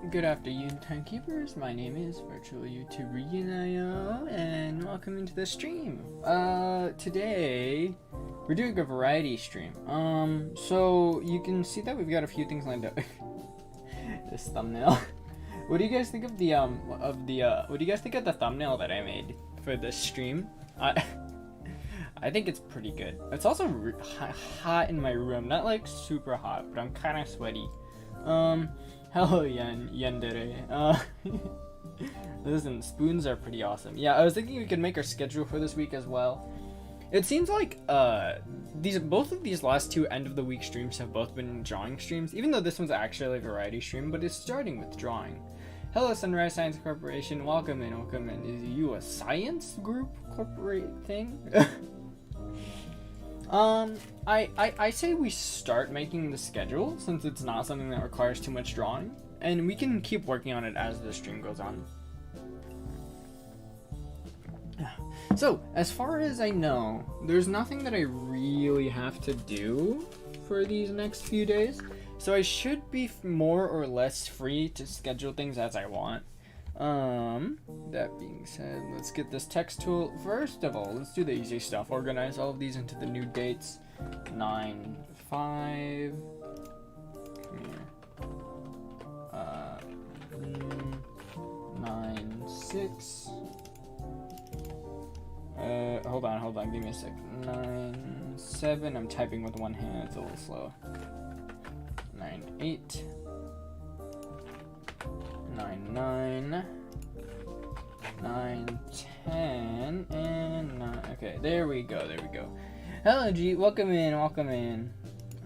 Good afternoon, timekeepers. My name is virtual YouTuber Yunayo, and welcome into the stream. Today we're doing a variety stream. So you can see that we've got a few things lined up. This thumbnail. What do you guys think of the what do you guys think of the thumbnail that I made for this stream? I think it's pretty good. It's also hot in my room. Not like super hot, but I'm kind of sweaty. Hello, Yandere. Listen, spoons are pretty awesome. Yeah, I was thinking we could make our schedule for this week as well. It seems like both of these last two end of the week streams have both been drawing streams, even though this one's actually a variety stream, but it's starting with drawing. Hello, Sunrise Science Corporation. Welcome in, welcome in. Is you a science group corporate thing? I say we start making the schedule, since it's not something that requires too much drawing, and we can keep working on it as the stream goes on. So, as far as I know, there's nothing that I really have to do for these next few days, so I should be more or less free to schedule things as I want. That being said, let's get this text tool. First of all, let's do the easy stuff. Organize all of these into the new dates. 9/5. Come here. 9/6. Hold on, give me a sec. 9/7. I'm typing with one hand, it's a little slow. 9/8. 9/9. 9/10 and 9. Okay, there we go. Hello, G. Welcome in.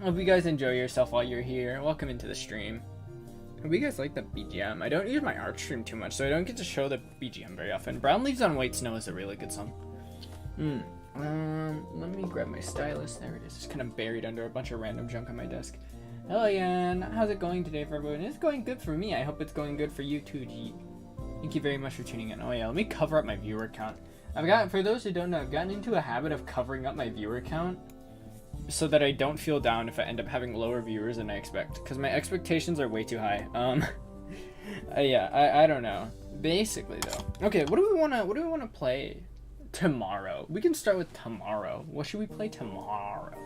Hope you guys enjoy yourself while you're here. Welcome into the stream. Hope you guys like the BGM. I don't use my art stream too much, so I don't get to show the BGM very often. Brown Leaves on White Snow is a really good song. Let me grab my stylus. There it is. It's kind of buried under a bunch of random junk on my desk. Hello, Yan. How's it going today for everyone? It's going good for me. I hope it's going good for you too, G. Thank you very much for tuning in. Oh yeah, let me cover up my viewer count. For those who don't know, I've gotten into a habit of covering up my viewer count so that I don't feel down if I end up having lower viewers than I expect, because my expectations are way too high. I don't know. Basically though. Okay, what do we wanna play tomorrow? We can start with tomorrow. What should we play tomorrow?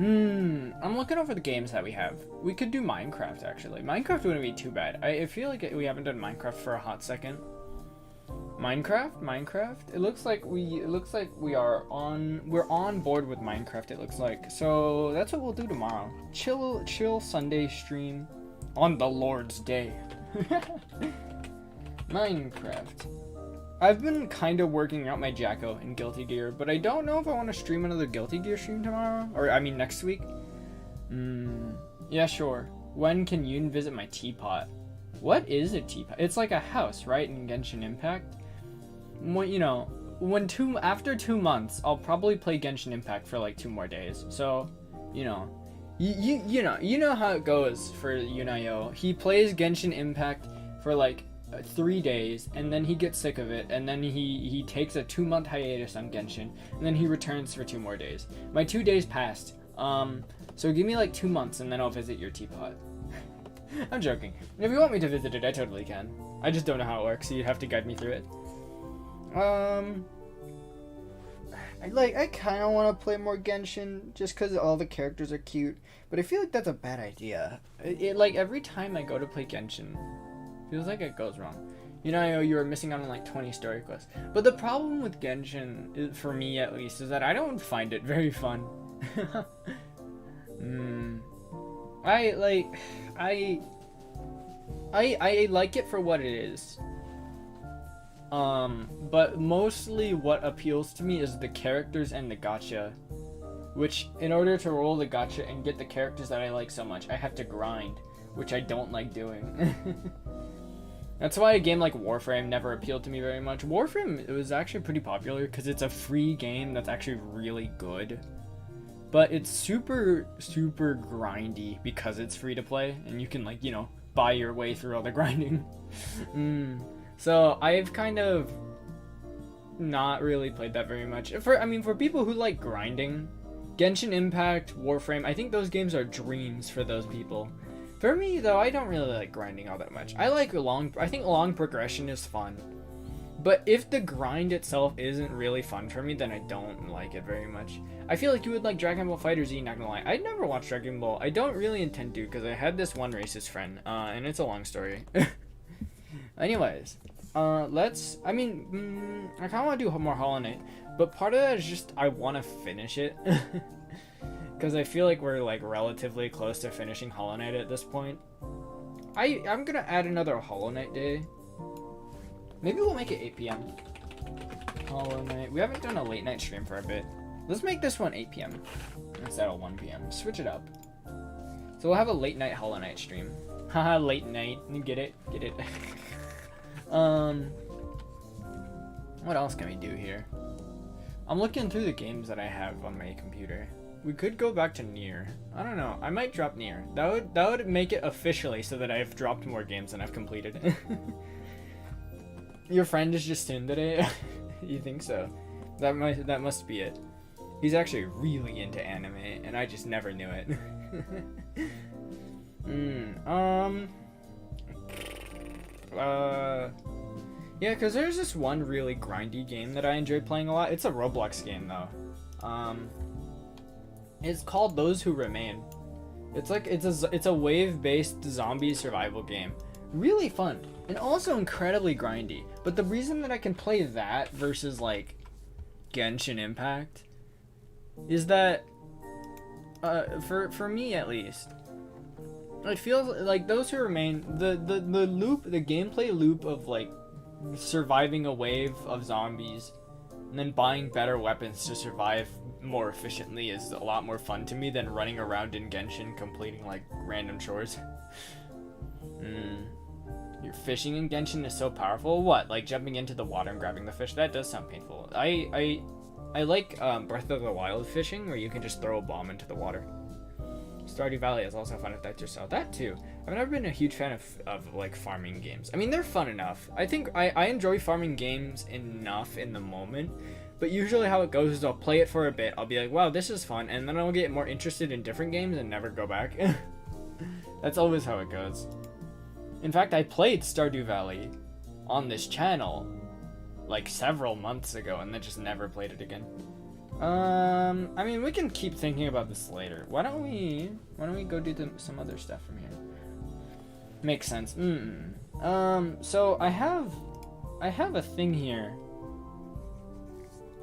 I'm looking over the games that we have. We could do Minecraft, actually. Minecraft wouldn't be too bad. I feel like we haven't done Minecraft for a hot second. Minecraft? It looks like we're on board with Minecraft, it looks like. So that's what we'll do tomorrow. Chill Sunday stream on the Lord's Day. Minecraft. I've been kind of working out my Jacko in Guilty Gear, but I don't know if I want to stream another Guilty Gear stream tomorrow. Or, I mean, next week. Yeah, sure. When can Yoon visit my teapot? What is a teapot? It's like a house, right, in Genshin Impact? After 2 months, I'll probably play Genshin Impact for like 2 more days. So, you know how it goes for Yunayo. He plays Genshin Impact for like 3 days, and then he gets sick of it, and then he takes a 2-month hiatus on Genshin, and then he returns for 2 more days. My 2 days passed. So give me like 2 months, and then I'll visit your teapot. I'm joking. If you want me to visit it, I totally can. I just don't know how it works, so you'd have to guide me through it. I kind of want to play more Genshin, just because all the characters are cute, but I feel like that's a bad idea. Like, every time I go to play Genshin, feels like it goes wrong. You were missing out on like 20 story quests. But the problem with Genshin, for me at least, is that I don't find it very fun. I like it for what it is. But mostly what appeals to me is the characters and the gacha. Which, in order to roll the gacha and get the characters that I like so much, I have to grind, which I don't like doing. That's why a game like Warframe never appealed to me very much. Warframe, it was actually pretty popular because it's a free game that's actually really good. But it's super, super grindy because it's free to play, and you can, like, buy your way through all the grinding. So I've kind of not really played that very much. For people who like grinding, Genshin Impact, Warframe, I think those games are dreams for those people. For me, though, I don't really like grinding all that much. I think long progression is fun. But if the grind itself isn't really fun for me, then I don't like it very much. I feel like you would like Dragon Ball FighterZ, not gonna lie. I'd never watched Dragon Ball. I don't really intend to, because I had this one racist friend, and it's a long story. Anyways, I kind of want to do more Hollow Knight, but part of that is just I want to finish it. Because I feel like we're like relatively close to finishing Hollow Knight at this point. I'm gonna add another Hollow Knight day. Maybe we'll make it 8 p.m. Hollow Knight. We haven't done a late night stream for a bit. Let's make this one 8 p.m. instead of 1 p.m. Switch it up. So we'll have a late night Hollow Knight stream. Haha, late night. You get it? Get it? What else can we do here? I'm looking through the games that I have on my computer. We could go back to Nier. I don't know. I might drop Nier. That would make it officially so that I've dropped more games than I've completed. Your friend is just Tsundere? You think so? That must be it. He's actually really into anime, and I just never knew it. Yeah, because there's this one really grindy game that I enjoy playing a lot. It's a Roblox game, though. It's called Those Who Remain. It's a wave-based zombie survival game. Really fun, and also incredibly grindy. But the reason that I can play that versus, like, Genshin Impact is that, for me at least, it feels like Those Who Remain, the gameplay loop of, like, surviving a wave of zombies and then buying better weapons to survive more efficiently is a lot more fun to me than running around in Genshin completing, like, random chores. Your fishing in Genshin is so powerful. What, like jumping into the water and grabbing the fish? That does sound painful. I like Breath of the Wild fishing, where you can just throw a bomb into the water. Stardew Valley is also fun if that's your style. That too. I've never been a huge fan of like farming games. I mean, they're fun enough. I think I enjoy farming games enough in the moment, but usually how it goes is I'll play it for a bit. I'll be like, wow, this is fun, and then I'll get more interested in different games and never go back. That's always how it goes. In fact, I played Stardew Valley on this channel like several months ago and then just never played it again. I mean, we can keep thinking about this later. Why don't we go do some other stuff from here? Makes sense. So I have a thing here.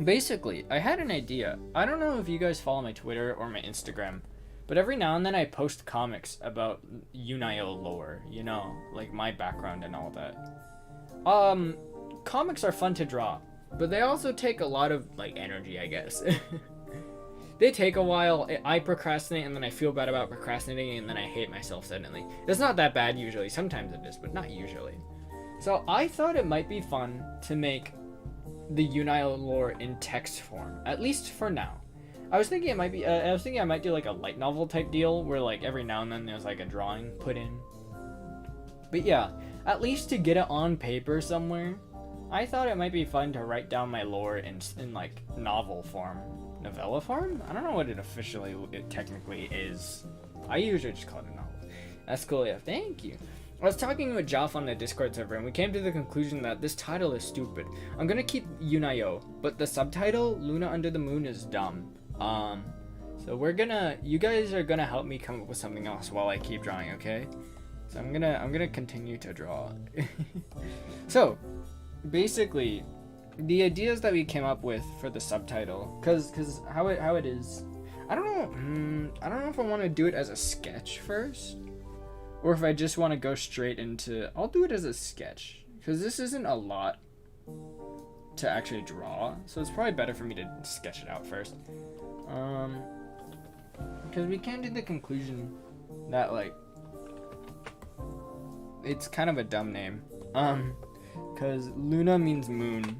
Basically, I had an idea. I don't know if you guys follow my Twitter or my Instagram, but every now and then I post comics about Yunayo lore, you know, like my background and all that. Comics are fun to draw, but they also take a lot of like energy, I guess. They take a while. I procrastinate and then I feel bad about procrastinating and then I hate myself suddenly. It's not that bad usually. Sometimes it is, but not usually. So I thought it might be fun to make the Yunayo lore in text form, at least for now. I was thinking it might be. I was thinking I might do like a light novel type deal where like every now and then there's like a drawing put in. But yeah, at least to get it on paper somewhere, I thought it might be fun to write down my lore in like novel form, novella form. I don't know what it technically is. I usually just call it a novel. That's cool. Yeah, thank you. I was talking with Joff on the Discord server and we came to the conclusion that this title is stupid. I'm gonna keep Yunayo, but the subtitle, Luna Under the Moon, is dumb. So you guys are gonna help me come up with something else while I keep drawing, okay? So I'm gonna continue to draw. So, basically, the ideas that we came up with for the subtitle, cause how it is, I don't know if I want to do it as a sketch first, or if I just want to go straight into. I'll do it as a sketch, cause this isn't a lot to actually draw, so it's probably better for me to sketch it out first. Because we came to the conclusion that like it's kind of a dumb name. Because Luna means moon,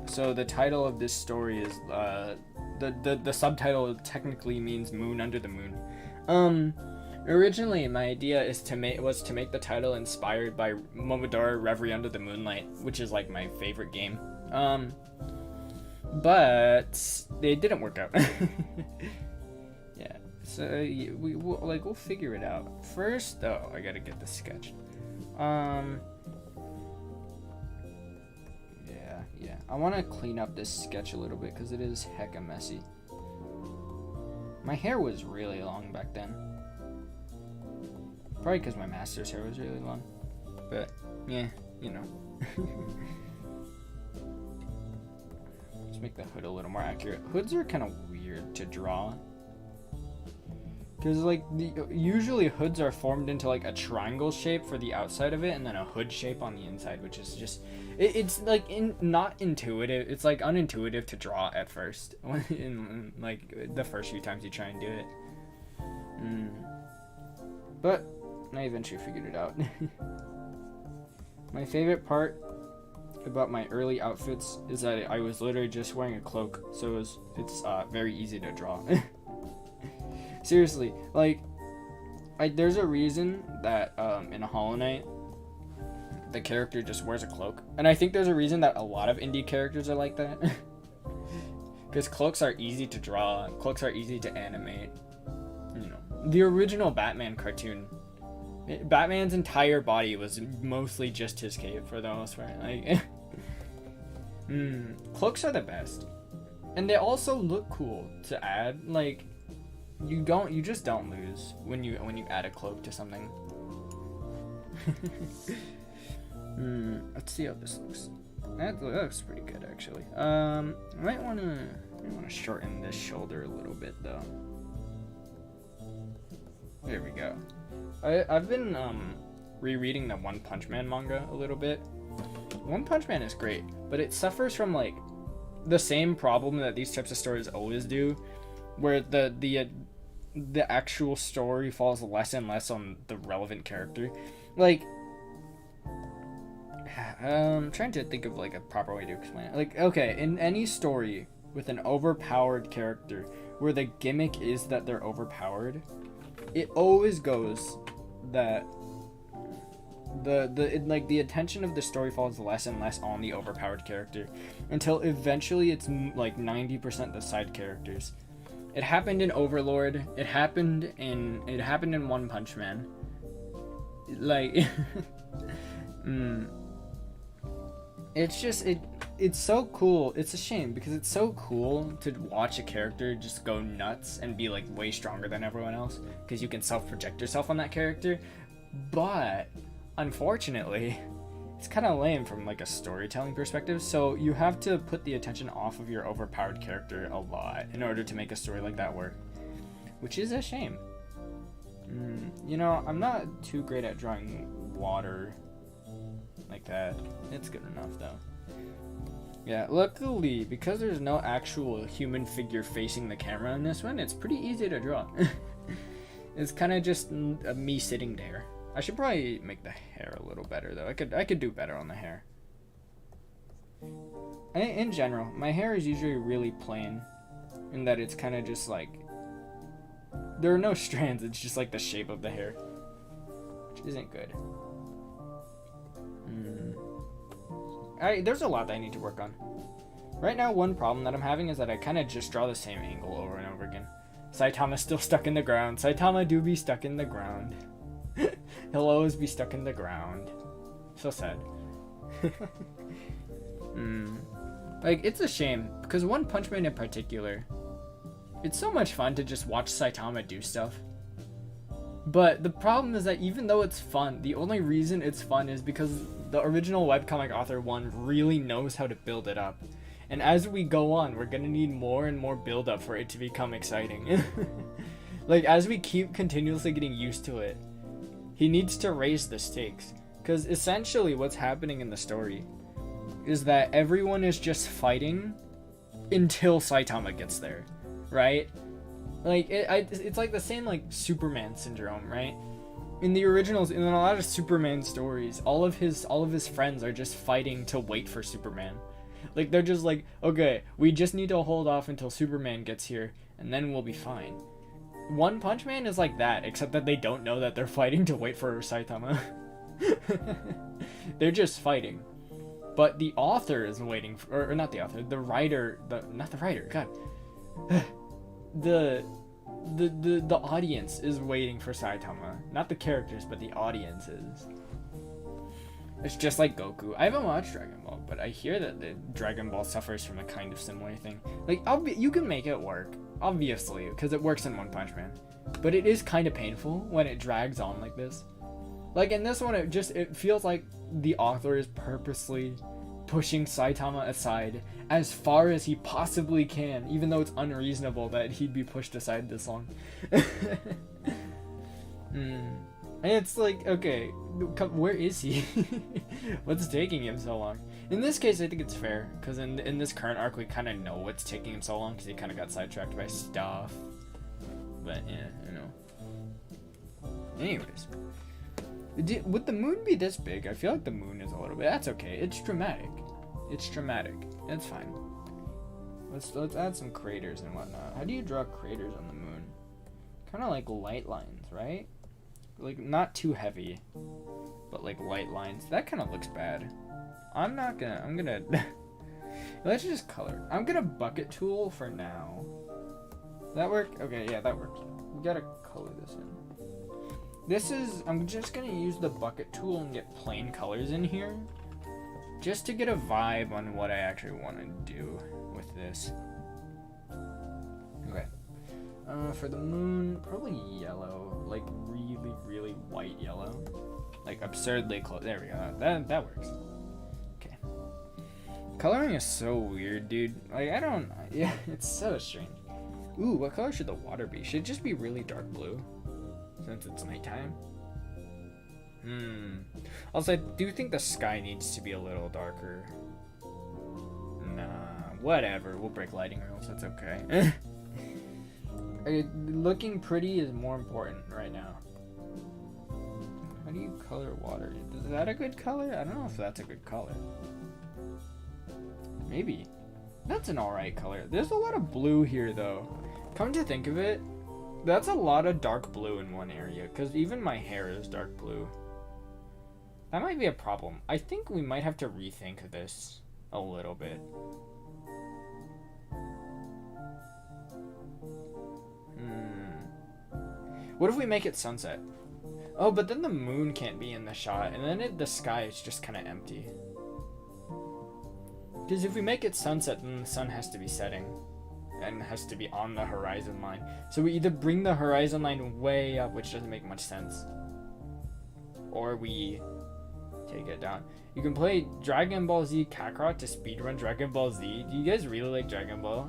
so the title of this story is the subtitle technically means Moon Under the Moon. Originally my idea was to make the title inspired by Momodora Reverie Under the Moonlight, which is like my favorite game. But it didn't work out. Yeah, so we'll figure it out. First though, I gotta get the sketch. Yeah, I want to clean up this sketch a little bit because it is hecka messy. My hair was really long back then. Probably because my master's hair was really long. But, yeah, you know. Let's make the hood a little more accurate. Hoods are kind of weird to draw. Because, like, usually hoods are formed into, like, a triangle shape for the outside of it, and then a hood shape on the inside, which is just... It's, like, not intuitive. It's, like, unintuitive to draw at first. In, like, the first few times you try and do it. But I eventually figured it out. My favorite part about my early outfits is that I was literally just wearing a cloak, so it's very easy to draw. Seriously, like, there's a reason that in a Hollow Knight the character just wears a cloak, and I think there's a reason that a lot of indie characters are like that. Because cloaks are easy to draw, cloaks are easy to animate. You know, the original Batman cartoon, Batman's entire body was mostly just his cape for the most part. Like, cloaks are the best, and they also look cool to add. Like, you just don't lose when you add a cloak to something. Let's see how this looks. That looks pretty good actually. I might want to shorten this shoulder a little bit though. There we go. I've been rereading the One Punch Man manga a little bit. One Punch Man is great, but it suffers from like the same problem that these types of stories always do, where the actual story falls less and less on the relevant character. Like, I'm trying to think of like a proper way to explain it. Like, okay, in any story with an overpowered character where the gimmick is that they're overpowered, it always goes that the attention of the story falls less and less on the overpowered character until eventually it's like 90% the side characters. It happened in Overlord. It happened in One Punch Man. Like, it's so cool. It's a shame because it's so cool to watch a character just go nuts and be like way stronger than everyone else because you can self-project yourself on that character. But unfortunately, it's kind of lame from like a storytelling perspective, so you have to put the attention off of your overpowered character a lot in order to make a story like that work, which is a shame. You know, I'm not too great at drawing water like that. It's good enough though. Yeah, luckily, because there's no actual human figure facing the camera in this one, it's pretty easy to draw. It's kind of just me sitting there. I should probably make the hair a little better though. I could do better on the hair. In general, my hair is usually really plain in that it's kind of just like, there are no strands, it's just like the shape of the hair, which isn't good. There's a lot that I need to work on. Right now, one problem that I'm having is that I kind of just draw the same angle over and over again. Saitama's still stuck in the ground. Saitama do be stuck in the ground. He'll always be stuck in the ground. So sad. Like, it's a shame, because One Punch Man in particular, it's so much fun to just watch Saitama do stuff. But the problem is that even though it's fun, the only reason it's fun is because the original webcomic author one really knows how to build it up. And as we go on, we're gonna need more and more build up for it to become exciting. Like, as we keep continuously getting used to it, he needs to raise the stakes. Because essentially what's happening in the story is that everyone is just fighting until Saitama gets there, right? Like, it's like the same like Superman syndrome, right? In the originals, in a lot of Superman stories, all of his friends are just fighting to wait for Superman. Like, they're just like, okay, we just need to hold off until Superman gets here, and then we'll be fine. One Punch Man is like that, except that they don't know that they're fighting to wait for Saitama. They're just fighting. But the author is waiting for, or not the author, the writer, not the writer, god. The audience is waiting for Saitama. Not the characters, but the audience is. It's just like Goku. I haven't watched Dragon Ball, but I hear that the Dragon Ball suffers from a kind of similar thing. Like, you can make it work, obviously, because it works in One Punch Man. But it is kind of painful when it drags on like this. Like, in this one, it feels like the author is purposely pushing Saitama aside as far as he possibly can, even though it's unreasonable that he'd be pushed aside this long. And it's like, okay, where is he? What's taking him so long? In this case, I think it's fair, because in this current arc, we kind of know what's taking him so long, because he kind of got sidetracked by stuff. But, yeah, you know. Anyways. Would the moon be this big? I feel like the moon is a little bit. That's okay. It's dramatic. It's dramatic. It's fine. Let's add some craters and whatnot. How do you draw craters on the moon? Kind of like light lines, right? Like, not too heavy, but like light lines. That kind of looks bad. I'm gonna let's just color. I'm gonna bucket tool for now. That work? Okay, yeah, that works. We gotta color this in. I'm just gonna use the bucket tool and get plain colors in here, just to get a vibe on what I actually want to do with this. Okay. For the moon, probably yellow, like really, really white yellow, like absurdly close. There we go. That works. Okay. Coloring is so weird, dude. Like, yeah, it's so strange. Ooh, what color should the water be? Should it just be really dark blue, since it's nighttime? Also, I do think the sky needs to be a little darker. Nah, whatever. We'll break lighting rules. That's okay. Looking pretty is more important right now. How do you color water? Is that a good color? I don't know if that's a good color. Maybe. That's an alright color. There's a lot of blue here, though. Come to think of it, That's a lot of dark blue in one area, because even my hair is dark blue. That might be a problem. I think we might have to rethink this a little bit. What if we make it sunset? Oh, but then the moon can't be in the shot, and then the sky is just kind of empty. Because if we make it sunset, then the sun has to be setting. And has to be on the horizon line. So we either bring the horizon line way up, which doesn't make much sense, or we take it down. You can play Dragon Ball Z Kakarot to speedrun Dragon Ball Z. Do you guys really like Dragon Ball?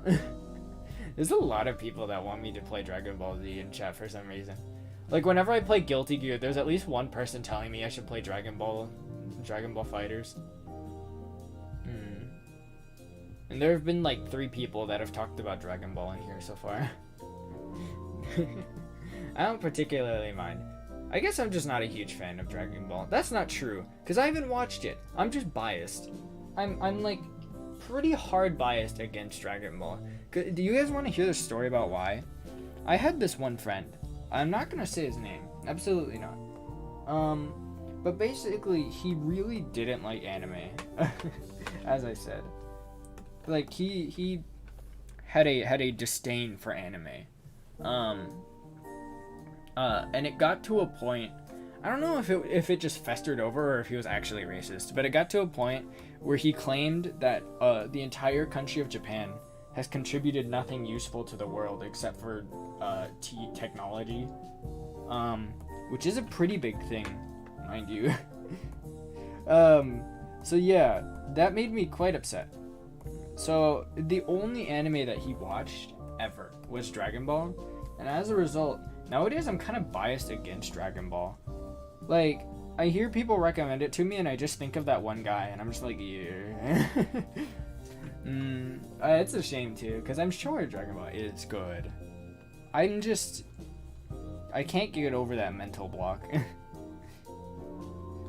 There's a lot of people that want me to play Dragon Ball Z in chat for some reason. Like whenever I play Guilty Gear, there's at least one person telling me I should play Dragon Ball Fighters. And there have been like 3 people that have talked about Dragon Ball in here so far. I don't particularly mind. I guess I'm just not a huge fan of Dragon Ball. That's not true, because I haven't watched it. I'm just biased. I'm like pretty hard biased against Dragon Ball. Do you guys want to hear the story about why? I had this one friend. I'm not gonna say his name. Absolutely not. But basically he really didn't like anime. As I said. Like he had a disdain for anime. And it got to a point, I don't know if it just festered over or if he was actually racist, but it got to a point where he claimed that the entire country of Japan has contributed nothing useful to the world except for technology, which is a pretty big thing, mind you. So yeah, that made me quite upset. So the only anime that he watched ever was Dragon Ball, and as a result, nowadays I'm kind of biased against Dragon Ball. Like, I hear people recommend it to me and I just think of that one guy and I'm just like, yeah. It's a shame too, because I'm sure Dragon Ball is good. I can't get over that mental block.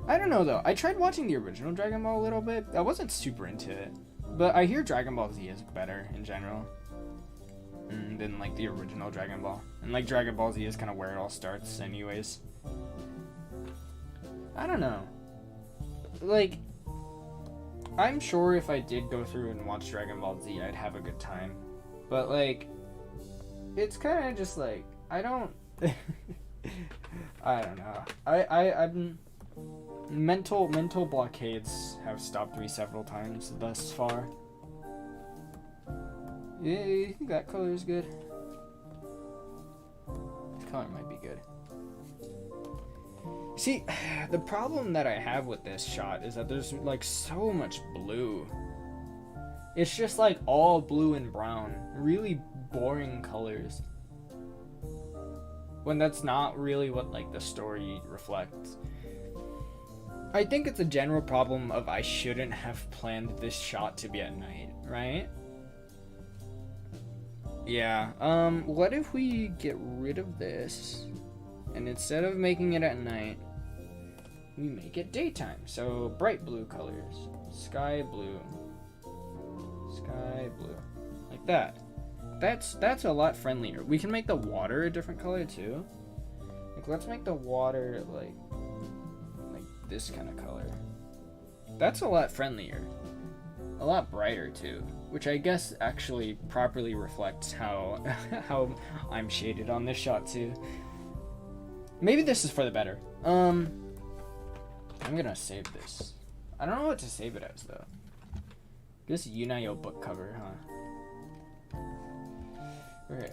I don't know though, I tried watching the original Dragon Ball a little bit. I wasn't super into it. But I hear Dragon Ball Z is better in general than like the original Dragon Ball. And like Dragon Ball Z is kind of where it all starts anyways. I don't know. Like, I'm sure if I did go through and watch Dragon Ball Z, I'd have a good time. But like, it's kind of just like, I don't know. I'm mental blockades have stopped me several times thus far. Yeah, you think that color is good? This color might be good. See, the problem that I have with this shot is that there's like so much blue. It's just like all blue and brown, really boring colors. When that's not really what like the story reflects. I think it's a general problem of I shouldn't have planned this shot to be at night, right? Yeah, what if we get rid of this, and instead of making it at night, we make it daytime, so bright blue colors, sky blue, like that. That's a lot friendlier. We can make the water a different color too. Like, let's make the water like this kind of color. That's a lot friendlier. A lot brighter too, which I guess actually properly reflects how how I'm shaded on this shot too. Maybe this is for the better. I'm gonna save this. I don't know what to save it as though. This Yunayo book cover, huh? Okay,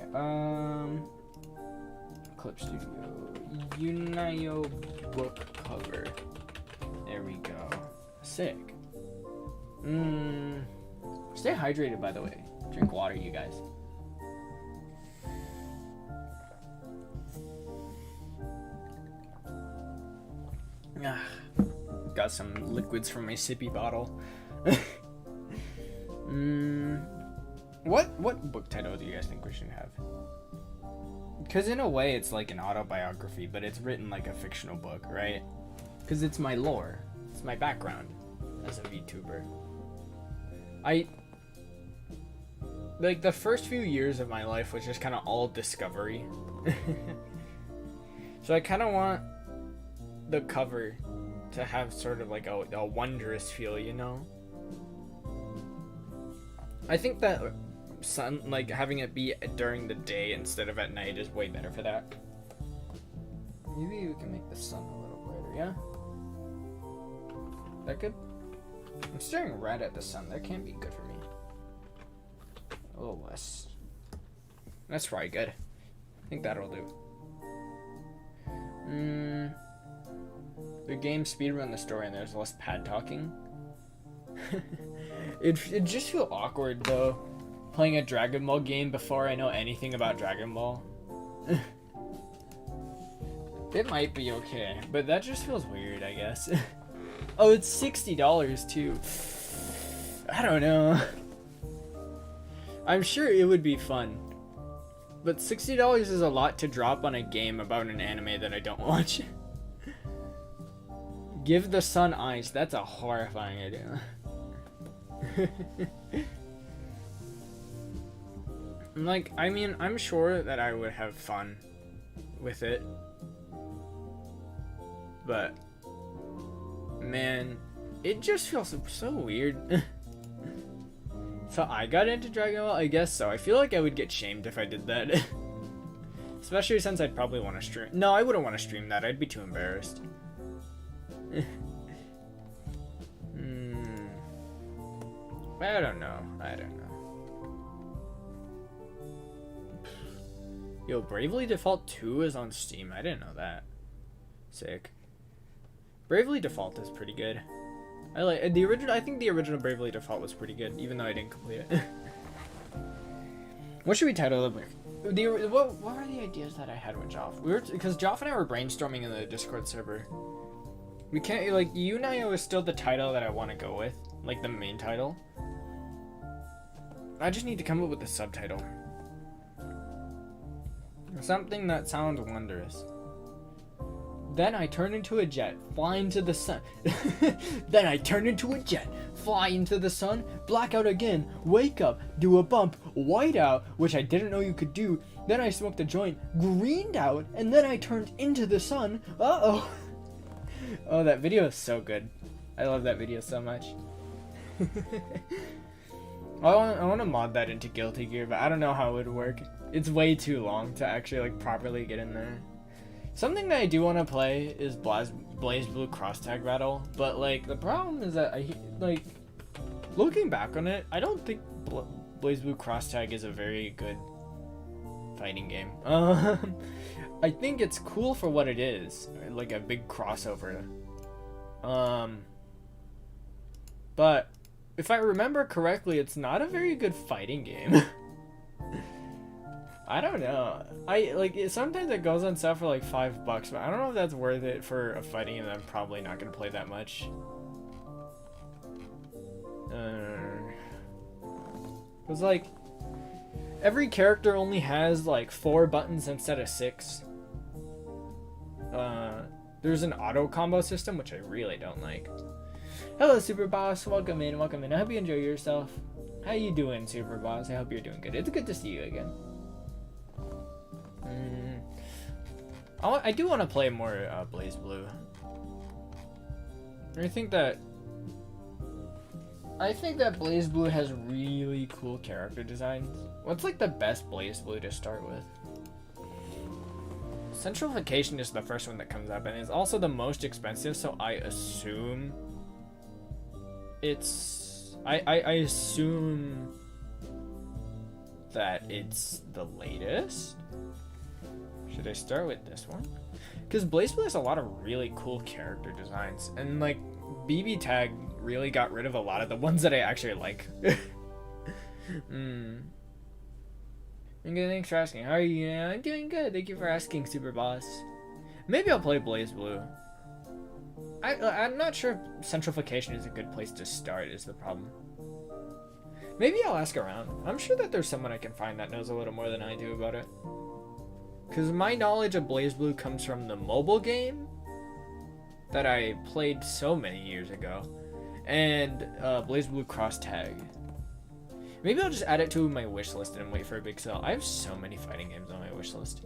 Clip Studio, Yunayo book cover. There we go. Sick. Stay hydrated, by the way. Drink water, you guys. Got some liquids from my sippy bottle. What book title do you guys think we should have? Because in a way it's like an autobiography, but it's written like a fictional book, right? Because it's my lore. It's my background as a VTuber. like the first few years of my life was just kind of all discovery. So I kind of want the cover to have sort of like a wondrous feel, you know? I think that like having it be during the day instead of at night is way better for that. Maybe we can make the sun a little brighter, yeah? That good? I'm staring right at the sun. That can't be good for me. A little less. That's probably good. I think that'll do. The game speedrun the story and there's less pad talking. It just feel awkward though, playing a Dragon Ball game before I know anything about Dragon Ball. It might be okay, but that just feels weird, I guess. Oh, it's $60 too. I don't know. I'm sure it would be fun, but $60 is a lot to drop on a game about an anime that I don't watch. Give the sun eyes. That's a horrifying idea. Like, I mean, I'm sure that I would have fun with it, but man, it just feels so weird. So I got into Dragon Ball? I guess so. I feel like I would get shamed if I did that. Especially since I'd probably want to stream. No, I wouldn't want to stream that. I'd be too embarrassed. I don't know. Yo, Bravely Default 2 is on Steam. I didn't know that. Sick. Bravely Default is pretty good. I like the original. I think the original Bravely Default was pretty good, even though I didn't complete it. What should we title it? What were the ideas that I had with Joff? Because Joff and I were brainstorming in the Discord server. We can't, like, Yunayo is still the title that I want to go with, like the main title. I just need to come up with a subtitle. Something that sounds wondrous. Then I turn into a jet, fly into the sun. Then I turn into a jet, fly into the sun, black out again, wake up, do a bump, white out, which I didn't know you could do. Then I smoked a joint, greened out, and then I turned into the sun. Uh-oh. Oh, that video is so good. I love that video so much. I want to mod that into Guilty Gear, but I don't know how it would work. It's way too long to actually like properly get in there. Something that I do want to play is Blaze Blue Cross Tag Battle, but like the problem is that looking back on it, I don't think Blaze Blue Cross Tag is a very good fighting game. I think it's cool for what it is, like a big crossover. But if I remember correctly, it's not a very good fighting game. I don't know. Sometimes it goes on sale for like $5, but I don't know if that's worth it for a fighting game that I'm probably not gonna play that much. Cause like every character only has like 4 buttons instead of 6. There's an auto combo system, which I really don't like. Hello, Super Boss. Welcome in. I hope you enjoy yourself. How you doing, Super Boss? I hope you're doing good. It's good to see you again. I do want to play more Blaze Blue. I think that Blaze Blue has really cool character designs. What's like the best Blaze Blue to start with? Centralification is the first one that comes up, and it's also the most expensive, so I assume it's... I assume that it's the latest? Should I start with this one? Because Blaze Blue has a lot of really cool character designs, and like BB Tag really got rid of a lot of the ones that I actually like. Okay, thanks for asking. How are you? I'm doing good. Thank you for asking, Super Boss. Maybe I'll play Blaze Blue. I'm not sure if Centralification is a good place to start, is the problem. Maybe I'll ask around. I'm sure that there's someone I can find that knows a little more than I do about it. Because my knowledge of Blaze Blue comes from the mobile game that I played so many years ago, and Blaze Blue Cross Tag. Maybe I'll just add it to my wish list and wait for a big sale. I have so many fighting games on my wish list.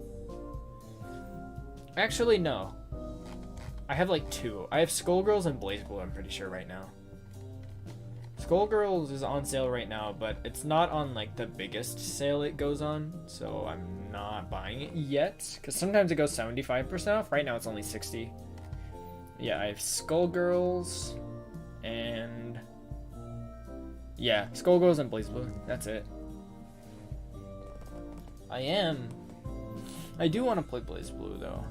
Actually, no. I have like 2. I have Skullgirls and BlazBlue, I'm pretty sure right now. Skullgirls is on sale right now, but it's not on like the biggest sale it goes on, so I'm not buying it yet. Because sometimes it goes 75% off. Right now it's only 60. Yeah, I have Skullgirls and yeah, Skullgirls and BlazBlue. That's it. I do want to play BlazBlue though.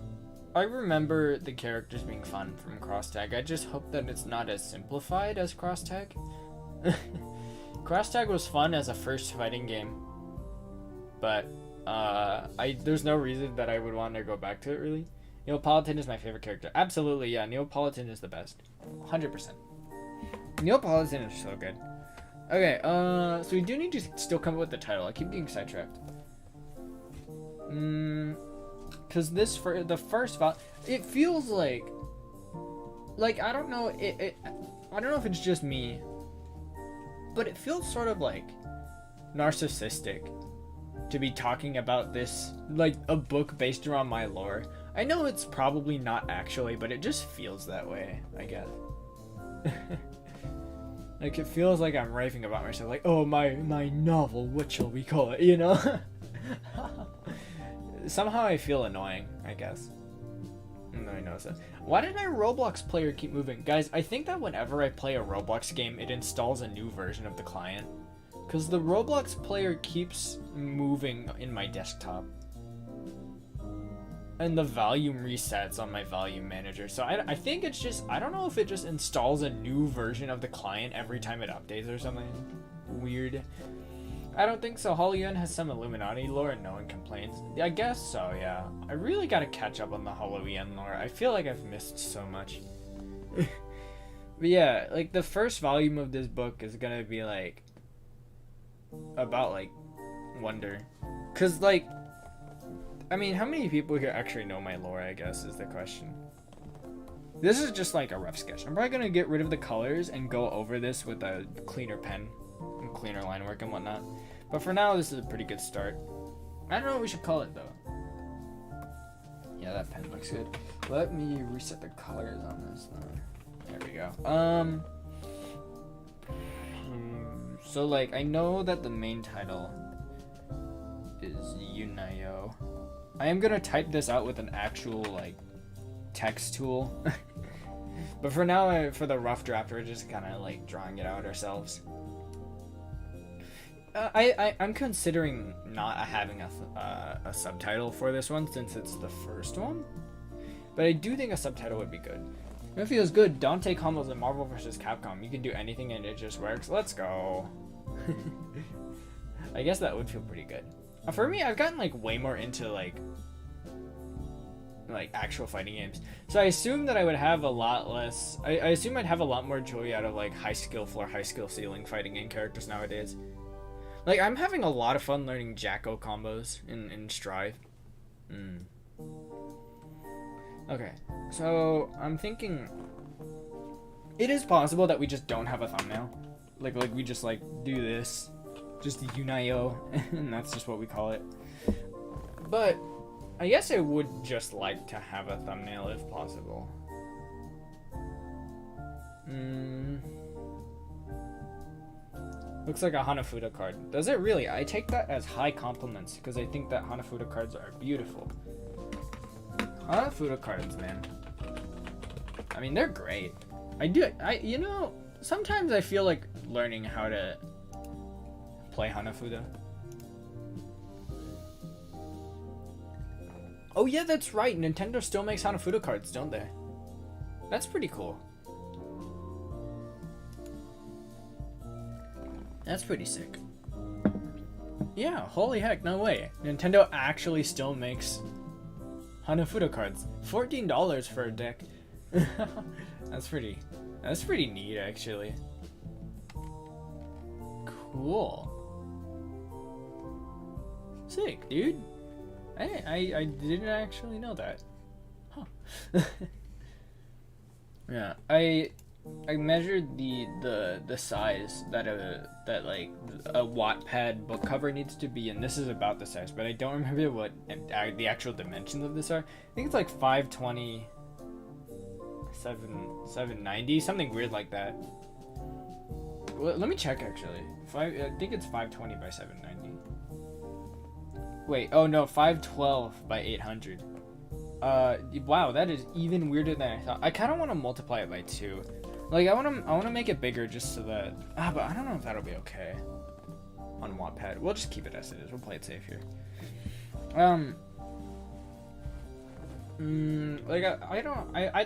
I remember the characters being fun from Crosstag. I just hope that it's not as simplified as Crosstag. Crosstag was fun as a first fighting game, but there's no reason that I would want to go back to it really. Neapolitan is my favorite character. Absolutely, yeah. Neapolitan is the best. 100%. Neapolitan is so good. Okay, so we do need to still come up with the title. I keep getting sidetracked. Because this, for the first file, it feels like I don't know, I don't know if it's just me, but it feels sort of like narcissistic to be talking about this, like a book based around my lore. I know it's probably not actually, but it just feels that way, I guess. Like, it feels like I'm raving about myself, like, oh, my novel, what shall we call it, you know? Somehow I feel annoying, I guess. Nobody knows that. Why did my Roblox player keep moving? Guys, I think that whenever I play a Roblox game, it installs a new version of the client. Because the Roblox player keeps moving in my desktop. And the volume resets on my volume manager. So I think it's just, I don't know if it just installs a new version of the client every time it updates or something weird. I don't think so. Hollyoon has some Illuminati lore and no one complains. I guess so, yeah. I really gotta catch up on the Hollyoon lore. I feel like I've missed so much. But yeah, like the first volume of this book is gonna be like about like Wonder. Cause like, I mean, how many people here actually know my lore, I guess, is the question. This is just like a rough sketch. I'm probably gonna get rid of the colors and go over this with a cleaner pen and cleaner line work and whatnot. But for now, this is a pretty good start. I don't know what we should call it though. Yeah, that pen looks good. Let me reset the colors on this though. There we go. So like, I know that the main title is Yunayo. I am gonna type this out with an actual like text tool. But for now, for the rough draft, we're just kind of like drawing it out ourselves. I'm considering not having a subtitle for this one since it's the first one. But I do think a subtitle would be good. It feels good. Dante combos in Marvel vs. Capcom. You can do anything and it just works. Let's go. I guess that would feel pretty good. For me, I've gotten like way more into like actual fighting games. So I assume that I would have a lot less. I assume I'd have a lot more joy out of like high skill floor, high skill ceiling fighting game characters nowadays. Like, I'm having a lot of fun learning Jacko combos in Strive. Okay, so I'm thinking it is possible that we just don't have a thumbnail. Like we just like do this, just the Yunayo, and that's just what we call it. But I guess I would just like to have a thumbnail if possible. Looks like a Hanafuda card. Does it really? I take that as high compliments because I think that Hanafuda cards are beautiful. Hanafuda cards, man. I mean, they're great. You know, sometimes I feel like learning how to play Hanafuda. Oh yeah, that's right. Nintendo still makes Hanafuda cards, don't they? That's pretty cool. That's pretty sick. Yeah, holy heck, no way. Nintendo actually still makes Hanafuda cards. $14 for a deck. That's pretty neat, actually. Cool. Sick, dude. I didn't actually know that. Huh. Yeah, I measured the size that a Wattpad book cover needs to be, and this is about the size, but I don't remember what the actual dimensions of this are. I think it's like 520, 790, something weird like that. Well, let me check actually. I think it's 520 by 790. Wait, oh no, 512 by 800. Wow, that is even weirder than I thought. I kind of want to multiply it by 2. Like, I want to make it bigger just so that... but I don't know if that'll be okay on Wattpad. We'll just keep it as it is. We'll play it safe here. I'd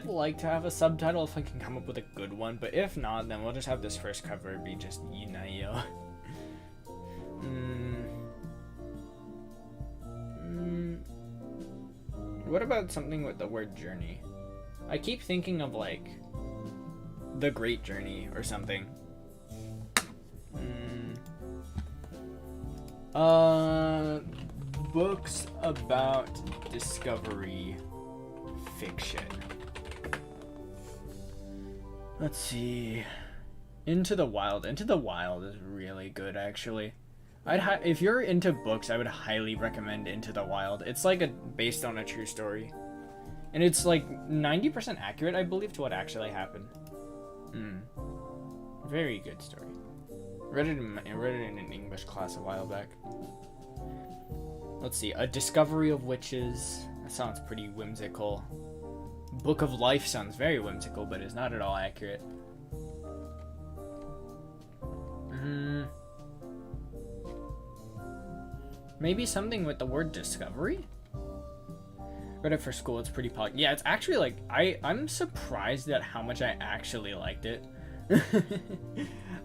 like to have a subtitle if I can come up with a good one, but if not, then we'll just have this first cover be just Yunayo. What about something with the word journey? I keep thinking of like The Great Journey or something. Books about discovery fiction. Let's see. Into the Wild. Into the Wild is really good, actually. If you're into books, I would highly recommend Into the Wild. It's like based on a true story, and it's like 90% accurate, I believe, to what actually happened. Very good story. I read it in an English class a while back. Let's see. A Discovery of Witches. That sounds pretty whimsical. Book of Life sounds very whimsical, but is not at all accurate. Maybe something with the word discovery? Read it for school, it's pretty popular. Yeah, it's actually like, I'm surprised at how much I actually liked it.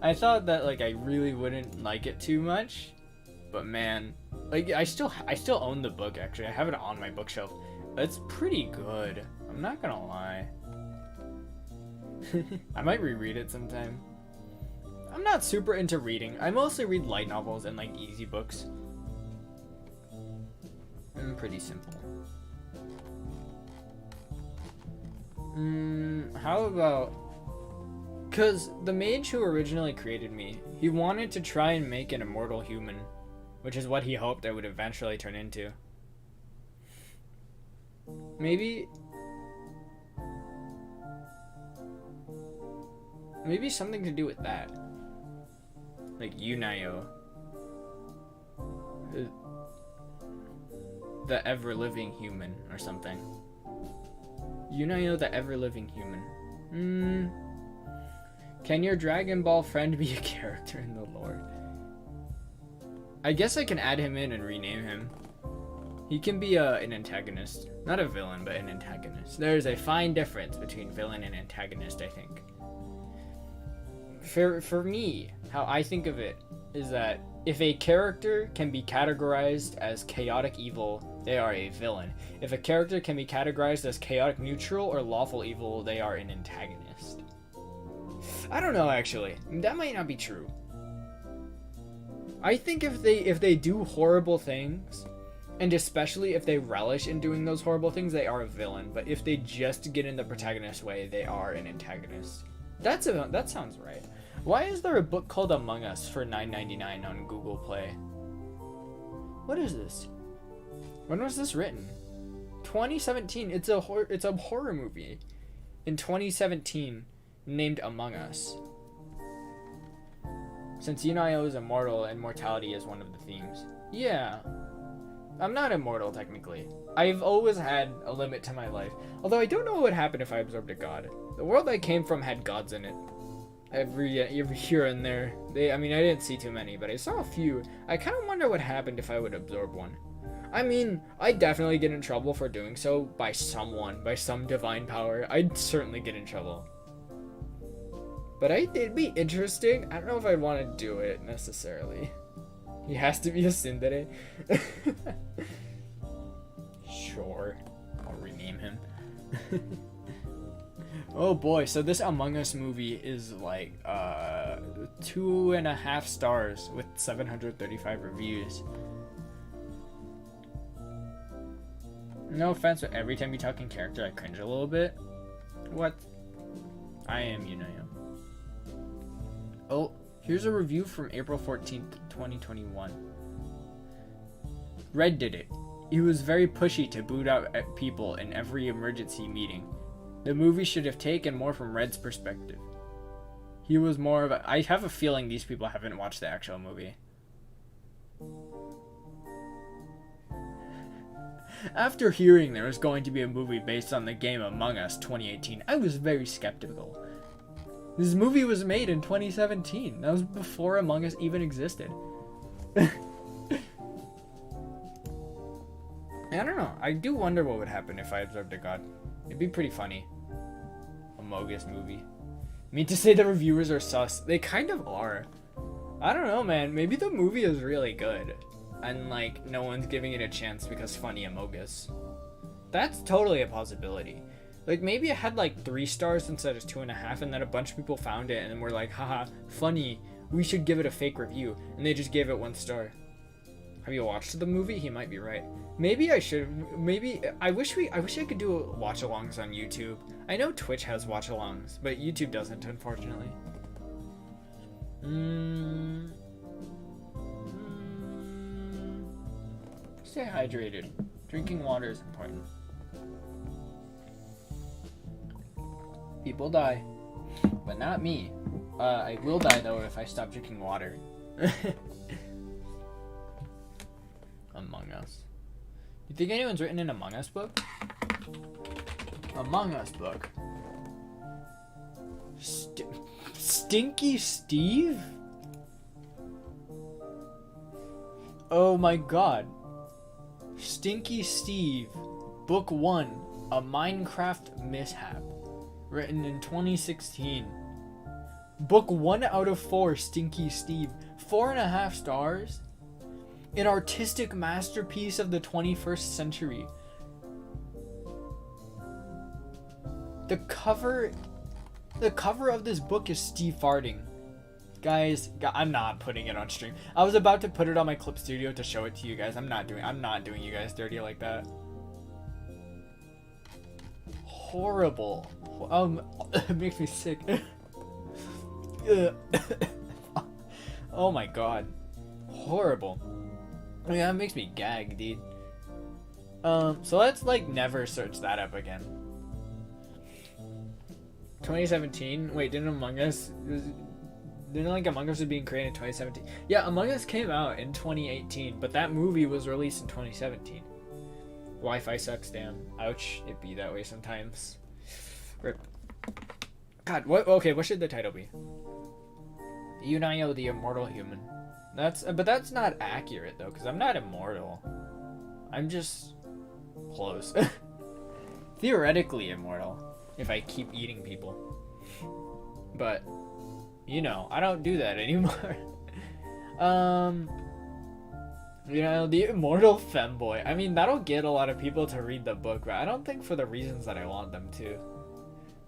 I thought that like I really wouldn't like it too much, but man, like I still own the book actually. I have it on my bookshelf. It's pretty good. I'm not gonna lie. I might reread it sometime. I'm not super into reading. I mostly read light novels and like easy books. Pretty simple. How about... Because the mage who originally created me, he wanted to try and make an immortal human, which is what he hoped I would eventually turn into. Maybe something to do with that. Like Yunayo. The ever-living human or something. Yunayo, the ever-living human. Can your Dragon Ball friend be a character in the lore? I guess I can add him in and rename him. He can be an antagonist. Not a villain, but an antagonist. There's a fine difference between villain and antagonist, I think. For me, how I think of it is that if a character can be categorized as chaotic evil, they are a villain. If a character can be categorized as chaotic neutral or lawful evil, they are an antagonist. I don't know, actually. That might not be true. I think if they do horrible things, and especially if they relish in doing those horrible things, they are a villain. But if they just get in the protagonist's way, they are an antagonist. That sounds right. Why is there a book called Among Us for $9.99 on Google Play? What is this? When was this written? 2017. It's a horror movie in 2017 named Among Us. Since Yunayo is immortal and mortality is one of the themes. Yeah. I'm not immortal technically. I've always had a limit to my life. Although I don't know what would happen if I absorbed a god. The world I came from had gods in it. Every here and there. I didn't see too many, but I saw a few. I kind of wonder what happened if I would absorb one. I mean, I'd definitely get in trouble for doing so by someone, by some divine power. I'd certainly get in trouble. But it'd be interesting. I don't know if I'd want to do it necessarily. He has to be a tsundere. Sure. I'll rename him. Oh boy, so this Among Us movie is like 2.5 stars with 735 reviews. No offense, but every time you talk in character I cringe a little bit. What? I am Yunayo. Oh, here's a review from April 14th, 2021. Red did it. He was very pushy to boot out at people in every emergency meeting. The movie should have taken more from Red's perspective. He was more of a... I have a feeling these people haven't watched the actual movie. After hearing there was going to be a movie based on the game Among Us 2018, I was very skeptical. This movie was made in 2017. That was before Among Us even existed. I don't know. I do wonder what would happen if I observed a god. It'd be pretty funny. Among Us movie. I mean, to say the reviewers are sus, they kind of are. I don't know, man. Maybe the movie is really good. And, like, no one's giving it a chance because funny Among Us. That's totally a possibility. Like, maybe it had, like, 3 stars instead of 2.5, and then a bunch of people found it and were like, haha, funny, we should give it a fake review. And they just gave it 1 star. Have you watched the movie? He might be right. Maybe I should. Maybe I wish I could do watch-alongs on YouTube. I know Twitch has watch-alongs, but YouTube doesn't, unfortunately. Stay hydrated. Drinking water is important. People die, but not me. I will die though if I stop drinking water. Among Us. You think anyone's written an Among Us book? Among Us book. Stinky Steve? Oh my god. Stinky Steve. Book 1. A Minecraft Mishap. Written in 2016. Book 1 out of 4. Stinky Steve. 4.5 stars? An artistic masterpiece of the 21st century. The cover of this book is Steve farting. Guys, I'm not putting it on stream. I was about to put it on my Clip Studio to show it to you guys. I'm not doing you guys dirty like that. Horrible. It makes me sick. Oh my god. Horrible. Yeah, it makes me gag, dude. So let's like never search that up again. 2017? Wait, didn't Among Us was being created in 2017? Yeah, Among Us came out in 2018, but that movie was released in 2017. Wi-Fi sucks, damn. Ouch, it be that way sometimes. Rip. God, what should the title be? Yunayo, the Immortal Human. But that's not accurate though, because I'm not immortal. I'm just close. Theoretically immortal, if I keep eating people. But, you know, I don't do that anymore. You know, the Immortal Femboy. I mean, that'll get a lot of people to read the book, but I don't think for the reasons that I want them to.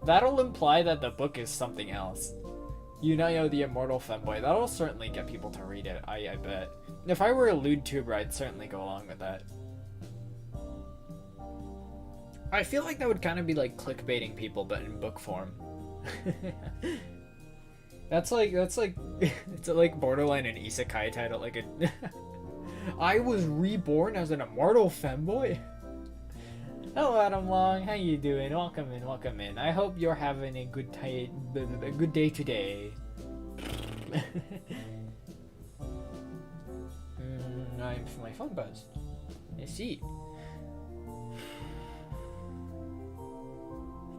That'll imply that the book is something else. Yunayo, the Immortal Femboy. That'll certainly get people to read it, I bet. If I were a lewd tuber, I'd certainly go along with that. I feel like that would kind of be like clickbaiting people, but in book form. That's like it's like borderline an isekai title, like a I was reborn as an immortal femboy. Hello, Adam Long. How you doing? Welcome in, welcome in. I hope you're having a good day today. My phone buzzed. I see.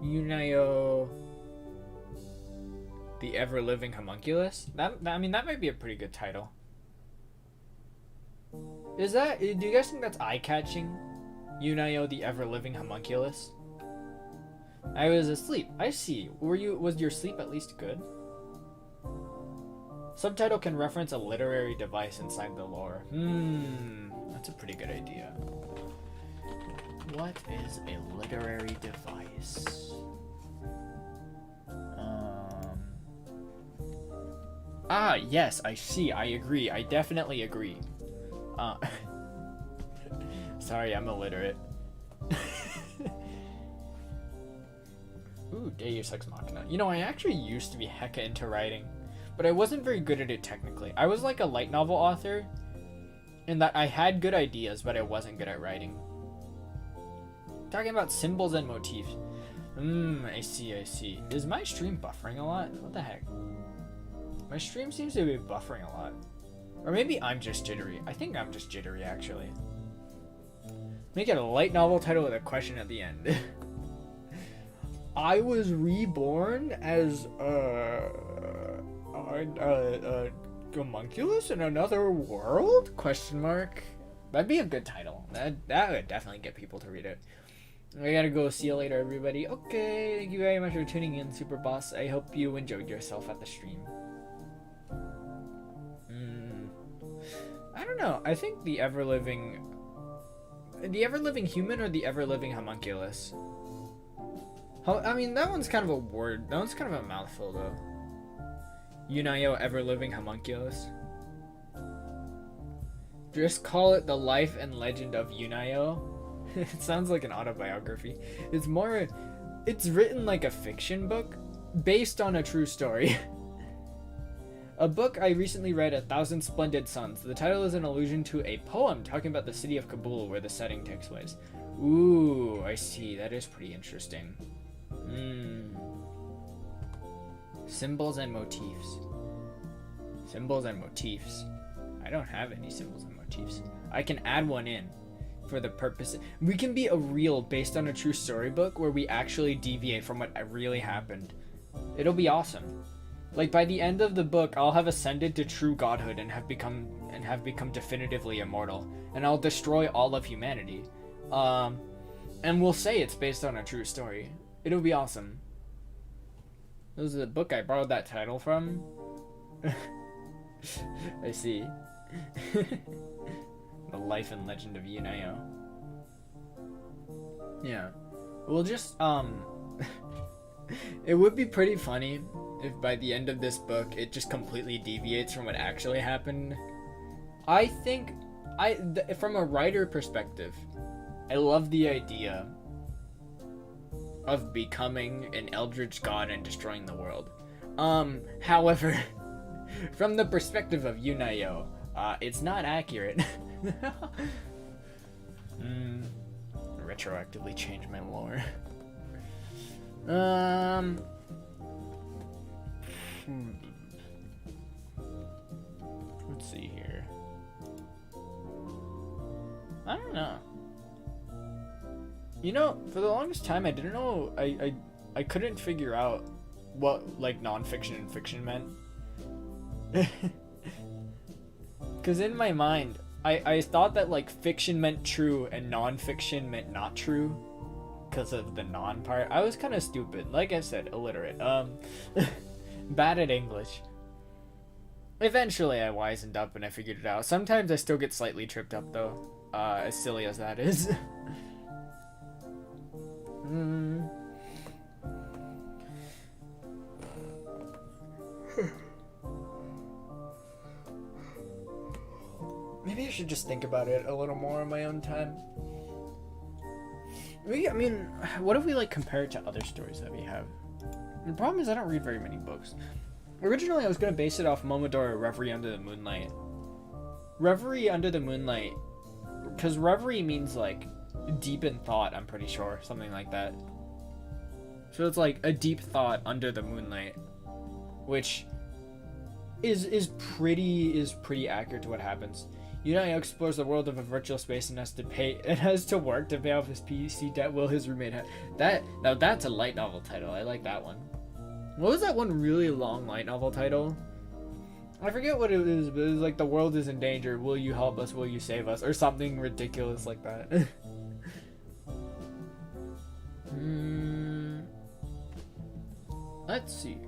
Yunayo, the ever-living homunculus. I mean, that might be a pretty good title. Do you guys think that's eye-catching? Yunayo, the ever-living homunculus. I was asleep. I see. Was your sleep at least good? Subtitle can reference a literary device inside the lore. That's a pretty good idea. What is a literary device? Yes, I see. I agree. I definitely agree. Sorry, I'm illiterate. Ooh, Deus Ex Machina. You know, I actually used to be hecka into writing. but I wasn't very good at it technically. I was like a light novel author in that I had good ideas, but I wasn't good at writing. Talking about symbols and motifs. I see. Is my stream buffering a lot? What the heck? My stream seems to be buffering a lot. Or maybe I'm just jittery. I think I'm just jittery, actually. Make it a light novel title with a question at the end. I was reborn as a homunculus in another world? Question mark. That'd be a good title. That would definitely get people to read it. I gotta go. See you later, everybody. Okay, thank you very much for tuning in, Super Boss. I hope you enjoyed yourself at the stream. I don't know. I think the ever-living human or the ever-living homunculus. I mean, that one's kind of a word. That one's kind of a mouthful, though. Yunayo ever-living homunculus. Just call it the life and legend of Yunayo. It sounds like an autobiography. It's written like a fiction book based on a true story. A book I recently read, 1,000 Splendid Suns. The title is an allusion to a poem talking about the city of Kabul where the setting takes place. Ooh, I see. That is pretty interesting. Symbols and motifs. Symbols and motifs. I don't have any symbols and motifs. I can add one in for the purpose. We can be a reel based on a true storybook where we actually deviate from what really happened. It'll be awesome. Like by the end of the book, I'll have ascended to true godhood and have become definitively immortal, and I'll destroy all of humanity. And we'll say it's based on a true story. It'll be awesome. This is the book I borrowed that title from. I see. The life and legend of Yunayo. Yeah. We'll just, it would be pretty funny if by the end of this book it just completely deviates from what actually happened. I think, from a writer perspective, I love the idea of becoming an eldritch god and destroying the world. However, from the perspective of Yunayo, it's not accurate. Retroactively change my lore. Let's see here. I don't know. You know, for the longest time I didn't know, I couldn't figure out what like non-fiction and fiction meant. Because in my mind, I thought that like fiction meant true and non-fiction meant not true because of the non part. I was kind of stupid. Like I said, illiterate. Bad at English. Eventually I wisened up and I figured it out. Sometimes I still get slightly tripped up though, as silly as that is. Maybe I should just think about it a little more on my own time. I mean, what if we like compare it to other stories that we have? The problem is I don't read very many books. Originally I was going to base it off Momodora Reverie Under the Moonlight. Reverie Under the Moonlight, because reverie means like deep in thought, I'm pretty sure, something like that. So it's like a deep thought under the moonlight, which is pretty accurate to what happens. Yunayo explores the world of a virtual space and has to work to pay off his PC debt while his roommate now that's a light novel title. I like that one. What was that one really long light novel title? I forget what it is, but it was like the world is in danger. Will you help us? Will you save us? Or something ridiculous like that. Let's see.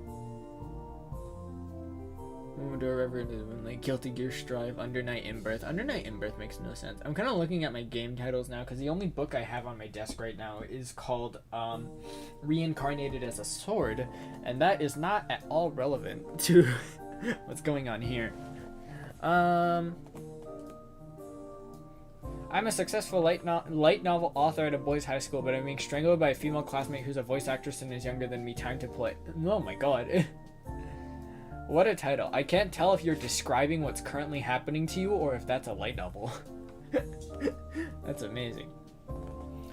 Momodora Reverie Under the Moonlight, Guilty Gear Strive, Undernight In-Birth. Undernight In-Birth makes no sense. I'm kind of looking at my game titles now because the only book I have on my desk right now is called Reincarnated as a Sword, and that is not at all relevant to what's going on here. I'm a successful light novel author at a boys' high school, but I'm being strangled by a female classmate who's a voice actress and is younger than me. Time to play. Oh my god. What a title. I can't tell if you're describing what's currently happening to you or if that's a light novel. That's amazing.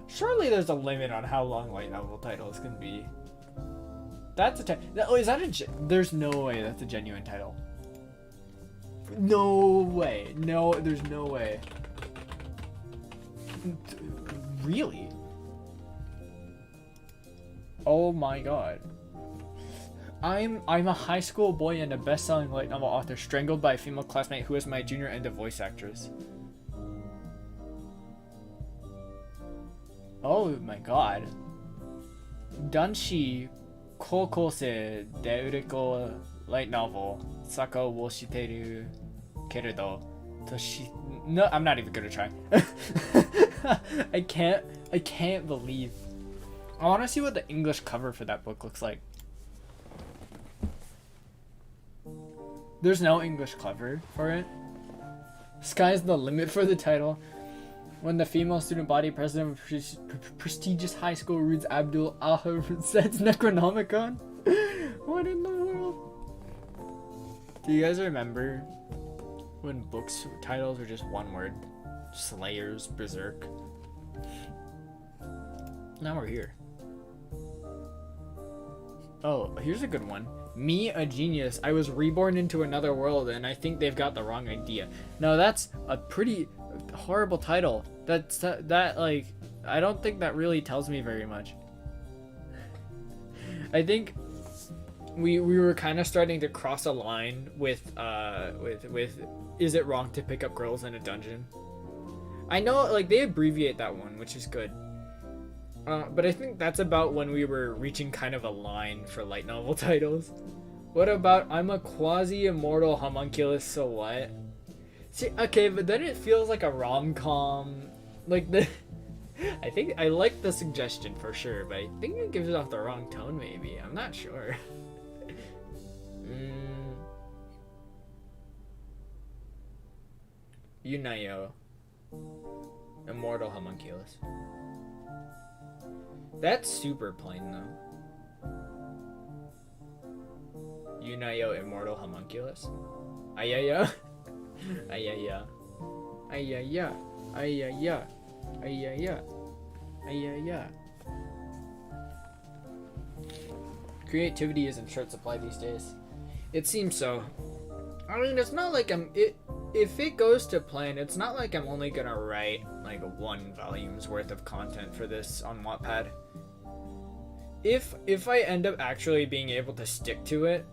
Surely there's a limit on how long light novel titles can be. That's a oh, is that a there's no way that's a genuine title. No way. No, there's no way. Really? Oh my god. I'm a high school boy and a best-selling light novel author strangled by a female classmate who is my junior and a voice actress. Oh my god. Danshi Kokose de Ureko light novel Sako wo shiteru keredo toshi. No, I'm not even gonna try. I can't believe. I want to see what the English cover for that book looks like. There's no English cover for it. Sky's the limit for the title. When the female student body president of a prestigious high school reads Abdul Ahad's Necronomicon. What in the world? Do you guys remember when books titles are just one word? Slayers, Berserk. Now we're here. Oh, here's a good one. Me, a genius. I was reborn into another world and I think they've got the wrong idea. No, that's a pretty horrible title. That like, I don't think that really tells me very much. I think we were kind of starting to cross a line with is it wrong to pick up girls in a dungeon? I know like they abbreviate that one, which is good. But I think that's about when we were reaching kind of a line for light novel titles. What about I'm a quasi-immortal homunculus, so what? See, okay, but then it feels like a rom-com. Like the... I think I like the suggestion for sure, but I think it gives off the wrong tone maybe. I'm not sure. Yunayo. Immortal homunculus. That's super plain though. Yunayo immortal homunculus. Ayaya. Ayaya. Ayaya. Ayaya. Ayaya. Ayaya. Creativity is in short supply these days. It seems so. I mean, it's not like if it goes to plan, it's not like I'm only gonna write like 1 volume's worth of content for this on Wattpad. If I end up actually being able to stick to it,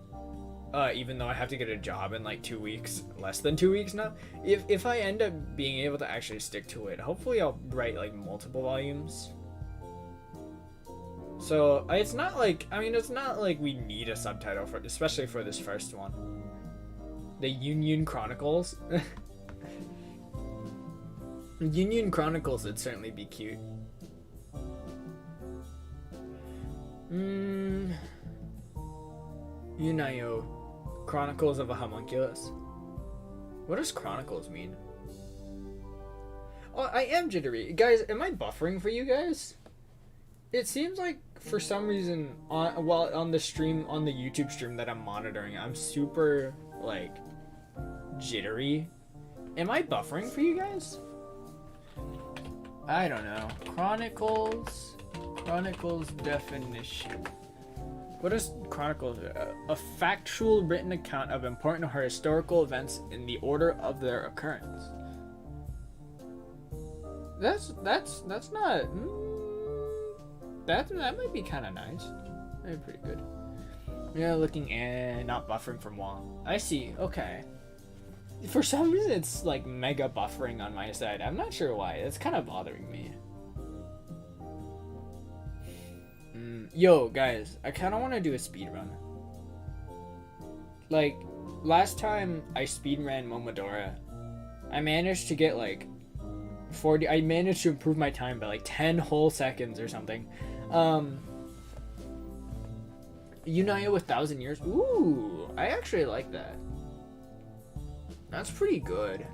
even though I have to get a job in like 2 weeks, less than 2 weeks now, if I end up being able to actually stick to it, hopefully I'll write like multiple volumes. So it's not like, I mean, it's not like we need a subtitle for, especially for this first one. The Union Chronicles. Union Chronicles would certainly be cute. Yunayo. Chronicles of a Homunculus. What does Chronicles mean? Oh, I am jittery. Guys, am I buffering for you guys? It seems like for some reason on the stream, on the YouTube stream that I'm monitoring, I'm super like jittery. Am I buffering for you guys? I don't know. Chronicles definition. What is Chronicles? A factual written account of important or historical events in the order of their occurrence. That's not. That might be kind of nice. That'd be pretty good. Yeah, looking and not buffering from wall. I see. Okay. For some reason, it's like mega buffering on my side. I'm not sure why. It's kind of bothering me. Yo, guys, I kind of want to do a speed run. Like, last time I speed ran Momodora, I managed to get like 40. I managed to improve my time by like 10 whole seconds or something. Yunayo 1,000 years. Ooh, I actually like that. That's pretty good.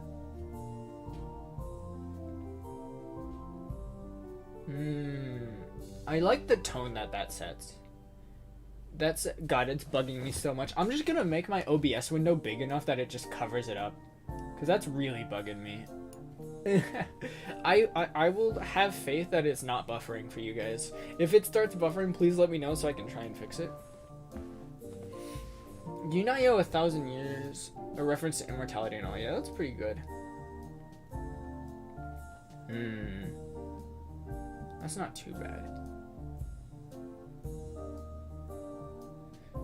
I like the tone that sets. God, it's bugging me so much. I'm just gonna make my OBS window big enough that it just covers it up, because that's really bugging me. I will have faith that it's not buffering for you guys. If it starts buffering, please let me know so I can try and fix it. Yunayo 1,000 years, a reference to immortality and all. Yeah, that's pretty good. That's not too bad.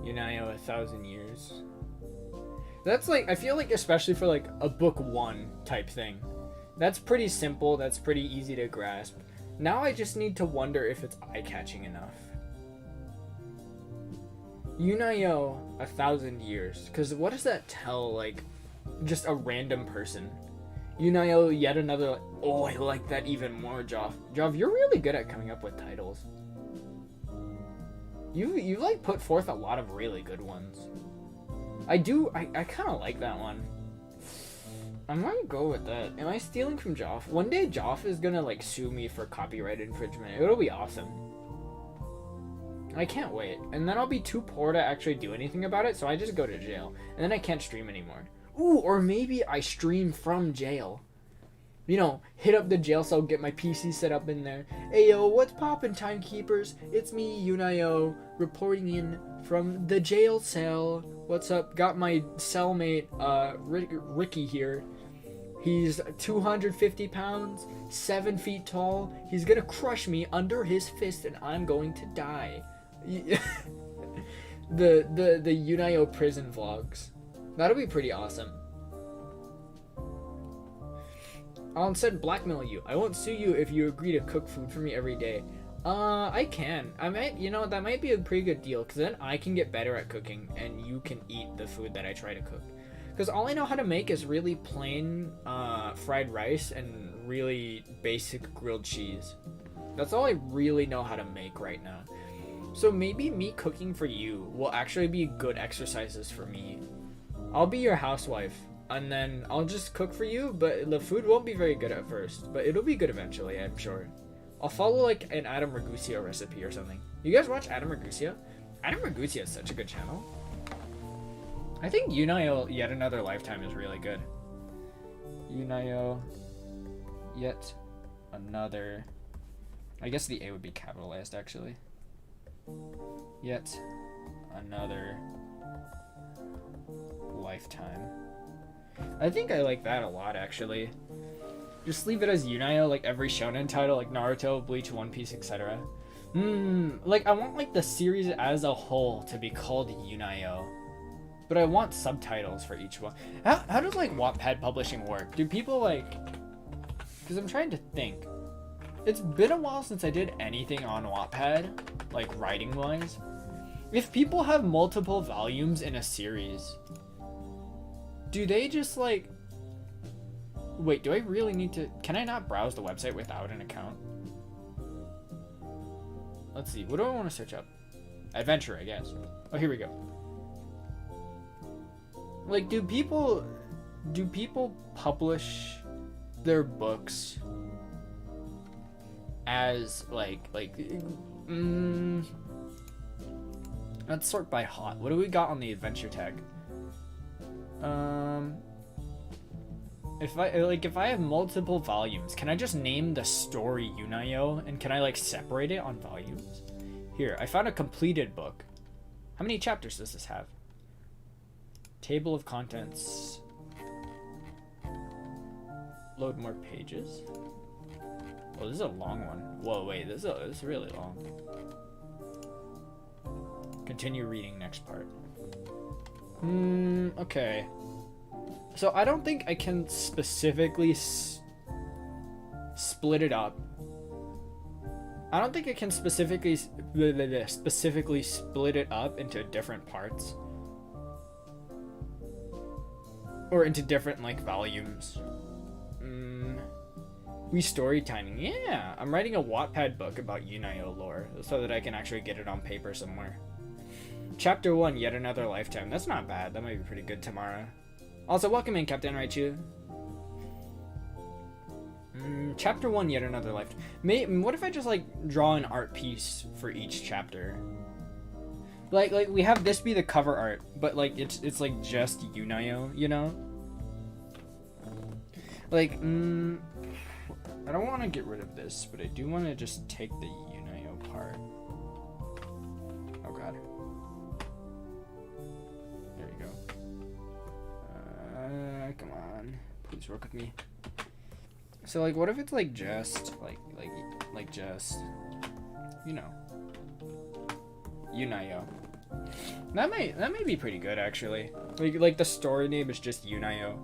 Yunayo 1,000 years. That's like, I feel like especially for like a book 1 type thing. That's pretty simple, that's pretty easy to grasp. Now I just need to wonder if it's eye-catching enough. Yunayo 1,000 years, because what does that tell, like, just a random person? Yunayo yet another, oh, I like that even more, Joff. Joff, you're really good at coming up with titles. You like put forth a lot of really good ones. I kind of like that one. I might go with that. Am I stealing from Joff? One day Joff is gonna like sue me for copyright infringement. It'll be awesome. I can't wait. And then I'll be too poor to actually do anything about it, so I just go to jail. And then I can't stream anymore. Ooh, or maybe I stream from jail. You know, hit up the jail cell, get my PC set up in there. Hey yo, what's poppin', timekeepers? It's me, Yunayo, reporting in from the jail cell. What's up? Got my cellmate, Ricky here. He's 250 pounds, 7 feet tall. He's gonna crush me under his fist and I'm going to die. the Yunayo prison vlogs. That'll be pretty awesome. I'll instead blackmail you. I won't sue you if you agree to cook food for me every day. I can. I might, you know, that might be a pretty good deal, because then I can get better at cooking, and you can eat the food that I try to cook. Because all I know how to make is really plain fried rice and really basic grilled cheese. That's all I really know how to make right now. So maybe me cooking for you will actually be good exercises for me. I'll be your housewife. And then I'll just cook for you, but the food won't be very good at first. But it'll be good eventually, I'm sure. I'll follow like an Adam Ragusea recipe or something. You guys watch Adam Ragusea? Adam Ragusea is such a good channel. I think Yunayo Yet Another Lifetime is really good. Yunayo Yet Another... I guess the A would be capitalized actually. Yet Another Lifetime. I think I like that a lot, actually. Just leave it as Yunayo, like every shonen title, like Naruto, Bleach, One Piece, etc. Like I want like the series as a whole to be called Yunayo, but I want subtitles for each one. How does like Wattpad publishing work? Do people like? Because I'm trying to think. It's been a while since I did anything on Wattpad, like writing wise. If people have multiple volumes in a series, do they just like... Wait, do I really need to... Can I not browse the website without an account? Let's see. What do I want to search up? Adventure, I guess. Oh, here we go. Like, do people publish their books as let's sort by hot. What do we got on the adventure tag? If I have multiple volumes, can I just name the story Yunayo, and can I like separate it on volumes? Here, I found a completed book. How many chapters does this have? Table of contents. Load more pages. Oh, this is a long one. Whoa, wait, this is really long. Continue reading next part. Okay. So I don't think I can specifically split it up. I don't think I can specifically split it up into different parts. Or into different, like, volumes. We story timing. Yeah, I'm writing a Wattpad book about Yunayo lore so that I can actually get it on paper somewhere. Chapter 1, Yet Another Lifetime. That's not bad. That might be pretty good tomorrow. Also, welcome in, Captain Raichu. Chapter 1, Yet Another Lifetime. What if I just, like, draw an art piece for each chapter? Like we have this be the cover art, but like it's like just Yunayo, you know? Like, I don't want to get rid of this, but I do want to just take the Yunayo part. Oh god. There you go. Come on. Please work with me. So like, what if it's like just, like just, you know, Yunayo. That might be pretty good actually. Like the story name is just Yunayo.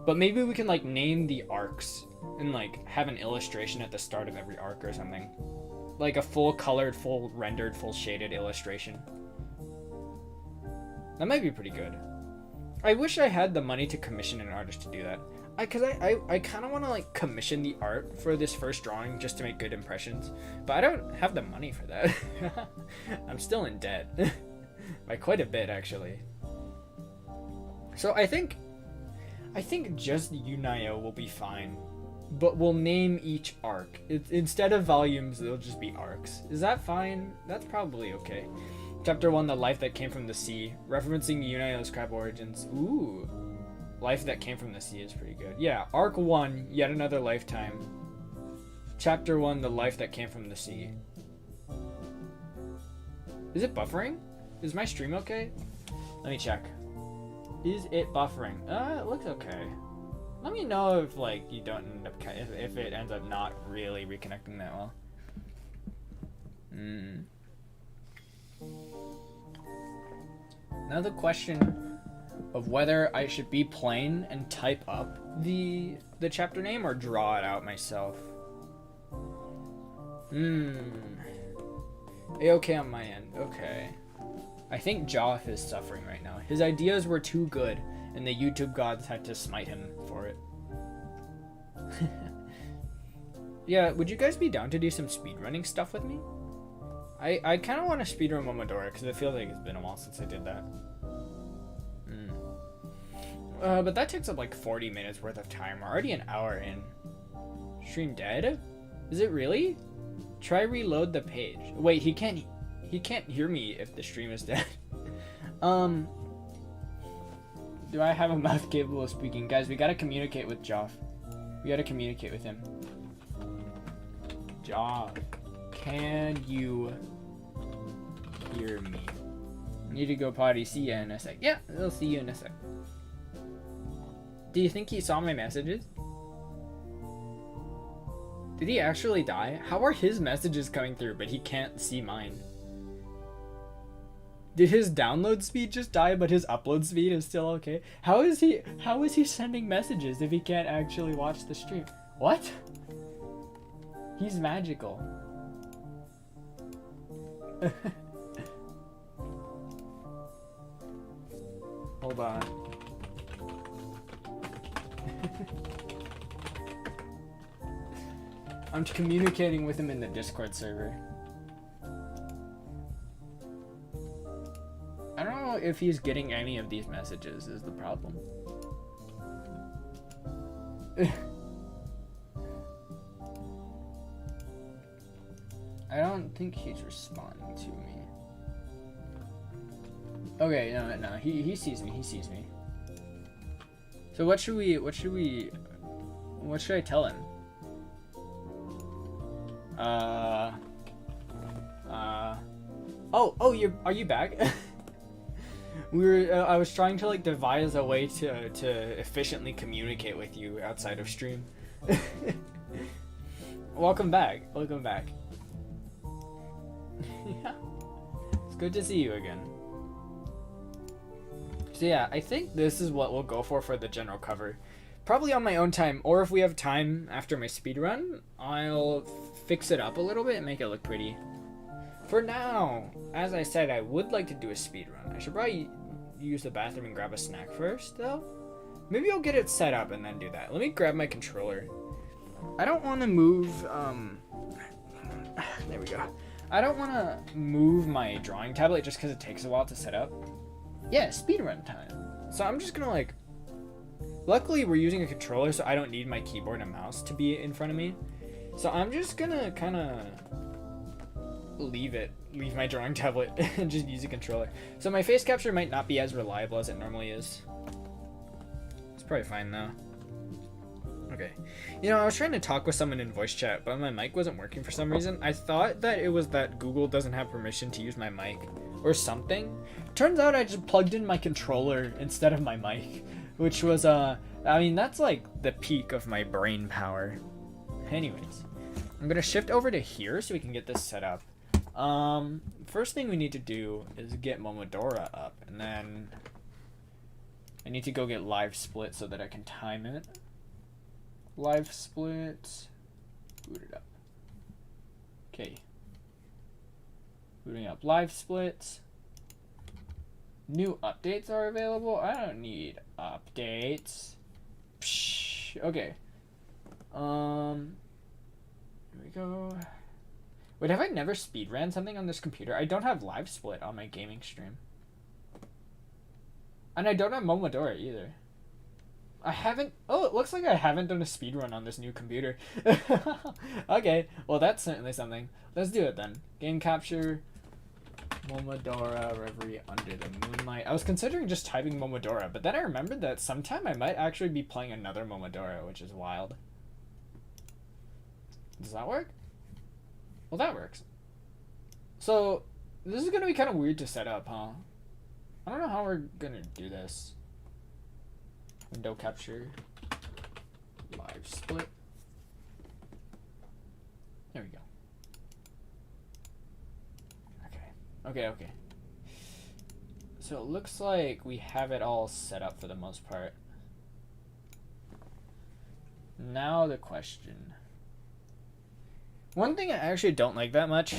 But maybe we can like name the arcs and like have an illustration at the start of every arc or something. Like a full colored, full rendered, full shaded illustration. That might be pretty good. I wish I had the money to commission an artist to do that. Cause I kind of want to like commission the art for this first drawing just to make good impressions. But I don't have the money for that. I'm still in debt. By quite a bit actually. So I think just Yunayo will be fine, but we'll name each arc. Instead of volumes, it'll just be arcs. Is that fine? That's probably okay. Chapter 1, The Life That Came from the Sea, referencing Yunayo's crab origins. Ooh, Life That Came from the Sea is pretty good. Yeah, Arc 1, Yet Another Lifetime. Chapter 1, The Life That Came from the Sea. Is it buffering? Is my stream okay? Let me check. Is it buffering? It looks okay. Let me know if like you don't end up if it ends up not really reconnecting that well. Now the question of whether I should be plain and type up the chapter name or draw it out myself. Okay on my end. Okay. I think Joff is suffering right now. His ideas were too good, and the YouTube gods had to smite him for it. Yeah, would you guys be down to do some speedrunning stuff with me? I kind of want to speedrun Momodora, because it feels like it's been a while since I did that. But that takes up like 40 minutes worth of time. We're already an hour in. Stream dead? Is it really? Try reload the page. Wait, he can't hear me if the stream is dead. Do I have a mouth capable of speaking? Guys, we gotta communicate with Joff. We gotta communicate with him. Joff, can you hear me? Need to go potty. See ya in a sec. Yeah, I'll see you in a sec. Do you think he saw my messages? Did he actually die? How are his messages coming through, but he can't see mine? Did his download speed just die, but his upload speed is still okay? How is he sending messages if he can't actually watch the stream? What? He's magical. Hold on. I'm communicating with him in the Discord server. I don't know if he's getting any of these messages is the problem. I don't think he's responding to me. Okay, no, he sees me, So what should I tell him? Oh, are you back? I was trying to like devise a way to efficiently communicate with you outside of stream. Welcome back. Yeah. It's good to see you again. So yeah, I think this is what we'll go for the general cover. Probably on my own time, or if we have time after my speedrun, I'll fix it up a little bit and make it look pretty. For now, as I said, I would like to do a speedrun. I should probably use the bathroom and grab a snack first, though. Maybe I'll get it set up and then do that. Let me grab my controller. I don't want to move, there we go. I don't want to move my drawing tablet just because it takes a while to set up. Yeah, speedrun time. So I'm just gonna like... Luckily, we're using a controller, so I don't need my keyboard and mouse to be in front of me. So I'm just gonna kind of leave my drawing tablet and just use a controller. So my face capture might not be as reliable as it normally is. It's probably fine though. Okay. You know, I was trying to talk with someone in voice chat, but my mic wasn't working for some reason. I thought that it was that Google doesn't have permission to use my mic or something. Turns out I just plugged in my controller instead of my mic, which was, I mean, that's like the peak of my brain power. Anyways, I'm gonna shift over to here so we can get this set up. First thing we need to do is get Momodora up, and then I need to go get live split so that I can time it. Live split, boot it up. Okay. Booting up live split. New updates are available. I don't need updates. Psh, okay. Here we go. Wait, have I never speedran something on this computer? I don't have live split on my gaming stream. And I don't have Momodora either. I haven't... Oh, it looks like I haven't done a speedrun on this new computer. Okay, well that's certainly something. Let's do it then. Game capture, Momodora, Reverie Under the Moonlight. I was considering just typing Momodora, but then I remembered that sometime I might actually be playing another Momodora, which is wild. Does that work? Well, that works. So, this is going to be kind of weird to set up, huh? I don't know how we're going to do this. Window capture, live split. There we go. Okay. So it looks like we have it all set up for the most part. Now the question. One thing I actually don't like that much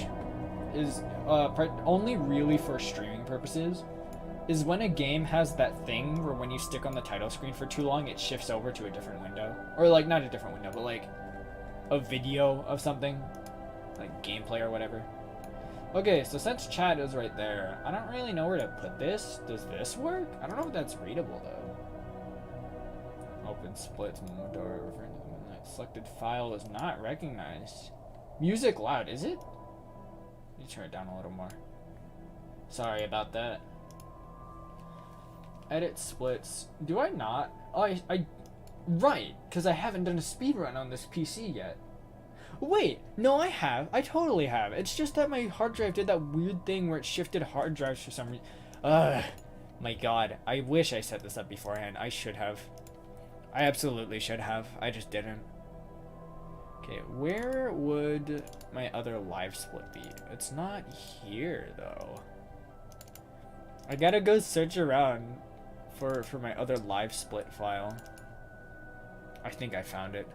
is only really for streaming purposes is when a game has that thing where when you stick on the title screen for too long, it shifts over to a different window. Or like, not a different window, but like a video of something, like gameplay or whatever. Okay, so since chat is right there, I don't really know where to put this. Does this work? I don't know if that's readable though. Open splits, Momodora, Refrain to the Moonlight. Selected file is not recognized. Music loud, is it? Let me turn it down a little more. Sorry about that. Edit splits. Do I not? Oh, right, because I haven't done a speedrun on this PC yet. Wait, no, I have. I totally have. It's just that my hard drive did that weird thing where it shifted hard drives for some reason. My god. I wish I set this up beforehand. I should have. I absolutely should have. I just didn't. Okay, where would my other live split be? It's not here, though. I gotta go search around for my other live split file. I think I found it.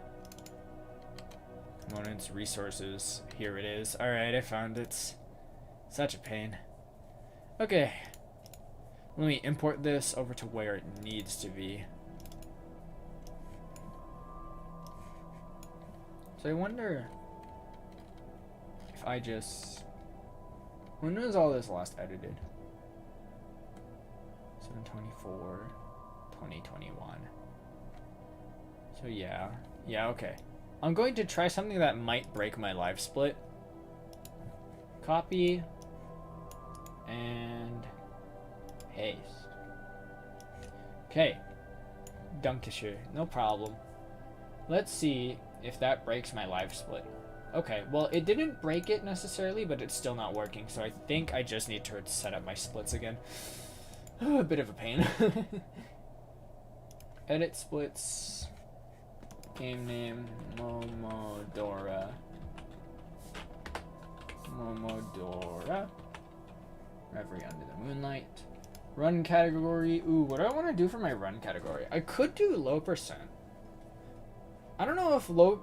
Components, resources. Here it is. Alright, I found it. Such a pain. Okay. Let me import this over to where it needs to be. So I wonder if I just... When was all this last edited? 7/24, 2021. So yeah, okay. I'm going to try something that might break my live split. Copy and paste. Okay, Dunkisher, no problem. Let's see if that breaks my live split. Okay, well it didn't break it necessarily, but it's still not working, so I think I just need to set up my splits again. A bit of a pain. Edit splits. Game name Momodora. Reverie Under the Moonlight. Run category. Ooh, what do I want to do for my run category? I could do low percent. I don't know if low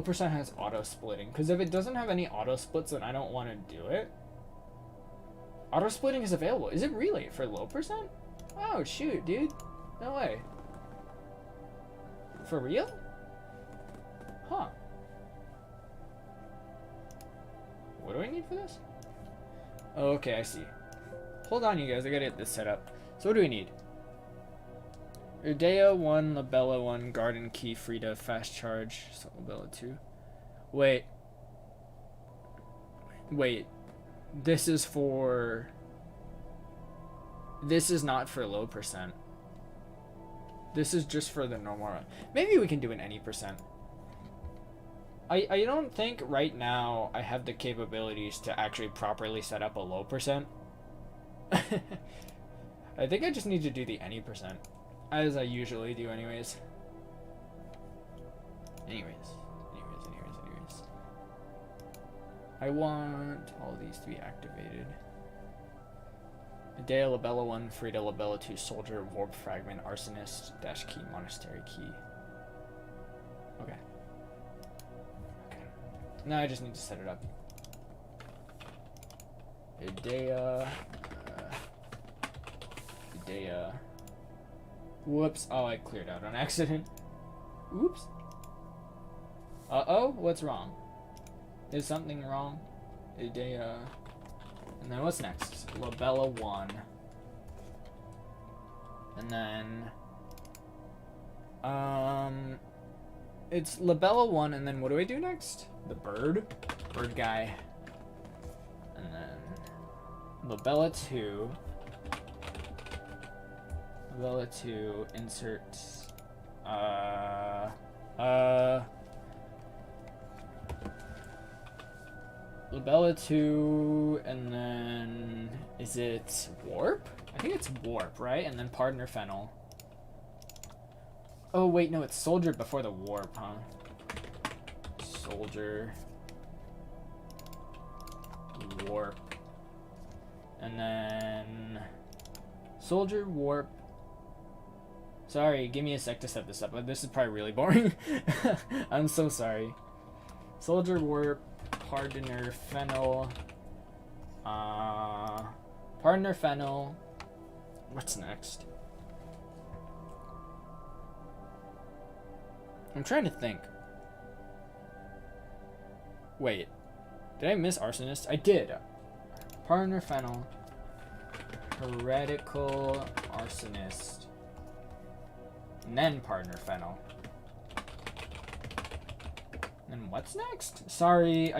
percent has auto splitting, because if it doesn't have any auto splits, then I don't want to do it. Auto splitting is available. Is it really for low percent? Oh shoot, dude. No way. For real? Huh. What do I need for this? Oh, okay, I see. Hold on, you guys. I gotta get this set up. So what do we need? Urdea 1, Labella 1, Garden Key, Frida, Fast Charge, so Labella 2. Wait. Wait, this is for... This is not for low percent. This is just for the normal run. Maybe we can do an any percent. I don't think right now I have the capabilities to actually properly set up a low percent. I think I just need to do the any percent, as I usually do anyways. Anyways. I want all these to be activated. Adea, Labella 1, Frida, Labella 2, Soldier, Warp Fragment, Arsonist, Dash Key, Monastery Key. Okay. Now I just need to set it up. Adea. Whoops. Oh, I cleared out on accident. Oops. Uh-oh, what's wrong? Is something wrong? Adea. And then what's next? Labella 1. And then... It's Labella 1, and then what do I do next? The bird? Bird guy. And then... Labella 2. Labella 2, insert... Labella 2, and then... Is it Warp? I think it's Warp, right? And then Partner Fennel. Oh, wait, no, it's Soldier before the Warp, huh? Soldier. Warp. And then... Soldier, Warp. Sorry, give me a sec to set this up. This is probably really boring. I'm so sorry. Soldier, Warp. Partner Fennel. Partner Fennel. What's next? I'm trying to think. Wait. Did I miss Arsonist? I did. Partner Fennel. Heretical Arsonist. And then Partner Fennel. And what's next? Sorry,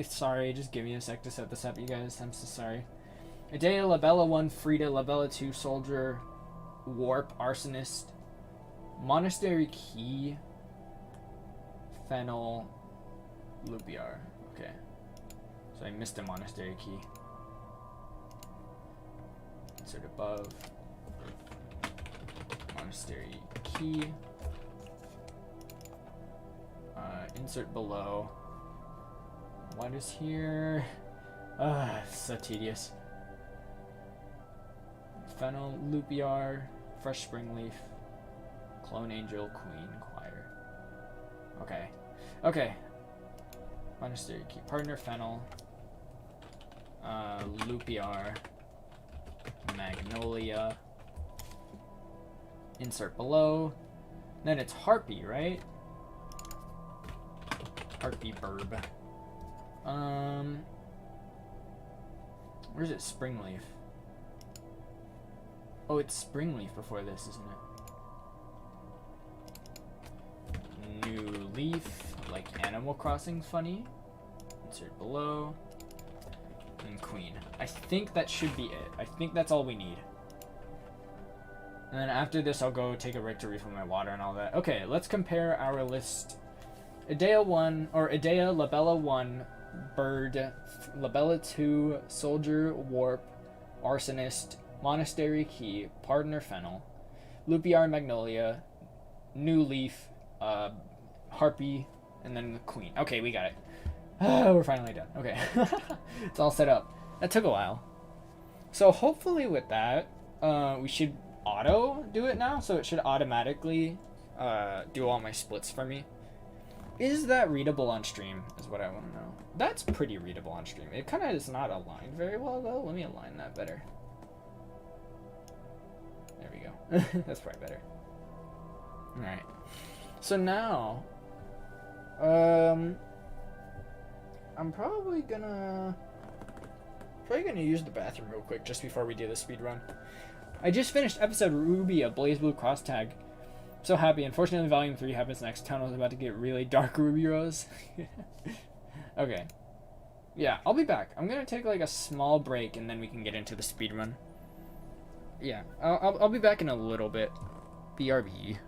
sorry, just give me a sec to set this up, you guys. I'm so sorry. Adea, Labella 1, Frida, Labella 2, Soldier, Warp, Arsonist, Monastery Key, Fennel, Lupiar. Okay. So I missed a Monastery Key. Insert above. Monastery Key. Insert below. What is here? So tedious. Fennel, Lupiar, Fresh Spring Leaf, Clone Angel, Queen, Choir. Okay. Okay. Monastery Key. Partner Fennel. Lupiar. Magnolia. Insert below. Then it's Harpy, right? Harpy Burb. Where's it? Springleaf. Oh, it's Springleaf before this, isn't it? New Leaf, like Animal Crossing funny. Insert below. And Queen. I think that should be it. I think that's all we need. And then after this, I'll go take a break to refill my water and all that. Okay, let's compare our list. Adea 1, or Adea, Labella 1, Bird, Labella 2, Soldier, Warp, Arsonist, Monastery Key, Partner Fennel, Lupiar, Magnolia, New Leaf, Harpy, and then the Queen. Okay, we got it. We're finally done. Okay. It's all set up. That took a while. So hopefully with that, we should auto do it now, so it should automatically do all my splits for me. Is that readable on stream, is what I want to know. That's pretty readable on stream. It kind of is not aligned very well, though. Let me align that better. There we go. That's probably better. Alright. So now, I'm probably gonna use the bathroom real quick just before we do the speed run. I just finished episode Ruby of Blaze Blue Cross Tag. So happy. Unfortunately, volume 3 happens next. Town was about to get really dark, Ruby Rose. Okay. Yeah, I'll be back. I'm gonna take like a small break and then we can get into the speedrun. Yeah, I'll be back in a little bit. BRB.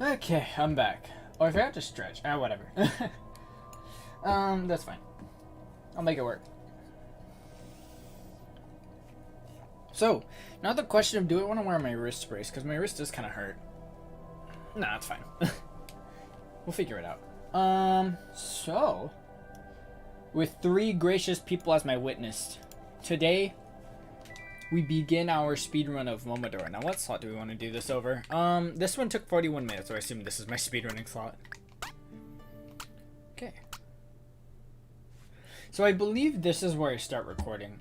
Okay, I'm back. Oh, I forgot to stretch. Ah, whatever. That's fine. I'll make it work. So, now the question of do I want to wear my wrist brace? Because my wrist does kind of hurt. Nah, it's fine. We'll figure it out. So, with 3 gracious people as my witness, today we begin our speedrun of Momodora. Now, what slot do we want to do this over? This one took 41 minutes, so I assume this is my speedrunning slot. Okay. So I believe this is where I start recording.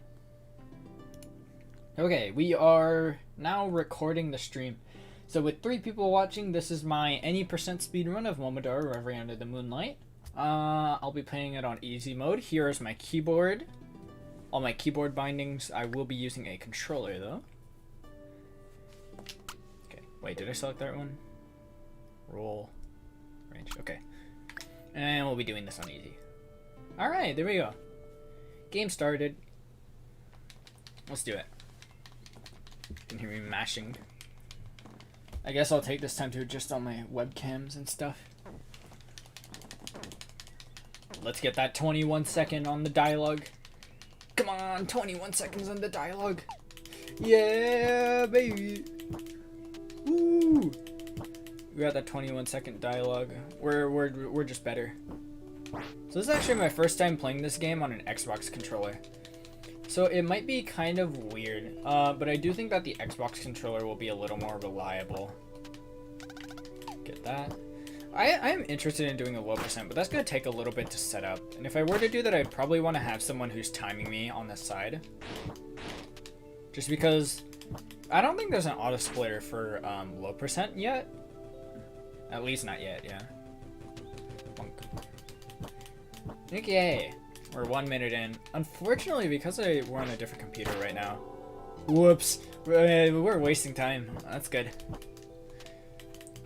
Okay, we are now recording the stream. So with 3 people watching, this is my any % speedrun of Momodora Refrain Under the Moonlight. I'll be playing it on easy mode. Here is my keyboard. All my keyboard bindings. I will be using a controller though. Okay, wait, did I select that one? Roll, range, okay. And we'll be doing this on easy. Alright, there we go. Game started. Let's do it. You can hear me mashing. I guess I'll take this time to adjust all my webcams and stuff. Let's get that 21 second on the dialogue. Come on, 21 seconds on the dialogue. Yeah, baby. Woo! We got that 21-second dialogue. We're just better. So this is actually my first time playing this game on an Xbox controller. So it might be kind of weird, but I do think that the Xbox controller will be a little more reliable. Get that. I am interested in doing a low percent, but that's going to take a little bit to set up. And if I were to do that, I'd probably want to have someone who's timing me on the side. Just because I don't think there's an auto splitter for low percent yet. At least not yet, yeah. Okay, we're 1 minute in. Unfortunately, because we're on a different computer right now. Whoops, we're wasting time. That's good.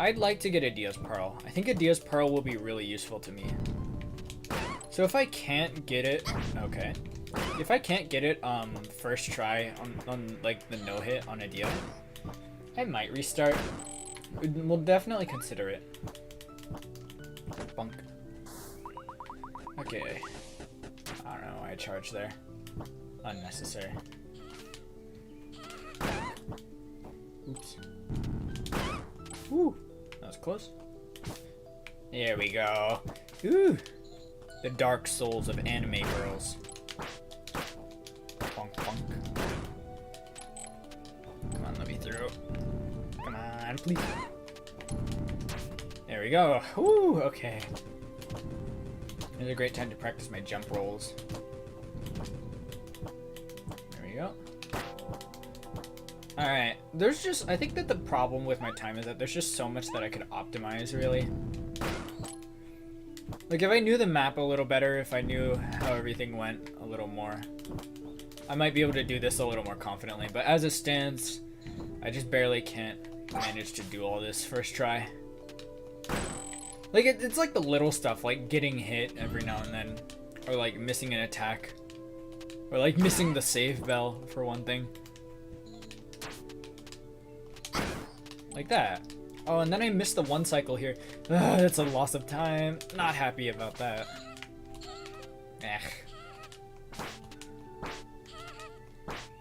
I'd like to get a Diaz Pearl. I think a Diaz Pearl will be really useful to me. So if I can't get it, okay. If I can't get it first try on like the no hit on a Diaz, I might restart. We'll definitely consider it. Bunk. Okay. I don't know why I charged there. Unnecessary. Oops. Woo! That was close. There we go. Ooh! The dark souls of anime girls. Bonk, bonk. Come on, let me through. Come on, please. There we go. Woo! Okay. It's a great time to practice my jump rolls. There we go. Alright, I think that the problem with my time is that there's just so much that I could optimize, really. Like, if I knew the map a little better, if I knew how everything went a little more, I might be able to do this a little more confidently. But as it stands, I just barely can't manage to do all this first try. Like, it's like the little stuff, like getting hit every now and then, or like missing an attack, or like missing the save bell, for one thing. Like that. Oh, and then I missed the one cycle here. Ugh, that's a loss of time. Not happy about that.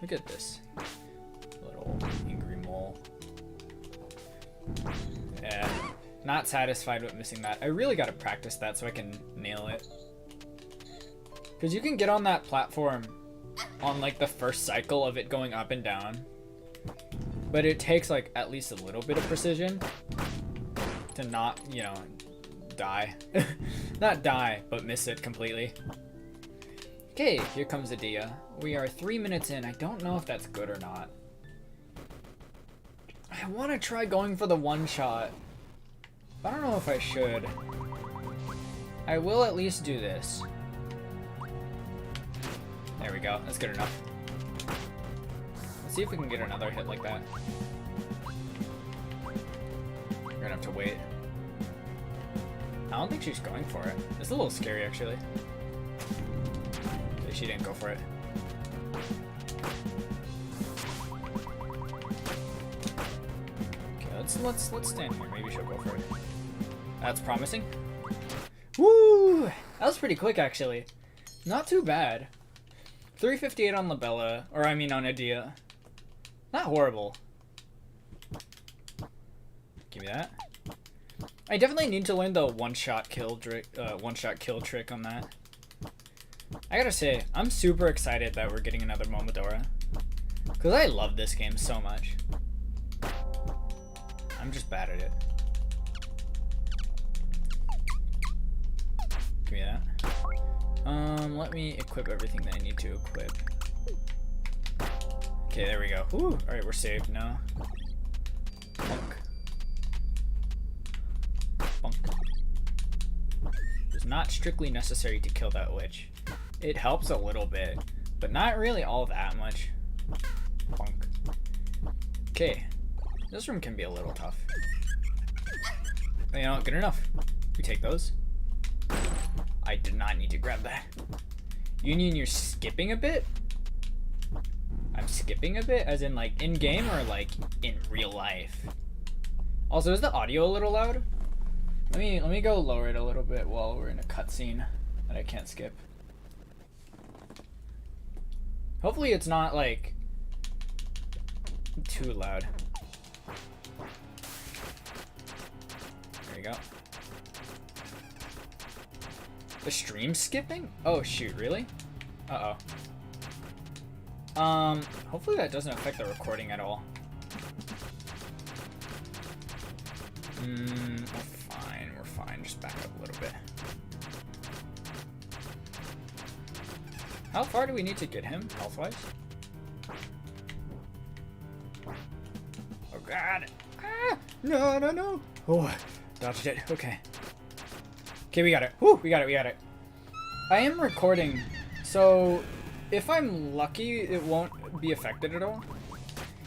Look at this. Little angry mole. Yeah. Not satisfied with missing that. I really gotta practice that so I can nail it. Because you can get on that platform on like the first cycle of it going up and down. But it takes like at least a little bit of precision to not, you know, die. Not die, but miss it completely. Okay, here comes Adia. We are 3 minutes in. I don't know if that's good or not. I want to try going for the one shot. I don't know if I should. I will at least do this. There we go. That's good enough. Let's see if we can get another hit like that. We're gonna have to wait. I don't think she's going for it. It's a little scary, actually. Okay, she didn't go for it. Okay, let's stand here. Maybe she'll go for it. That's promising. Woo! That was pretty quick, actually. Not too bad. 358 on Labella, or I mean on Adia. Not horrible. Give me that. I definitely need to learn the one-shot kill trick on that. I gotta say, I'm super excited that we're getting another Momodora. Because I love this game so much. I'm just bad at it. Give me that. Let me equip everything that I need to equip. Okay, there we go. Whew. Alright, we're saved now. Bunk. Bunk. It's not strictly necessary to kill that witch. It helps a little bit, but not really all that much. Bunk. Okay. This room can be a little tough. You know, good enough. We take those. I did not need to grab that. Union, you're skipping a bit? I'm skipping a bit? As in, like, in-game or, like, in real life? Also, is the audio a little loud? Let me go lower it a little bit while we're in a cutscene that I can't skip. Hopefully it's not, like, Too loud. There you go. The stream skipping? Oh shoot, really? Uh-oh. Hopefully that doesn't affect the recording at all. We're fine. Just back up a little bit. How far do we need to get him, health-wise? Oh god! Ah! No! Oh, dodged it. Okay. Okay, we got it. Whew, we got it. I am recording, so if I'm lucky, it won't be affected at all.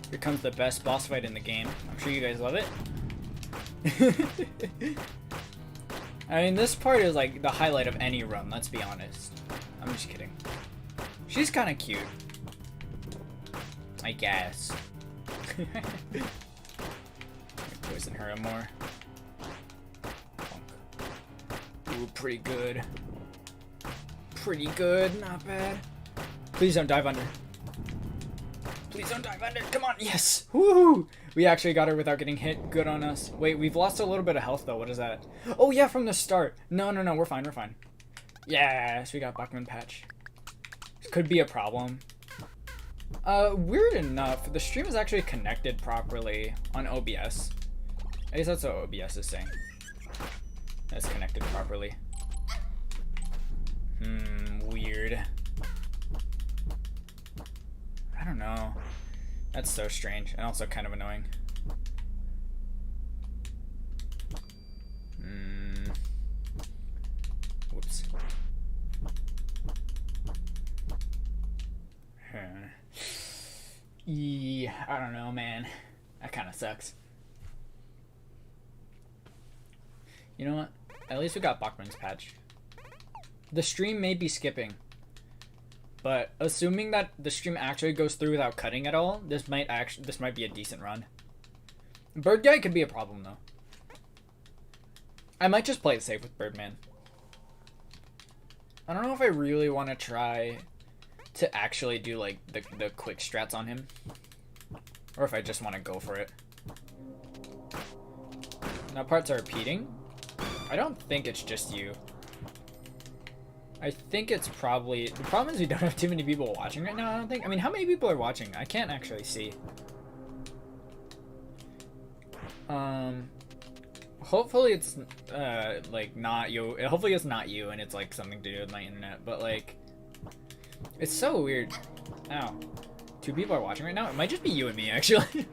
Here comes the best boss fight in the game. I'm sure you guys love it. I mean, this part is like the highlight of any run, let's be honest. I'm just kidding. She's kind of cute, I guess. Poison her more. Ooh, pretty good. Not bad. Please don't dive under. Come on, yes! Woohoo! We actually got her without getting hit. Good on us. Wait, we've lost a little bit of health though. What is that? Oh yeah, from the start. No, we're fine. Yes, we got Bachman patch. This could be a problem. Weird enough, the stream is actually connected properly on OBS. At least that's what OBS is saying. It's connected properly. Weird. I don't know. That's so strange and also kind of annoying. Whoops. Yeah, I don't know, man. That kind of sucks. You know what? At least we got Bachman's patch. The stream may be skipping, but assuming that the stream actually goes through without cutting at all, this might be a decent run. Bird guy could be a problem though. I might just play it safe with Birdman. I don't know if I really want to try to actually do like the quick strats on him, or if I just want to go for it. Now parts are repeating. I don't think it's just you. I think it's probably... The problem is we don't have too many people watching right now, I don't think. I mean, how many people are watching? I can't actually see. Hopefully it's, like, not you. Hopefully it's not you and it's, like, something to do with my internet. But, like, it's so weird. Ow. 2 people are watching right now? It might just be you and me, actually.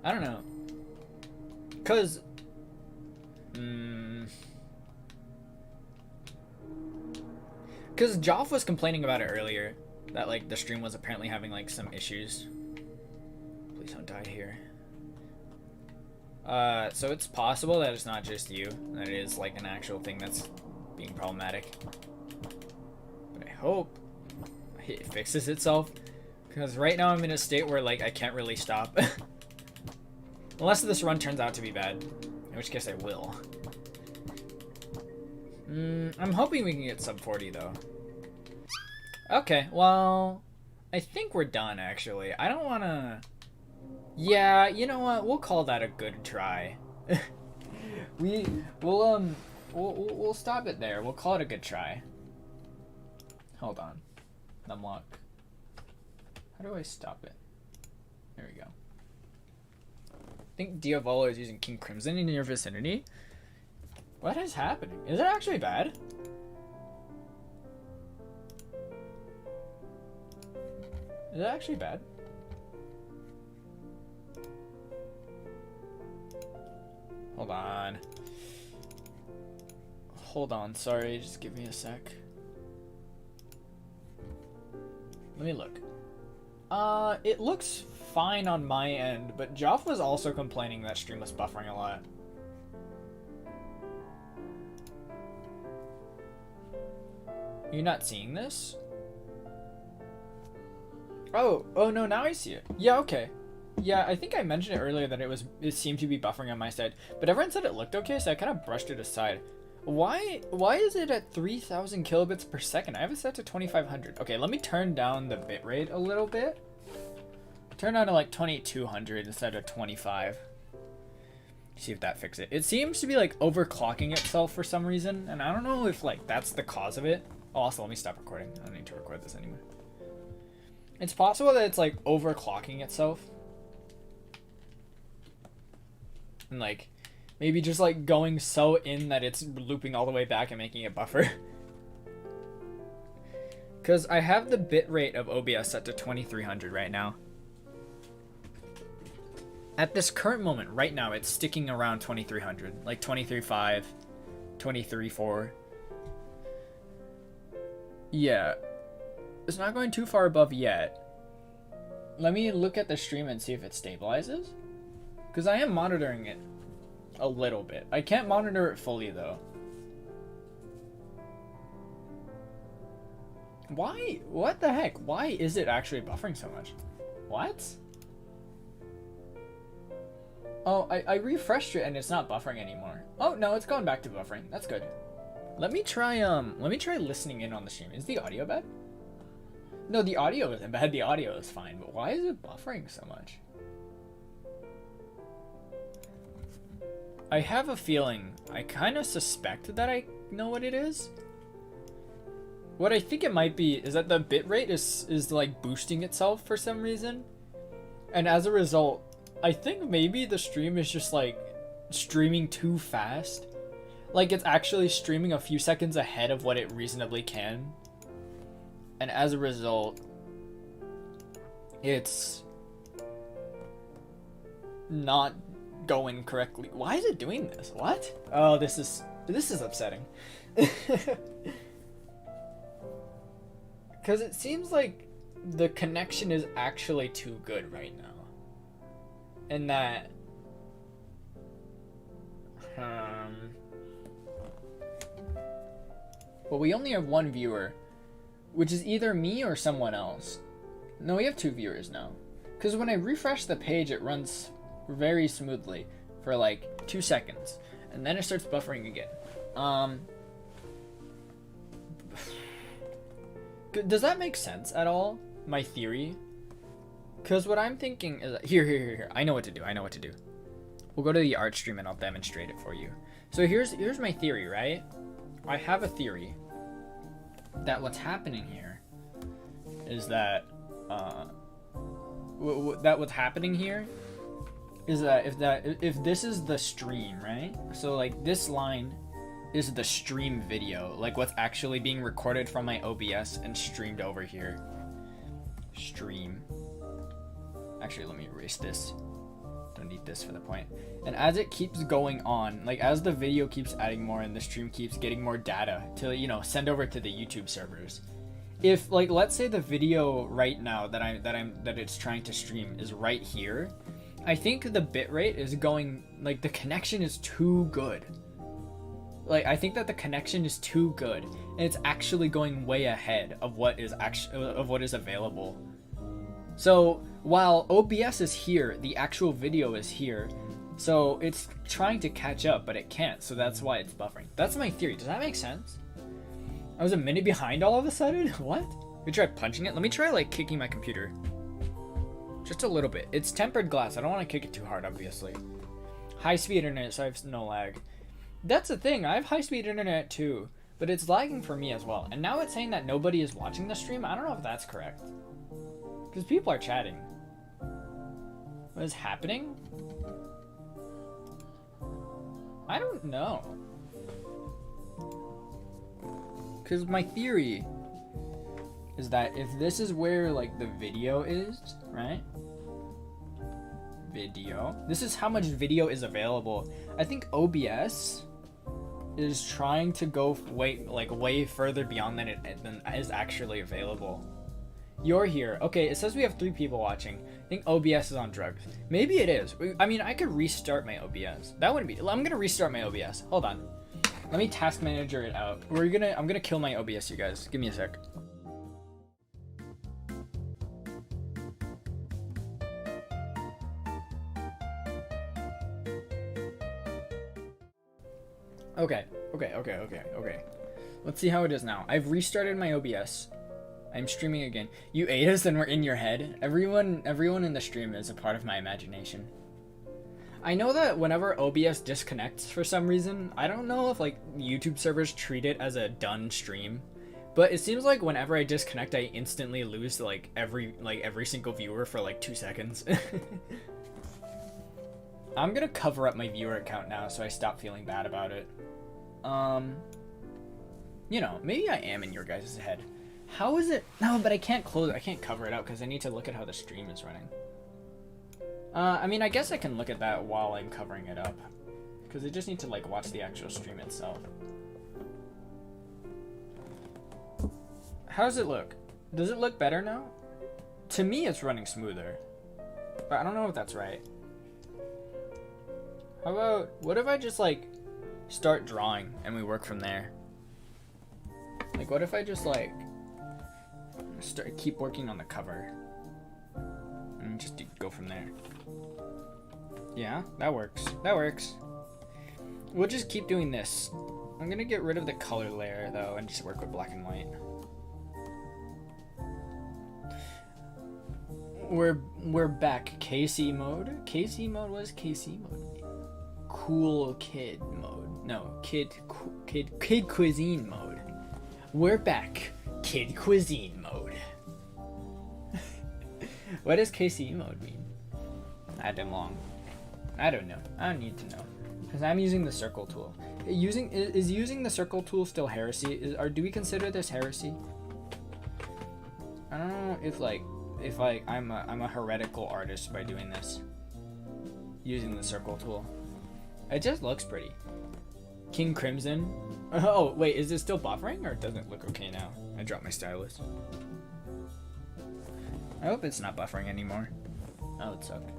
I don't know. Because... Because Joff was complaining about it earlier, that like the stream was apparently having like some issues. Please don't die here. So it's possible that it's not just you, that it is like an actual thing that's being problematic. But I hope it fixes itself, because right now I'm in a state where like I can't really stop. Unless this run turns out to be bad, in which case I will. I'm hoping we can get sub 40 though. Okay, well, I think we're done actually. I don't wanna... Yeah, you know what? We'll call that a good try. We'll stop it there. We'll call it a good try. Hold on. Numlock. How do I stop it? There we go. I think Diavolo is using King Crimson in your vicinity. What is happening? Is it actually bad? Is it actually bad? Hold on. Hold on, sorry, just give me a sec. Let me look. It looks fine on my end, but Joff was also complaining that stream was buffering a lot. You're not seeing this? Oh no, now I see it. Yeah, okay. Yeah, I think I mentioned it earlier that it seemed to be buffering on my side, but everyone said it looked okay, so I kind of brushed it aside. Why is it at 3,000 kilobits per second? I have it set to 2,500. Okay, let me turn down the bitrate a little bit. Turn on to like 2200 instead of 25. See if that fixes it. It seems to be like overclocking itself for some reason, and I don't know if like that's the cause of it. Oh, also, let me stop recording. I don't need to record this anymore. It's possible that it's like overclocking itself. And like maybe just like going so in that it's looping all the way back and making it buffer. Because I have the bitrate of OBS set to 2300 right now. At this current moment, right now, it's sticking around 2300, like 23.5, 23.4. Yeah, it's not going too far above yet. Let me look at the stream and see if it stabilizes. Because I am monitoring it a little bit. I can't monitor it fully, though. Why? What the heck? Why is it actually buffering so much? What? Oh, I refreshed it and it's not buffering anymore. Oh no, it's gone back to buffering. That's good. Let me try listening in on the stream. Is the audio bad? No, the audio isn't bad. The audio is fine. But why is it buffering so much? I have a feeling. I kind of suspect that I know what it is. What I think it might be is that the bitrate is like boosting itself for some reason. And as a result, I think maybe the stream is just like streaming too fast. Like it's actually streaming a few seconds ahead of what it reasonably can. And as a result, it's not going correctly. Why is it doing this? What? Oh, this is upsetting. Because it seems like the connection is actually too good right now. And that but we only have one viewer, which is either me or someone else. No, we have two viewers now. Because when I refresh the page, it runs very smoothly for like 2 seconds. And then it starts buffering again. Does that make sense at all? My theory? Because what I'm thinking is... Here. I know what to do. We'll go to the art stream and I'll demonstrate it for you. So here's my theory, right? I have a theory that what's happening here is that... what's happening here is that if this is the stream, right? So like this line is the stream video, like what's actually being recorded from my OBS and streamed over here. Stream. Actually, let me erase this. Don't need this for the point. And as it keeps going on, like as the video keeps adding more and the stream keeps getting more data to, you know, send over to the YouTube servers. If like let's say the video right now that it's trying to stream is right here, I think the bitrate is going, like the connection is too good. Like I think that the connection is too good and it's actually going way ahead of what is available. So while OBS is here, the actual video is here. So it's trying to catch up, but it can't. So that's why it's buffering. That's my theory. Does that make sense? I was a minute behind all of a sudden? What? We try punching it? Let me try like kicking my computer. Just a little bit. It's tempered glass. I don't want to kick it too hard, obviously. High-speed internet, so I have no lag. That's the thing. I have high-speed internet too, but it's lagging for me as well. And now it's saying that nobody is watching the stream. I don't know if that's correct. Because people are chatting. What is happening? I don't know. Because my theory is that if this is where like the video is, right? Video. This is how much video is available. I think OBS is trying to go way further beyond than is actually available. You're here. Okay, it says we have 3 people watching. I think OBS is on drugs. Maybe it is. I mean, I could restart my OBS. That wouldn't be... I'm gonna restart my OBS. Hold on. Let me task manager it out. I'm gonna kill my OBS, you guys. Give me a sec. Okay. Let's see how it is now. I've restarted my OBS. I'm streaming again. You ate us and we're in your head. Everyone in the stream is a part of my imagination. I know that whenever OBS disconnects for some reason, I don't know if like YouTube servers treat it as a done stream, but it seems like whenever I disconnect, I instantly lose like every single viewer for like 2 seconds. I'm gonna cover up my viewer account now so I stop feeling bad about it. You know, maybe I am in your guys' head. How is it? No, but I can't cover it up because I need to look at how the stream is running. I mean, I guess I can look at that while I'm covering it up, because I just need to like watch the actual stream itself. How does it look? Does it look better now? To me, it's running smoother, but I don't know if that's right. How about, what if I just like start drawing and we work from there? Like, what if I just like keep working on the cover and just go from there? Yeah, that works. That works. We'll just keep doing this. I'm gonna get rid of the color layer though and just work with black and white. We're back. KC mode. KC mode was KC mode. Cool kid mode. No, kid cuisine mode. We're back. Kid cuisine mode. What does KC mode mean? I don't know. I don't need to know. Because I'm using the circle tool. Is using the circle tool still heresy? Do we consider this heresy? I don't know if I'm a heretical artist by doing this. Using the circle tool. It just looks pretty. King Crimson. Oh, wait, is it still buffering or doesn't it look okay now? I dropped my stylus. I hope it's not buffering anymore. Oh, it sucked.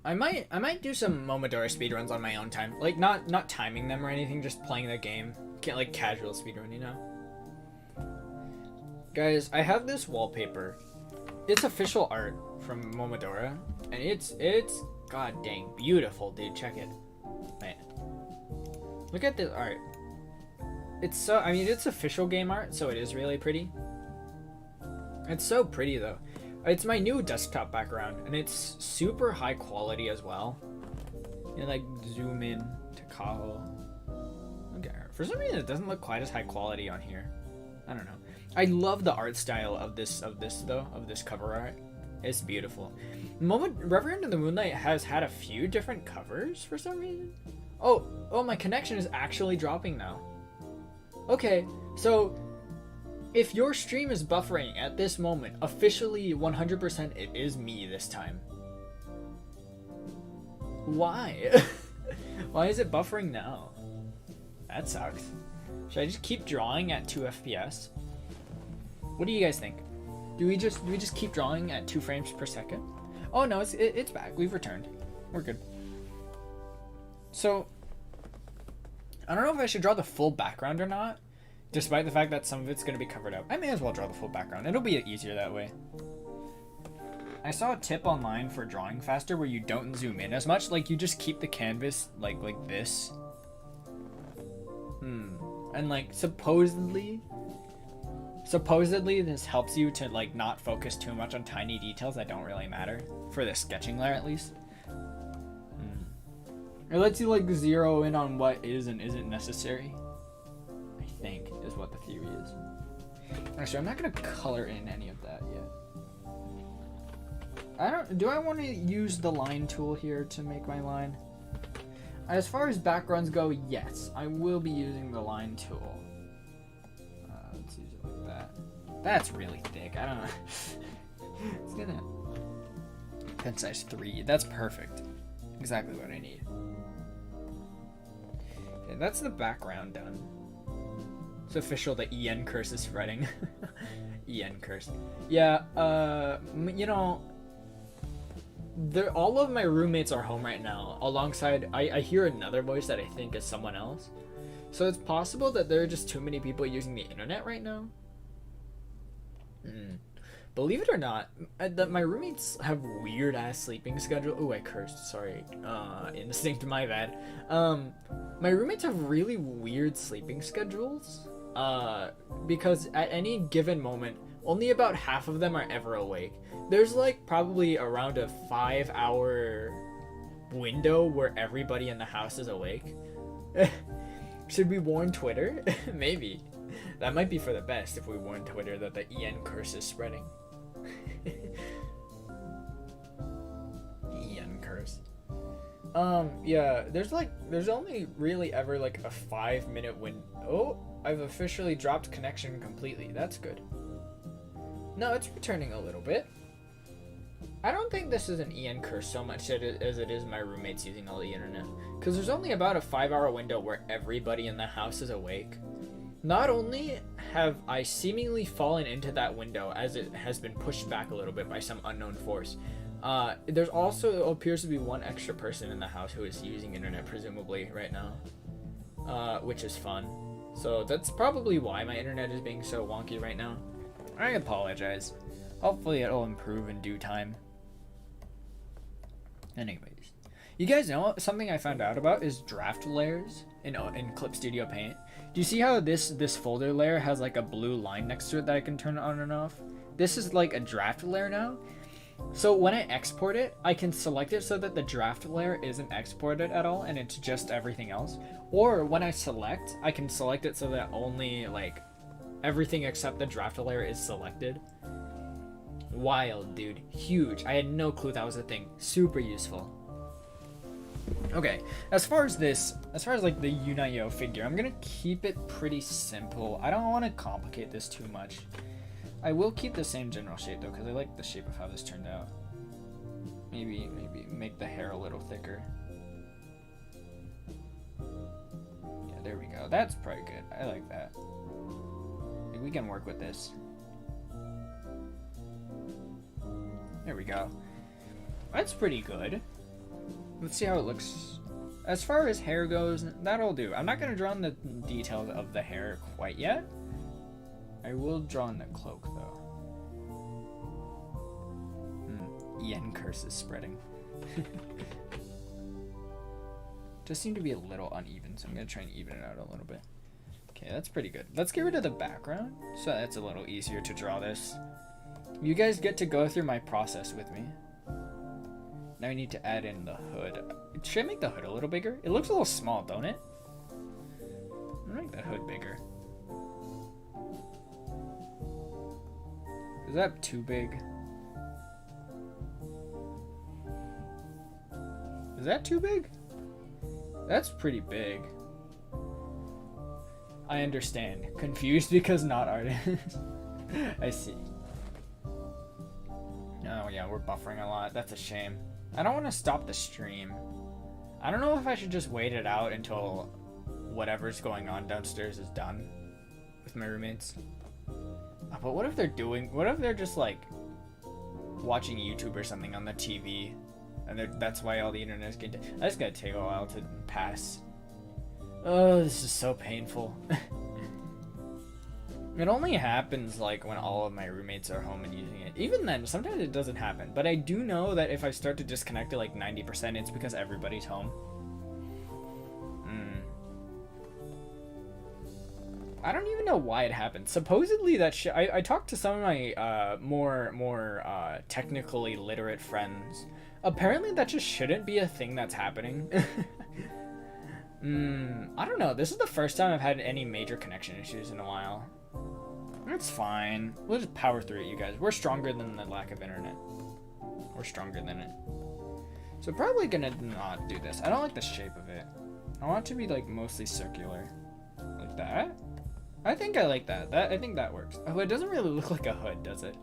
I might do some Momodora speedruns on my own time. Like not timing them or anything, just playing the game. Like casual speedrun, you know? Guys, I have this wallpaper. It's official art from Momodora, and it's god dang beautiful, dude. Check it. Wait. Look at this art. It's so, I mean, it's official game art, so it is really pretty. It's so pretty though. It's my new desktop background, and it's super high quality as well. You know, like zoom in to Kaho. Okay, for some reason it doesn't look quite as high quality on here. I don't know. I love the art style of this cover art. It's beautiful. Reverend of the Moonlight has had a few different covers for some reason. Oh, my connection is actually dropping now. Okay, so if your stream is buffering at this moment, officially 100% it is me this time. Why? Why is it buffering now? That sucks. Should I just keep drawing at 2 FPS? What do you guys think? Do we just keep drawing at 2 frames per second? Oh no, it's back. We've returned. We're good. So I don't know if I should draw the full background or not, despite the fact that some of it's going to be covered up. I may as well draw the full background. It'll be easier that way. I saw a tip online for drawing faster where you don't zoom in as much. Like, you just keep the canvas like this. And like supposedly this helps you to like not focus too much on tiny details that don't really matter, for the sketching layer at least. It lets you like zero in on what is and isn't necessary, I think, is what the theory is. Actually, I'm not gonna color in any of that yet. Do I want to use the line tool here to make my line? As far as backgrounds go, yes, I will be using the line tool. Let's use it like that. That's really thick. I don't know. It's gonna pen size 3. That's perfect. Exactly what I need. Okay, that's the background done. It's official. The EN curse is spreading. EN curse. Yeah. You know, all of my roommates are home right now. Alongside, I hear another voice that I think is someone else. So it's possible that there are just too many people using the internet right now. Believe it or not, my roommates have weird ass sleeping schedule. Oh, I cursed. Sorry. Instinct, my bad. My roommates have really weird sleeping schedules. Because at any given moment, only about half of them are ever awake. There's like probably around a 5-hour window where everybody in the house is awake. Should we warn Twitter? Maybe. That might be for the best if we warn Twitter that the EN curse is spreading. EN curse. Yeah, there's only really ever like a 5-minute window. Oh, I've officially dropped connection completely. That's good. No, it's returning a little bit. I don't think this is an EN curse so much as it is my roommates using all the internet. Because there's only about a 5-hour window where everybody in the house is awake. Not only have I seemingly fallen into that window as it has been pushed back a little bit by some unknown force, there's also appears to be one extra person in the house who is using internet presumably right now, which is fun. So that's probably why my internet is being so wonky right now. I apologize. Hopefully it'll improve in due time. Anyways, you guys know something I found out about is draft layers in Clip Studio Paint. Do you see how this folder layer has like a blue line next to it that I can turn on and off? This is like a draft layer now. So when I export it, I can select it so that the draft layer isn't exported at all and it's just everything else. Or when I select, I can select it so that only like everything except the draft layer is selected. Wild, dude. Huge. I had no clue that was a thing. Super useful. Okay, as far as like the Yunayo figure, I'm gonna keep it pretty simple. I don't want to complicate this too much. I will keep the same general shape though, because I like the shape of how this turned out. Maybe make the hair a little thicker. Yeah, there we go. That's probably good. I like that. We can work with this. There we go. That's pretty good. Let's see how it looks. As far as hair goes, that'll do. I'm not going to draw in the details of the hair quite yet. I will draw in the cloak, though. EN curse is spreading. Just seem to be a little uneven, so I'm going to try and even it out a little bit. Okay, that's pretty good. Let's get rid of the background, so that's a little easier to draw this. You guys get to go through my process with me. Now I need to add in the hood. Should I make the hood a little bigger? It looks a little small, don't it? I'll make the hood bigger. Is that too big? Is that too big? That's pretty big. I understand. Confused because not artist. I see. Oh yeah, we're buffering a lot. That's a shame. I don't want to stop the stream. I don't know if I should just wait it out until whatever's going on downstairs is done with my roommates. But what if they're just like watching YouTube or something on the TV, and that's why all the internet's getting. That's gonna take a while to pass. Oh, this is so painful. It only happens like when all of my roommates are home and using it. Even then, sometimes it doesn't happen. But I do know that if I start to disconnect at like 90%, it's because everybody's home. I don't even know why it happened. Supposedly that shit. I talked to some of my more technically literate friends. Apparently that just shouldn't be a thing that's happening. I don't know. This is the first time I've had any major connection issues in a while. It's fine. We'll just power through it, you guys. We're stronger than the lack of internet. We're stronger than it. So probably gonna not do this. I don't like the shape of it. I want it to be like mostly circular. Like that? I think I like that. I think that works. Oh, it doesn't really look like a hood, does it?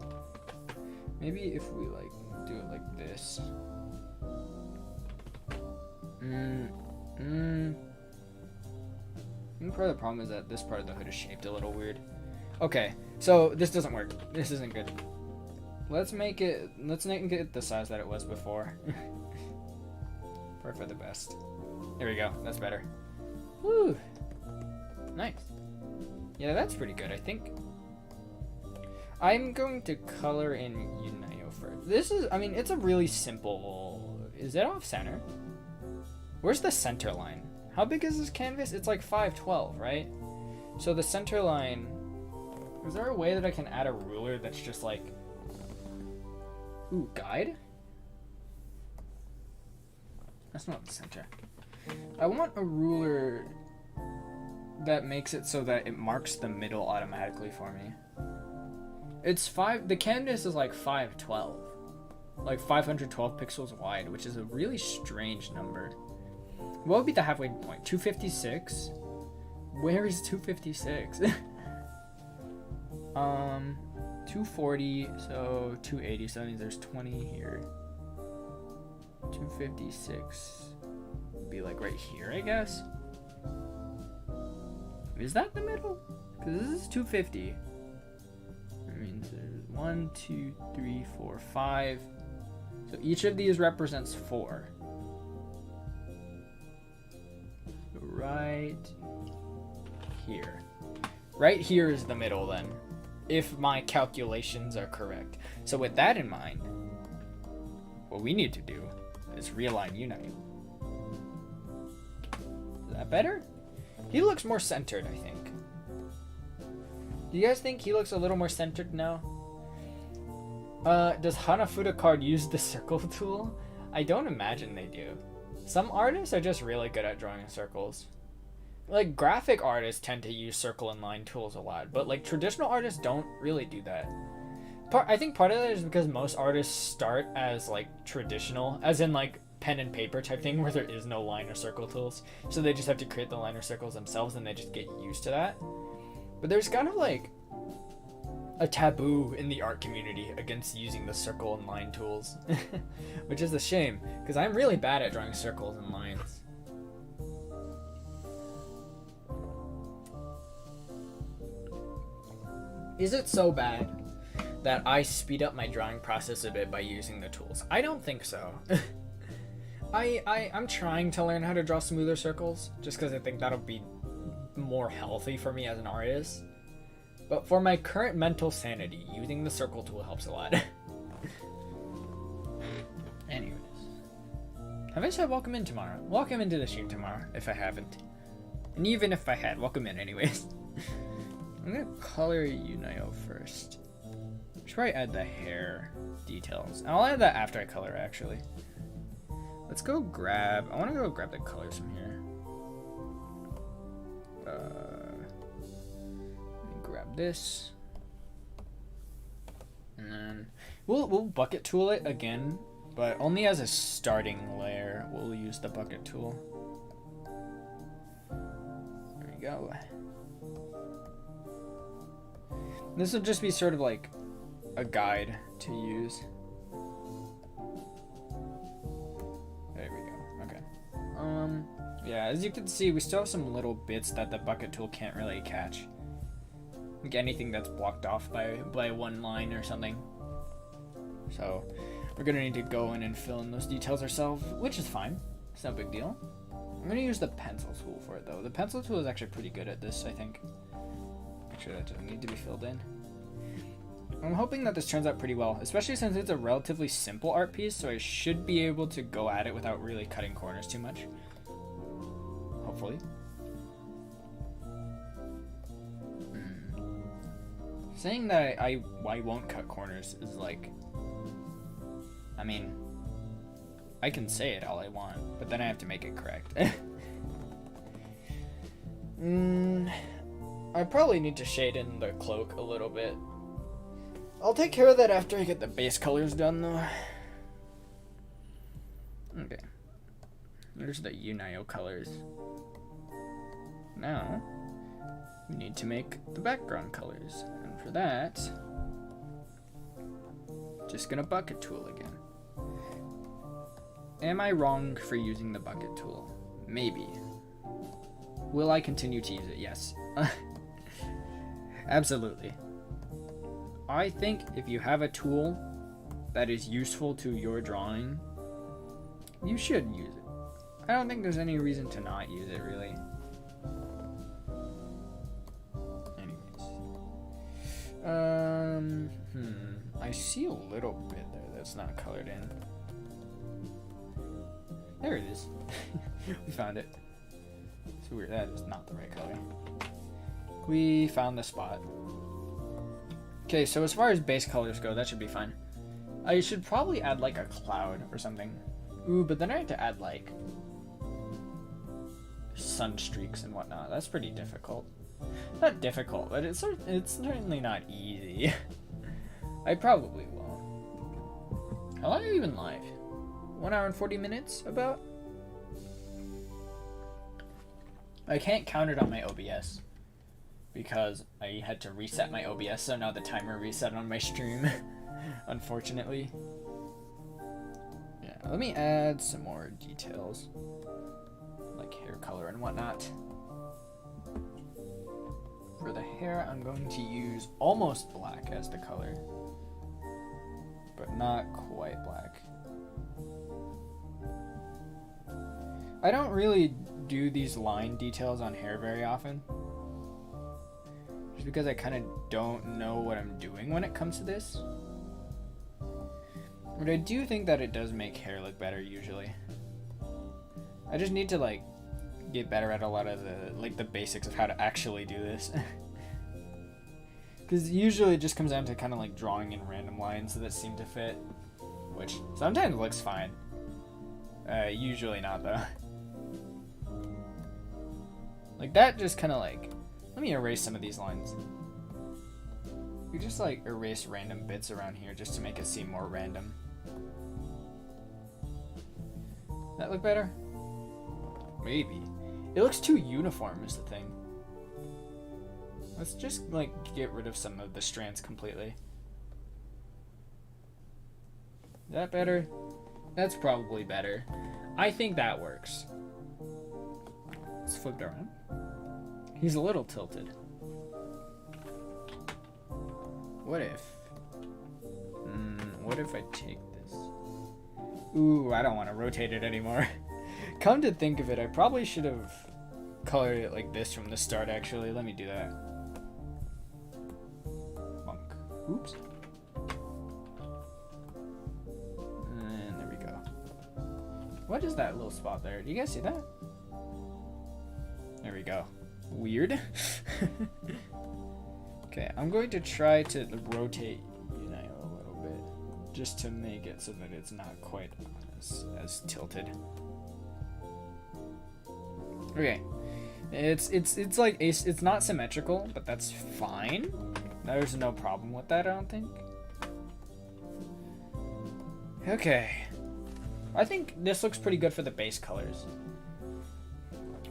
Maybe if we like do it like this. I think part of the problem is that this part of the hood is shaped a little weird. Okay, so this doesn't work. This isn't good. Let's make it the size that it was before. For the best. There we go. That's better. Woo! Nice. Yeah, that's pretty good, I think. I'm going to color in Yunayo first. This is, I mean, it's a really simple... Is it off center? Where's the center line? How big is this canvas? It's like 512, right? So the center line... Is there a way that I can add a ruler that's just like... Ooh, guide? That's not the center. I want a ruler that makes it so that it marks the middle automatically for me. It's the canvas is like 512. Like 512 pixels wide, which is a really strange number. What would be the halfway point? 256? Where is 256? 240, so 280, so that means there's 20 here. 256 would be like right here, I guess. Is that the middle? Because this is 250. That means there's 1, 2, 3, 4, 5. So each of these represents 4. Right here. Right here is the middle then, if my calculations are correct. So with that in mind, what we need to do is realign Yunayo. Is that better? He looks more centered, I think. Do you guys think he looks a little more centered now? Does Hanafuda card use the circle tool? I don't imagine they do. Some artists are just really good at drawing circles. Like, graphic artists tend to use circle and line tools a lot, but like traditional artists don't really do that. I think part of that is because most artists start as like traditional, as in like pen and paper type thing where there is no line or circle tools. So they just have to create the line or circles themselves and they just get used to that. But there's kind of like a taboo in the art community against using the circle and line tools, which is a shame because I'm really bad at drawing circles and lines. Is it so bad that I speed up my drawing process a bit by using the tools? I don't think so. I'm trying to learn how to draw smoother circles just because I think that'll be more healthy for me as an artist. But for my current mental sanity, using the circle tool helps a lot. Anyways. Have I said welcome in tomorrow? Welcome into the stream tomorrow, if I haven't. And even if I had, welcome in anyways. I'm gonna color Yunayo first. Should probably add the hair details. I'll add that after I color, actually. Let's go grab... I want to go grab the colors from here. Let me grab this. And then... We'll bucket tool it again, but only as a starting layer. We'll use the bucket tool. There we go. This will just be sort of like a guide to use. There we go. Okay. Yeah, as you can see, we still have some little bits that the bucket tool can't really catch. Like anything that's blocked off by one line or something. So we're gonna need to go in and fill in those details ourselves, which is fine. It's no big deal. I'm gonna use the pencil tool for it though. The pencil tool is actually pretty good at this, I think. Actually, that doesn't need to be filled in. I'm hoping that this turns out pretty well, especially since it's a relatively simple art piece, so I should be able to go at it without really cutting corners too much. Hopefully. Saying that I won't cut corners is like... I mean, I can say it all I want, but then I have to make it correct. I probably need to shade in the cloak a little bit. I'll take care of that after I get the base colors done, though. Okay. Here's the Yunayo colors. Now, we need to make the background colors. And for that, just gonna bucket tool again. Am I wrong for using the bucket tool? Maybe. Will I continue to use it? Yes. Absolutely. I think if you have a tool that is useful to your drawing, you should use it. I don't think there's any reason to not use it, really. Anyways. I see a little bit there that's not colored in. There it is. We found it. It's weird, that is not the right color. We found the spot. Okay, so as far as base colors go, that should be fine. I should probably add like a cloud or something. Ooh, but then I have to add like sun streaks and whatnot. That's pretty difficult. Not difficult, but it's certainly not easy. I probably will. How long are you even live? 1 hour and 40 minutes, about? I can't count it on my OBS because I had to reset my OBS, so now the timer reset on my stream, unfortunately. Yeah, let me add some more details, like hair color and whatnot. For the hair, I'm going to use almost black as the color, but not quite black. I don't really do these line details on hair very often, just because I kind of don't know what I'm doing when it comes to this. But I do think that it does make hair look better usually. I just need to like get better at a lot of the basics of how to actually do this. Because usually it just comes down to kind of like drawing in random lines that seem to fit, which sometimes looks fine. Usually not though. Like that just kind of like, let me erase some of these lines. We just like erase random bits around here just to make it seem more random. That look better? Maybe. It looks too uniform is the thing. Let's just like get rid of some of the strands completely. Is that better? That's probably better. I think that works. Let's flip it around. He's a little tilted. What if? What if I take this? Ooh, I don't want to rotate it anymore. Come to think of it, I probably should have colored it like this from the start actually. Let me do that. Monk. Oops. And there we go. What is that little spot there? Do you guys see that? There we go. Weird. Okay, I'm going to try to rotate Yunayo a little bit, just to make it so that it's not quite as tilted. Okay, it's like it's not symmetrical, but that's fine. There's no problem with that, I don't think. Okay, I think this looks pretty good for the base colors.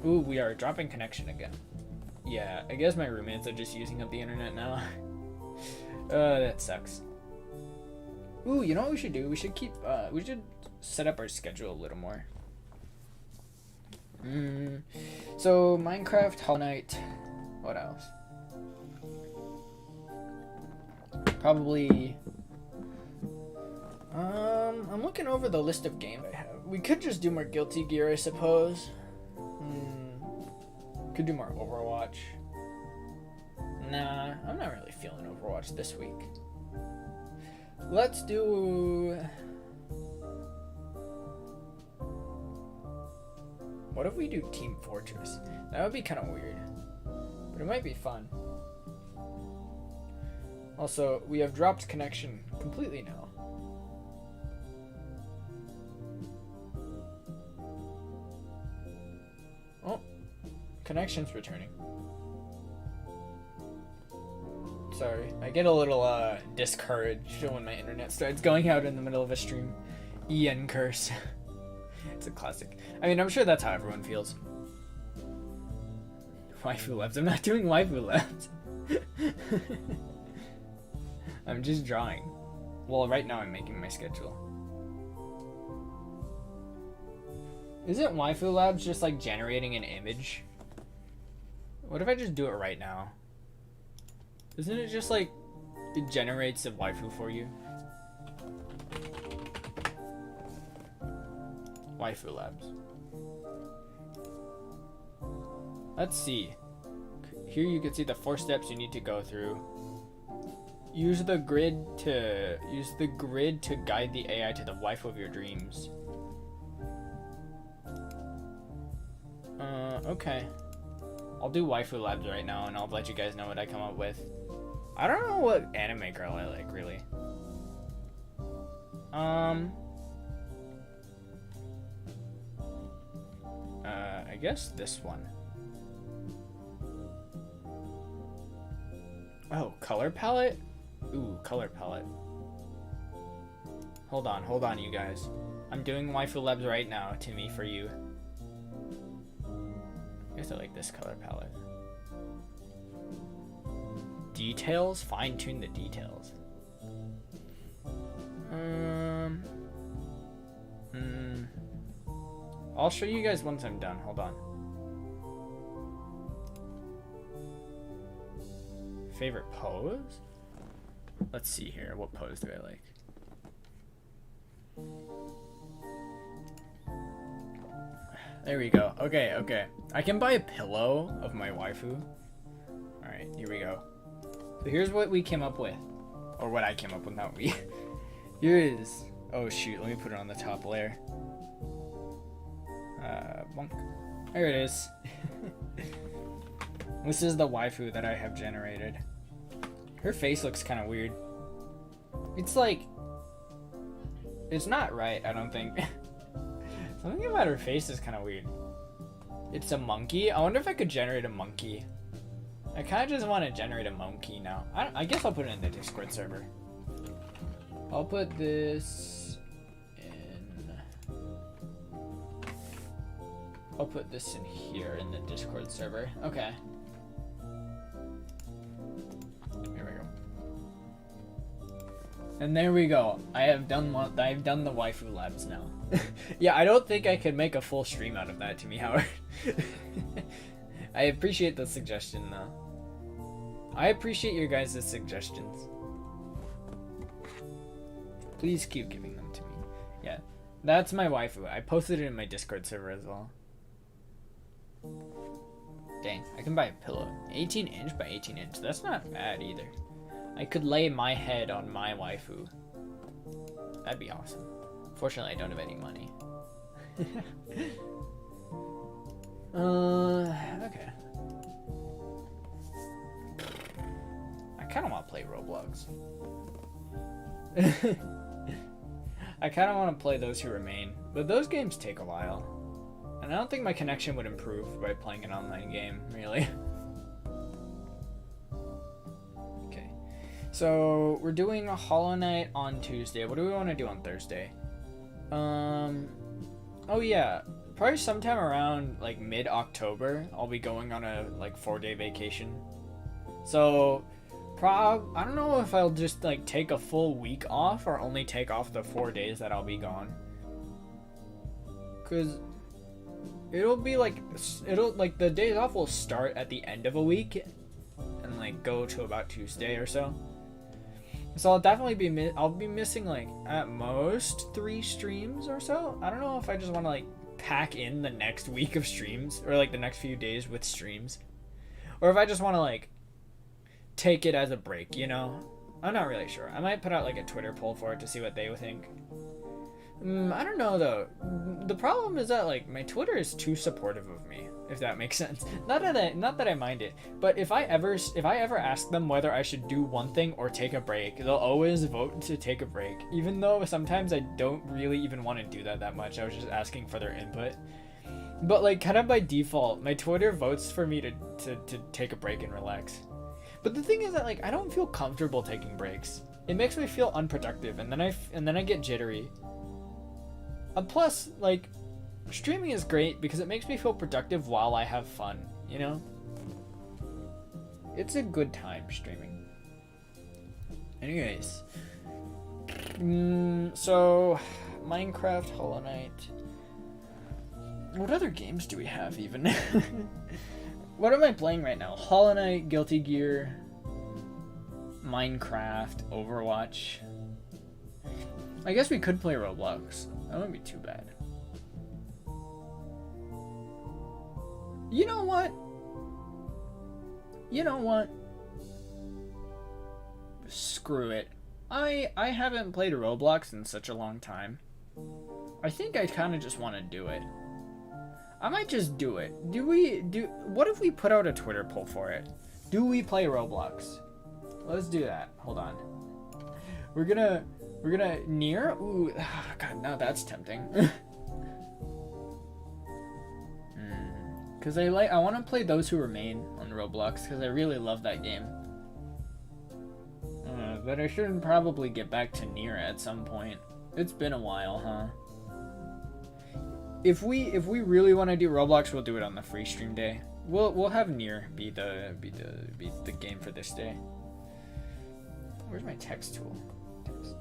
Ooh, we are dropping connection again. Yeah, I guess my roommates are just using up the internet now. That sucks. Ooh, you know what we should do? We should we should set up our schedule a little more. So Minecraft, Hollow Knight, what else? Probably. I'm looking over the list of games I have. We could just do more Guilty Gear, I suppose. Could do more Overwatch. Nah, I'm not really feeling Overwatch this week. Let's do. What if we do Team Fortress? That would be kind of weird, but it might be fun. Also, we have dropped connection completely now. Oh, connection's returning. Sorry, I get a little discouraged when my internet starts going out in the middle of a stream. Ian curse. It's a classic. I mean, I'm sure that's how everyone feels. Waifu labs. I'm not doing waifu labs. I'm just drawing. Well, right now I'm making my schedule. Isn't waifu labs just like generating an image? What if I just do it right now? Isn't it just like it generates a waifu for you? Waifu labs. Let's see. Here you can see the 4 steps you need to go through. use the grid to guide the AI to the wife of your dreams. Okay. I'll do waifu labs right now, and I'll let you guys know what I come up with. I don't know what anime girl I like, really. I guess this one. Oh, color palette? Ooh, color palette. Hold on, you guys. I'm doing waifu labs right now, Timmy, for you. I guess I like this color palette. Details? Fine-tune the details. I'll show you guys once I'm done. Hold on. Favorite pose? Let's see here. What pose do I like? There we go. Okay, okay. I can buy a pillow of my waifu. Alright, here we go. So here's what we came up with. Or what I came up with, not we. Here is... Oh shoot, let me put it on the top layer. Bonk. There it is. This is the waifu that I have generated. Her face looks kind of weird. It's like... It's not right, I don't think. Something about her face is kind of weird. It's a monkey. I wonder if I could generate a monkey. I kind of just want to generate a monkey now. I guess I'll put it in the Discord server. I'll put this in... I'll put this in here in the Discord server. Okay. Here we go. And there we go. I've done the waifu labs now. Yeah, I don't think I could make a full stream out of that, Timmy Howard. I appreciate the suggestion though. I appreciate your guys' suggestions. Please keep giving them to me. Yeah, that's my waifu. I posted it in my Discord server as well. Dang, I can buy a pillow. 18 inch by 18 inch. That's not bad either. I could lay my head on my waifu. That'd be awesome. Fortunately, I don't have any money. Okay. I kind of want to play Roblox. I kind of want to play Those Who Remain, but those games take a while. And I don't think my connection would improve by playing an online game, really. Okay. So, we're doing a Hollow Knight on Tuesday. What do we want to do on Thursday? Oh yeah. Probably sometime around, like, mid-October, I'll be going on a, like, 4-day vacation. So... I don't know if I'll just like take a full week off or only take off the 4 days that I'll be gone. Cause it'll like the days off will start at the end of a week and like go to about Tuesday or so. So I'll definitely be missing like at most 3 streams or so. I don't know if I just want to like pack in the next week of streams or like the next few days with streams, or if I just want to like take it as a break, you know? I'm not really sure. I might put out like a Twitter poll for it to see what they would think. I don't know though. The problem is that like my Twitter is too supportive of me, if that makes sense. Not that I mind it, but if I ever ask them whether I should do one thing or take a break, they'll always vote to take a break. Even though sometimes I don't really even want to do that much. I was just asking for their input. But like kind of by default, my Twitter votes for me to take a break and relax. But the thing is that like I don't feel comfortable taking breaks. It makes me feel unproductive, and then I get jittery. And plus, like, streaming is great because it makes me feel productive while I have fun. You know, it's a good time streaming. Anyways, so Minecraft, Hollow Knight. What other games do we have even? What am I playing right now? Hollow Knight, Guilty Gear, Minecraft, Overwatch. I guess we could play Roblox. That wouldn't be too bad. You know what? screw it. I haven't played Roblox in such a long time. I think I kind of just want to do it. I might just do it. What if we put out a Twitter poll for it? Do we play Roblox? Let's do that. Hold on. We're gonna near. Ooh, God, now that's tempting. Cause I want to play Those Who Remain on Roblox because I really love that game. But I should probably get back to near at some point. It's been a while, huh? If we really want to do Roblox, we'll do it on the free stream day. We'll have near be the game for this day. Where's my text tool? Text.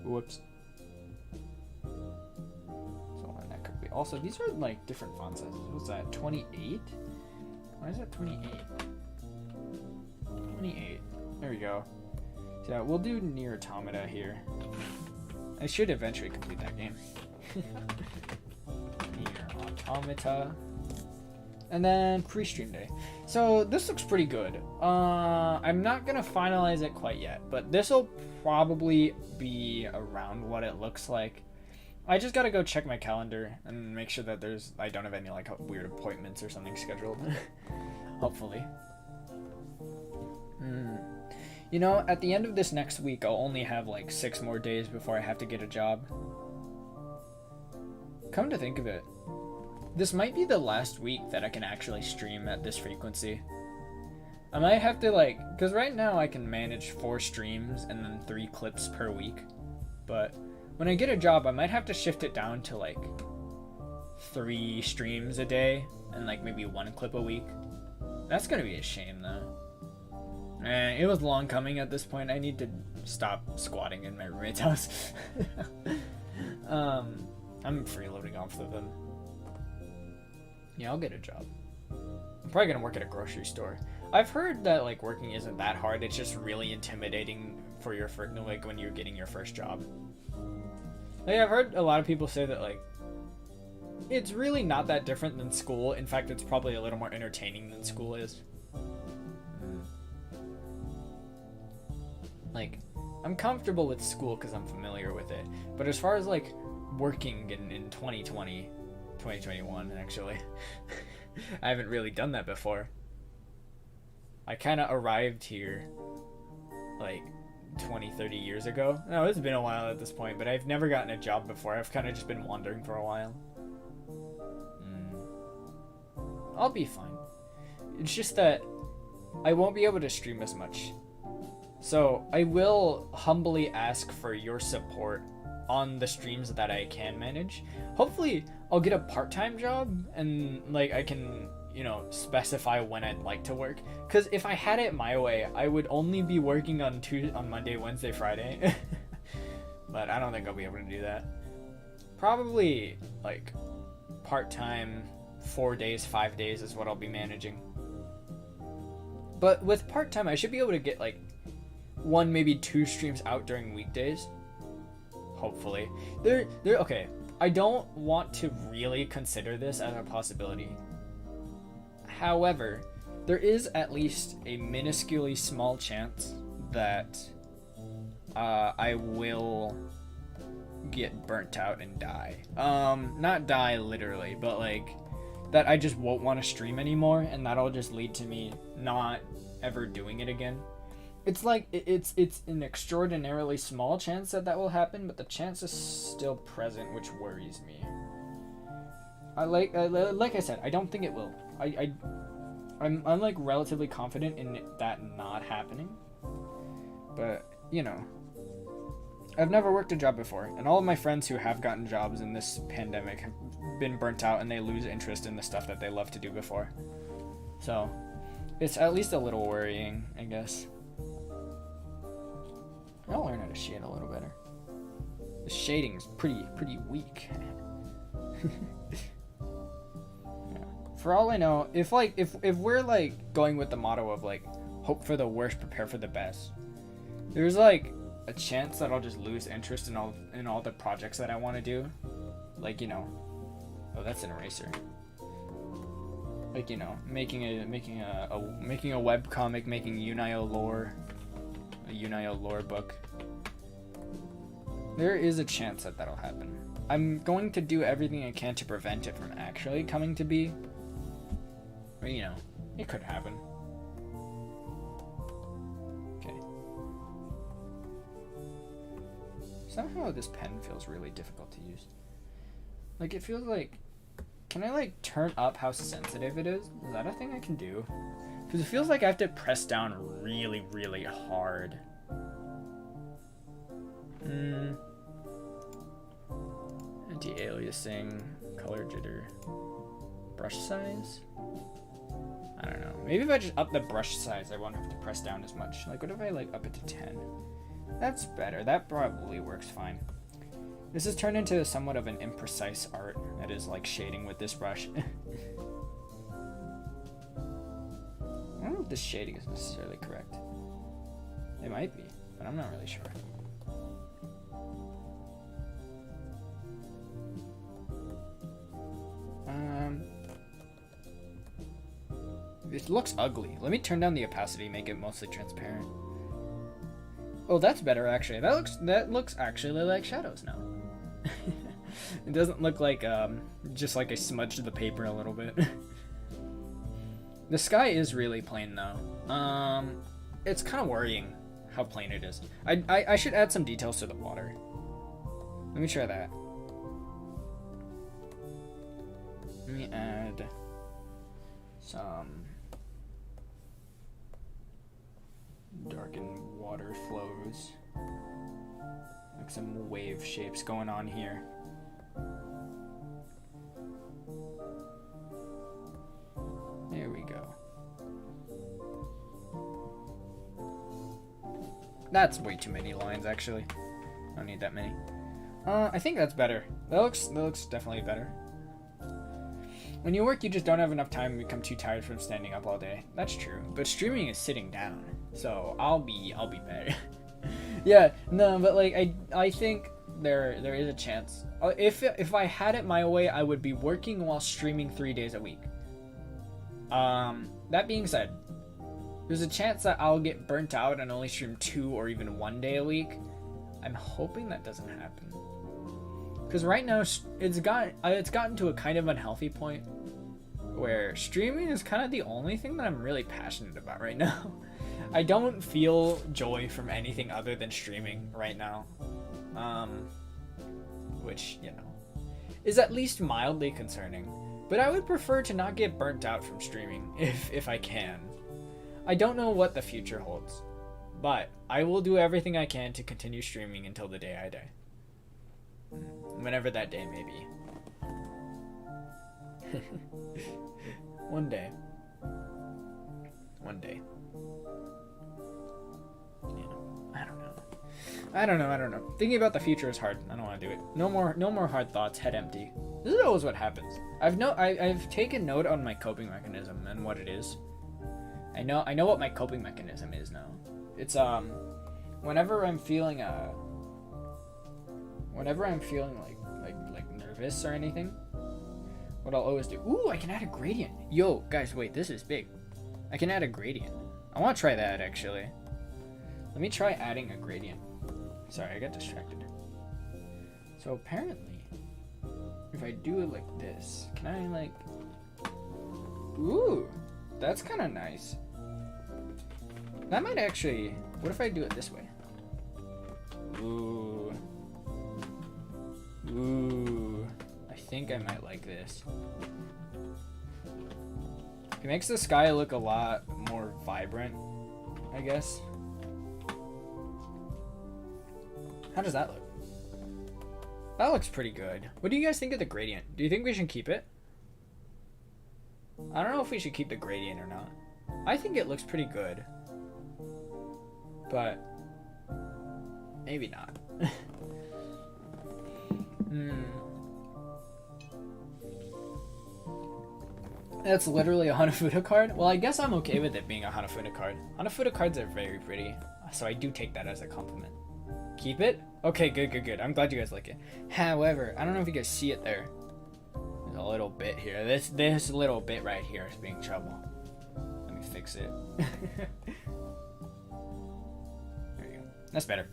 Whoops. So that could be. Also, these are like different font sizes. What's that? 28? Why is that 28? 28. There we go. So we'll do near Automata here. I should eventually complete that game. Near Automata. And then pre-stream day. So this looks pretty good. I'm not gonna finalize it quite yet, but this will probably be around what it looks like. I just gotta go check my calendar and make sure that I don't have any like weird appointments or something scheduled. Hopefully. You know, at the end of this next week, I'll only have like 6 more days before I have to get a job. Come to think of it, this might be the last week that I can actually stream at this frequency. I might have to because right now I can manage 4 streams and then 3 clips per week. But when I get a job, I might have to shift it down to 3 streams a day and maybe 1 clip a week. That's gonna be a shame though. It was long coming at this point. I need to stop squatting in my roommate's house. I'm freeloading off of them. Yeah, I'll get a job. I'm probably gonna work at a grocery store. I've heard that working isn't that hard. It's just really intimidating for your when you're getting your first job. I've heard a lot of people say that it's really not that different than school. In fact, it's probably a little more entertaining than school is. I'm comfortable with school because I'm familiar with it. But as far as working in 2021 actually, I haven't really done that before. I kind of arrived here 20-30 years ago. No, it's been a while at this point, but I've never gotten a job before. I've kind of just been wandering for a while. I'll be fine. It's just that I won't be able to stream as much. So I will humbly ask for your support on the streams that I can manage. Hopefully I'll get a part-time job and I can, specify when I'd like to work. Because if I had it my way, I would only be working on Monday, Wednesday, Friday. But I don't think I'll be able to do that. Probably part-time 4 days, 5 days is what I'll be managing. But with part-time, I should be able to get 1, maybe 2 streams out during weekdays. Hopefully. Okay, I don't want to really consider this as a possibility. However, there is at least a minusculely small chance that I will get burnt out and die. Not die literally, but that I just won't want to stream anymore, and that'll just lead to me not ever doing it again. It's it's an extraordinarily small chance that will happen, but the chance is still present, which worries me. Like I said, I don't think it will. I'm relatively confident in that not happening. But I've never worked a job before, and all of my friends who have gotten jobs in this pandemic have been burnt out, and they lose interest in the stuff that they loved to do before. So it's at least a little worrying, I guess. I'll learn how to shade a little better. The shading's pretty weak. Yeah. For all I know, if we're going with the motto of hope for the worst, prepare for the best, there's a chance that I'll just lose interest in all the projects that I want to do. Oh, that's an eraser. Making a webcomic, making Yunayo lore. Yunayo lore book. There is a chance that that'll happen. I'm going to do everything I can to prevent it from actually coming to be. But, you know, it could happen. Okay. Somehow this pen feels really difficult to use. Like, it feels like... Can I, like, turn up how sensitive it is? Is that a thing I can do? Because it feels like I have to press down really, really hard. Anti-aliasing, color jitter, brush size? I don't know. Maybe if I just up the brush size, I won't have to press down as much. Like, what if I, like, up it to 10? That's better. That probably works fine. This has turned into somewhat of an imprecise art that is like shading with this brush. I don't know if this shading is necessarily correct. It might be, but I'm not really sure. It looks ugly. Let me turn down the opacity, make it mostly transparent. Oh, that's better actually. That looks actually like shadows now. It doesn't look like just like I smudged the paper a little bit. The sky is really plain though. It's kind of worrying how plain it is. I should add some details to the water. Let me try that. Let me add some darkened water flows. Like some wave shapes going on here. There we go. That's way too many lines, actually. I don't need that many. I think that's better. That looks definitely better. When you work, you just don't have enough time and become too tired from standing up all day. That's true. But streaming is sitting down, so I'll be better. Yeah, no, but like I think there is a chance. If I had it my way, I would be working while streaming 3 days a week. That being said, there's a chance that I'll get burnt out and only stream 2 or even 1 day a week. I'm hoping that doesn't happen. Because right now it's gotten to a kind of unhealthy point where streaming is kind of the only thing that I'm really passionate about right now. I don't feel joy from anything other than streaming right now. Which, you know, is at least mildly concerning. But I would prefer to not get burnt out from streaming if I can. I don't know what the future holds, but I will do everything I can to continue streaming until the day I die. Whenever that day may be. One day. One day. Yeah, I don't know. Thinking about the future is hard. I don't want to do it. No more hard thoughts, head empty. This is always what happens. I've taken note on my coping mechanism and what it is. I know what my coping mechanism is now. It's whenever I'm feeling like nervous or anything, what I'll always do. Ooh, I can add a gradient. Yo, guys, wait, this is big. I can add a gradient. I want to try that actually. Let me try adding a gradient. Sorry, I got distracted. So apparently, if I do it like this, can I like... Ooh, that's kind of nice. That might actually... What if I do it this way? Ooh. Ooh. I think I might like this. It makes the sky look a lot more vibrant, I guess. How does that look? That looks pretty good. What do you guys think of the gradient? Do you think we should keep it? I don't know if we should keep the gradient or not. I think it looks pretty good. But maybe not. That's literally a Hanafuda card? Well, I guess I'm okay with it being a Hanafuda card. Hanafuda cards are very pretty, so I do take that as a compliment. Keep it? Okay, good. I'm glad you guys like it. However, I don't know if you guys see it there. There's a little bit here. This little bit right here is being trouble. Let me fix it. There That's better.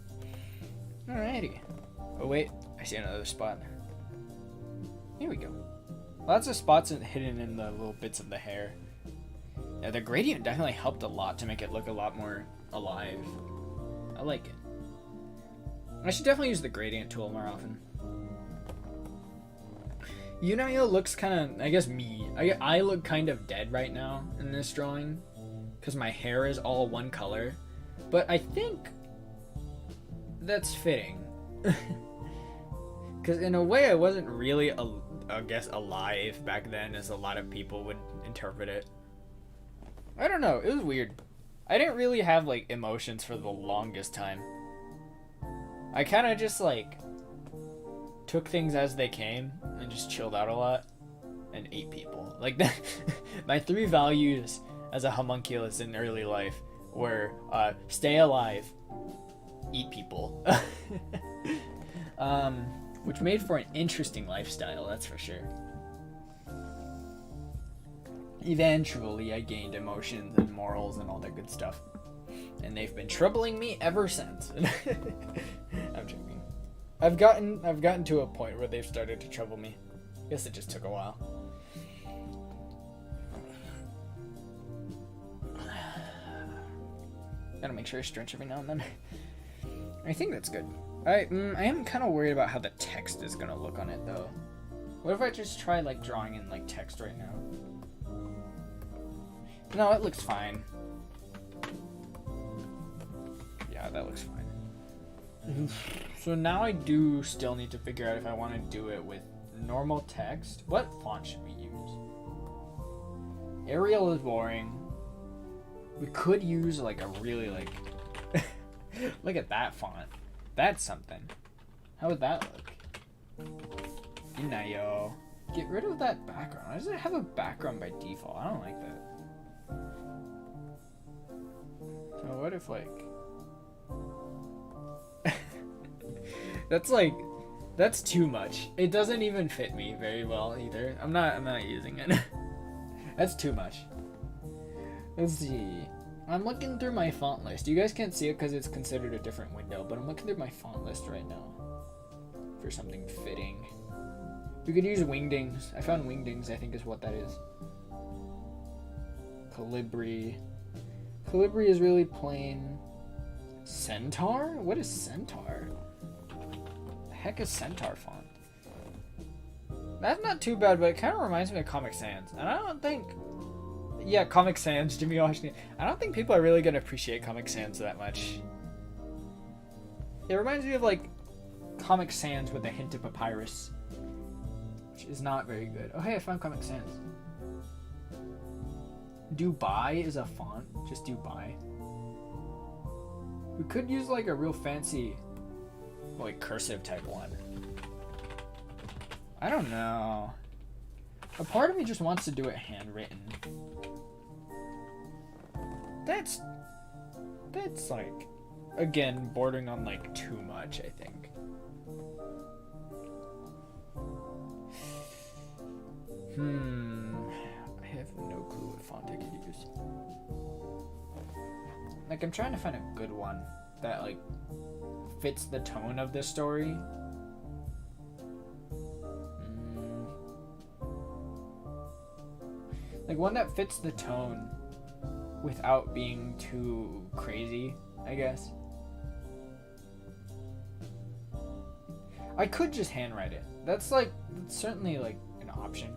Alrighty. Oh wait, I see another spot. Here we go. Lots of spots hidden in the little bits of the hair. Yeah, the gradient definitely helped a lot to make it look a lot more alive. I like it. I should definitely use the gradient tool more often. Yunayo looks kind of, I guess I look kind of dead right now in this drawing because my hair is all one color, but I think that's fitting because in a way I wasn't really, I guess, alive back then as a lot of people would interpret it. I don't know, it was weird. I didn't really have like emotions for the longest time. I kind of just like took things as they came and just chilled out a lot and ate people. Like that. My 3 values as a homunculus in early life were stay alive, eat people. Which made for an interesting lifestyle, that's for sure. Eventually I gained emotions and morals and all that good stuff, and they've been troubling me ever since. I'm joking. I've gotten to a point where they've started to trouble me. Guess it just took a while. Gotta make sure I stretch every now and then. I think that's good. I am kind of worried about how the text is gonna look on it though. What if I just try like drawing in like text right now? No, it looks fine. Yeah, that looks fine. So now I do still need to figure out if I want to do it with normal text. What font should we use? Arial is boring. We could use like a really like... Look at that font. That's something. How would that look? Yunayo. Get rid of that background. Why does it have a background by default? I don't like that. So what if like... That's too much. It doesn't even fit me very well either. I'm not using it. That's too much. Let's see. I'm looking through my font list. You guys can't see it because it's considered a different window, but I'm looking through my font list right now for something fitting. We could use Wingdings. I found Wingdings, I think is what that is. Calibri. Calibri is really plain. Centaur? What is Centaur? The heck is Centaur font? That's not too bad, but it kind of reminds me of Comic Sans. And I don't think... Yeah, Comic Sans, Jimmy Washington. I don't think people are really going to appreciate Comic Sans that much. It reminds me of, like, Comic Sans with a hint of papyrus. Which is not very good. Oh, hey, I found Comic Sans. Dubai is a font. Just Dubai. We could use, like, a real fancy, like, cursive type one. I don't know. A part of me just wants to do it handwritten. That's like, again, bordering on like too much, I think. I have no clue what font I could use. Like, I'm trying to find a good one that like fits the tone of this story. Like one that fits the tone without being too crazy, I guess. I could just handwrite it. That's certainly like an option.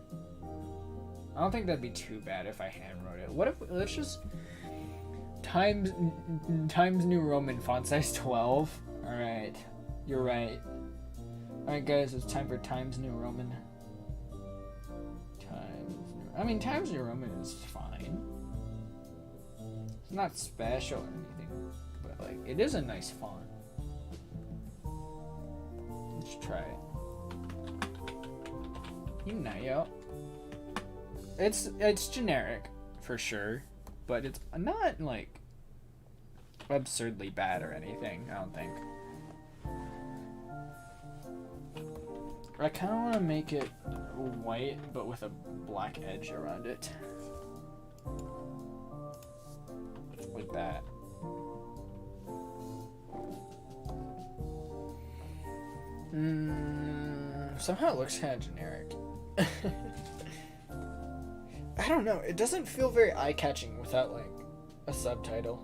I don't think that'd be too bad if I handwrote it. What if, let's just Times New Roman font size 12. Alright, you're right. Alright guys, it's time for Times New Roman. Times New Roman is fine. It's not special or anything, but like, it is a nice font. Let's try it. Yunayo. It's generic, for sure, but it's not like absurdly bad or anything, I don't think. I kind of want to make it white, but with a black edge around it. Like that. Somehow it looks kind of generic. I don't know. It doesn't feel very eye-catching without, like, a subtitle.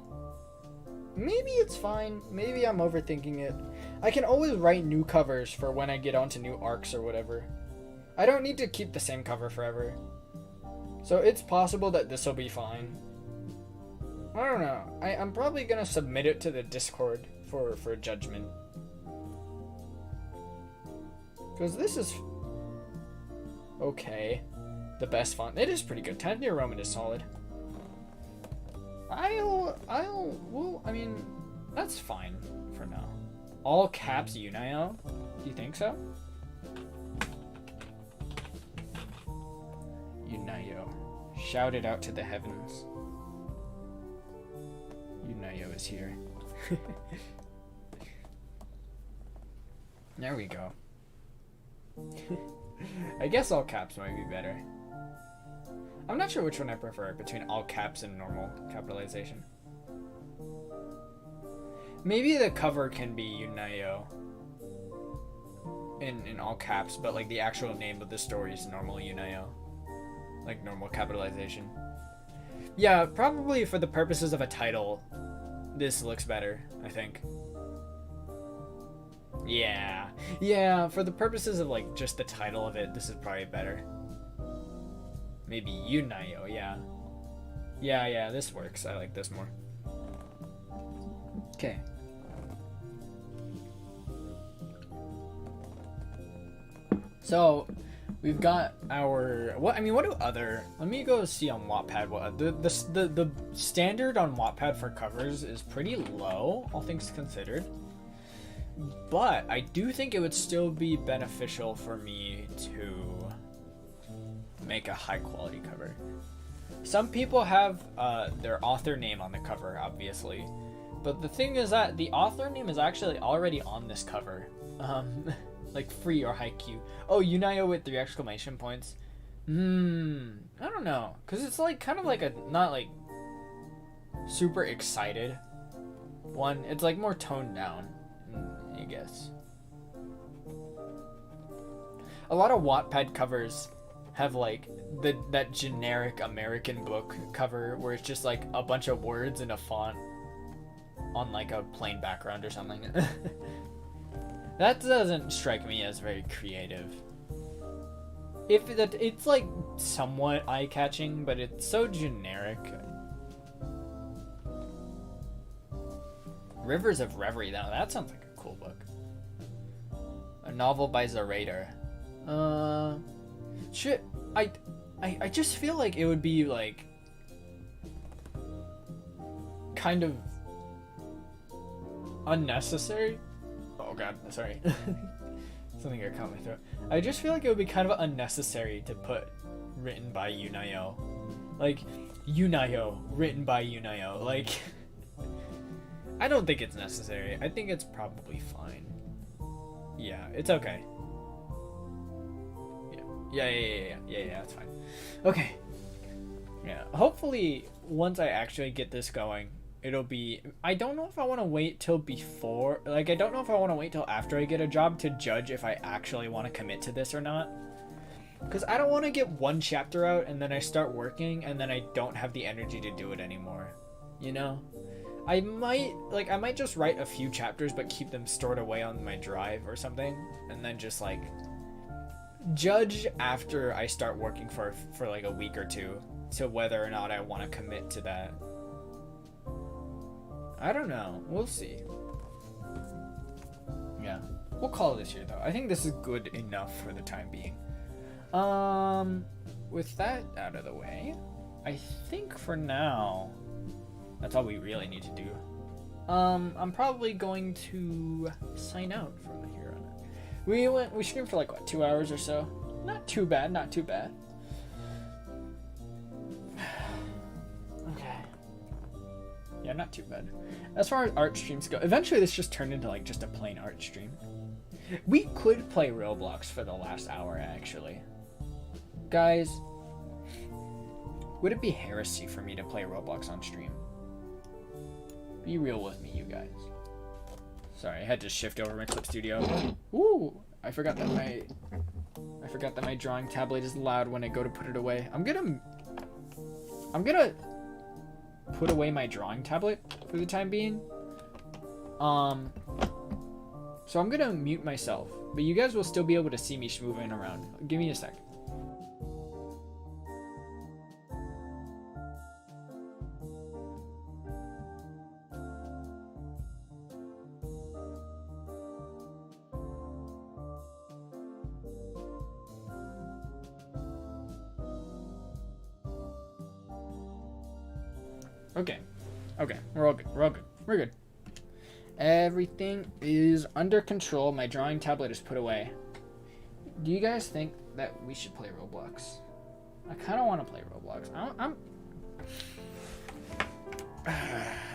Maybe it's fine. Maybe I'm overthinking it. I can always write new covers for when I get onto new arcs or whatever. I don't need to keep the same cover forever. So it's possible that this will be fine. I don't know. I'm probably going to submit it to the Discord for judgment. Because this is... okay. The best font. It is pretty good. Times New Roman is solid. Well, I mean, that's fine for now. All caps Yunayo? Do you think so? Yunayo. Shout it out to the heavens. Yunayo is here. There we go. I guess all caps might be better. I'm not sure which one I prefer between all caps and normal capitalization. Maybe the cover can be Yunayo in all caps, but like the actual name of the story is normal Yunayo. Like normal capitalization. Yeah, probably for the purposes of a title, this looks better, I think. Yeah, for the purposes of like just the title of it, this is probably better. Maybe Yunayo, yeah. Yeah, this works. I like this more. Okay. So, we've got our... what do other... Let me go see on Wattpad. What the standard on Wattpad for covers is pretty low, all things considered. But I do think it would still be beneficial for me to make a high quality cover. Some people have their author name on the cover, obviously, but the thing is that the author name is actually already on this cover, like free or haiku. Oh, Yunayo with 3 exclamation points. I don't know, cause it's like kind of like a not like super excited one. It's like more toned down, I guess. A lot of Wattpad covers have like that generic American book cover where it's just like a bunch of words in a font on like a plain background or something. That doesn't strike me as very creative. It's like somewhat eye-catching, but it's so generic. Rivers of Reverie, now that sounds like a cool book. A novel by Zorator. Shit, I just feel like it would be like kind of unnecessary. Oh god, sorry. Something got caught in my throat. I just feel like it would be kind of unnecessary to put written by Yunayo. Like, Yunayo, written by Yunayo. Like, I don't think it's necessary. I think it's probably fine. Yeah, it's okay. Yeah, that's fine. Okay. Yeah, hopefully once I actually get this going, it'll be... I don't know if I want to wait till before... Like, I don't know if I want to wait till after I get a job to judge if I actually want to commit to this or not. Because I don't want to get one chapter out and then I start working and then I don't have the energy to do it anymore. You know? I might just write a few chapters but keep them stored away on my drive or something. And then just, like, judge after I start working for like a week or two to whether or not I want to commit to that. I don't know. We'll see. Yeah. We'll call it this year, though. I think this is good enough for the time being. With that out of the way, I think for now, that's all we really need to do. I'm probably going to sign out from here on out. We streamed for like, what, 2 hours or so? Not too bad, not too bad. Okay. Yeah, not too bad. As far as art streams go, eventually this just turned into like just a plain art stream. We could play Roblox for the last hour, actually. Guys, would it be heresy for me to play Roblox on stream? Be real with me, you guys. Sorry, I had to shift over my Clip Studio. Ooh, I forgot that my drawing tablet is loud when I go to put it away. I'm gonna put away my drawing tablet for the time being. So I'm gonna mute myself, but you guys will still be able to see me moving around. Give me a sec. Okay, we're all good. We're good. Everything is under control. My drawing tablet is put away. Do you guys think that we should play Roblox? I kind of want to play Roblox.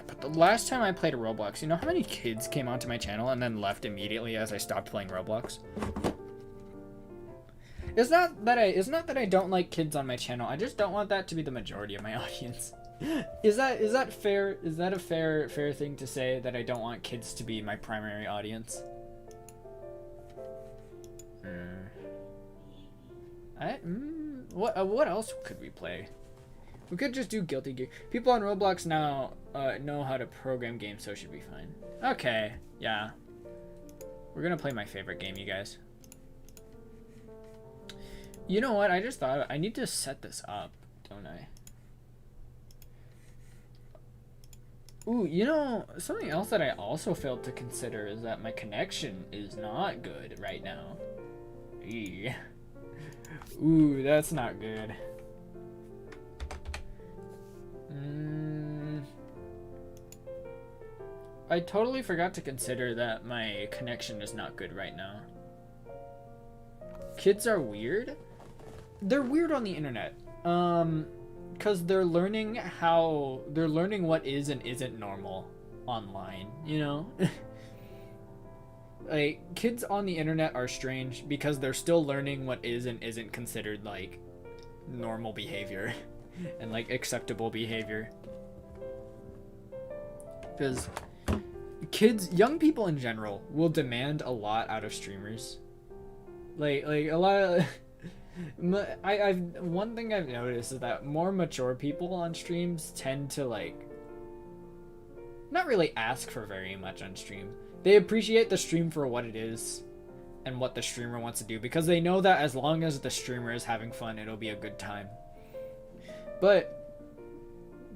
But the last time I played Roblox, you know how many kids came onto my channel and then left immediately as I stopped playing Roblox? It's not that I don't like kids on my channel. I just don't want that to be the majority of my audience. Is that fair? Is that a fair thing to say, that I don't want kids to be my primary audience? What else could we play? We could just do Guilty Gear. People on Roblox now know how to program games, so it should be fine. Okay, yeah. We're gonna play my favorite game, you guys. You know what? I just thought I need to set this up, don't I? Ooh, you know, something else that I also failed to consider is that my connection is not good right now. Eee. Ooh, that's not good. I totally forgot to consider that my connection is not good right now. Kids are weird. They're weird on the internet. Because they're learning what is and isn't normal online, you know? Like, kids on the internet are strange because they're still learning what is and isn't considered, like, normal behavior and, like, acceptable behavior. Because young people in general will demand a lot out of streamers. Like a lot of... one thing I've noticed is that more mature people on streams tend to, like, not really ask for very much on stream. They appreciate the stream for what it is and what the streamer wants to do, because they know that as long as the streamer is having fun, it'll be a good time. But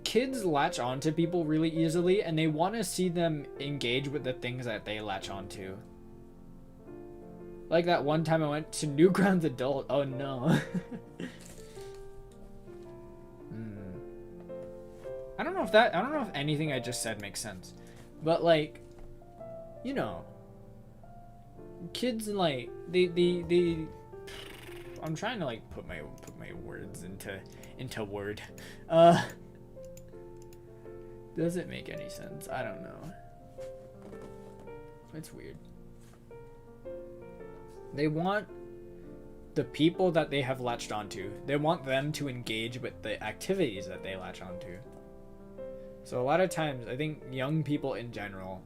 kids latch onto people really easily, and they want to see them engage with the things that they latch onto. Like that one time I went to Newgrounds Adult. Oh no. I don't know if anything I just said makes sense. But, like, you know, kids, like, they I'm trying to, like, put my words into word. Does it make any sense? I don't know. It's weird. They want the people that they have latched onto. They want them to engage with the activities that they latch onto. So a lot of times, I think young people in general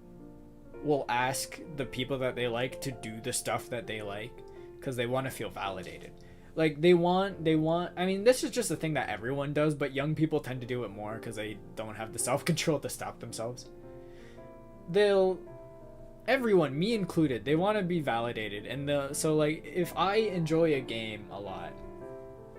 will ask the people that they like to do the stuff that they like because they want to feel validated. Like, they want, I mean, this is just a thing that everyone does, but young people tend to do it more because they don't have the self-control to stop themselves. Everyone, me included, they want to be validated, and so, like, if I enjoy a game a lot,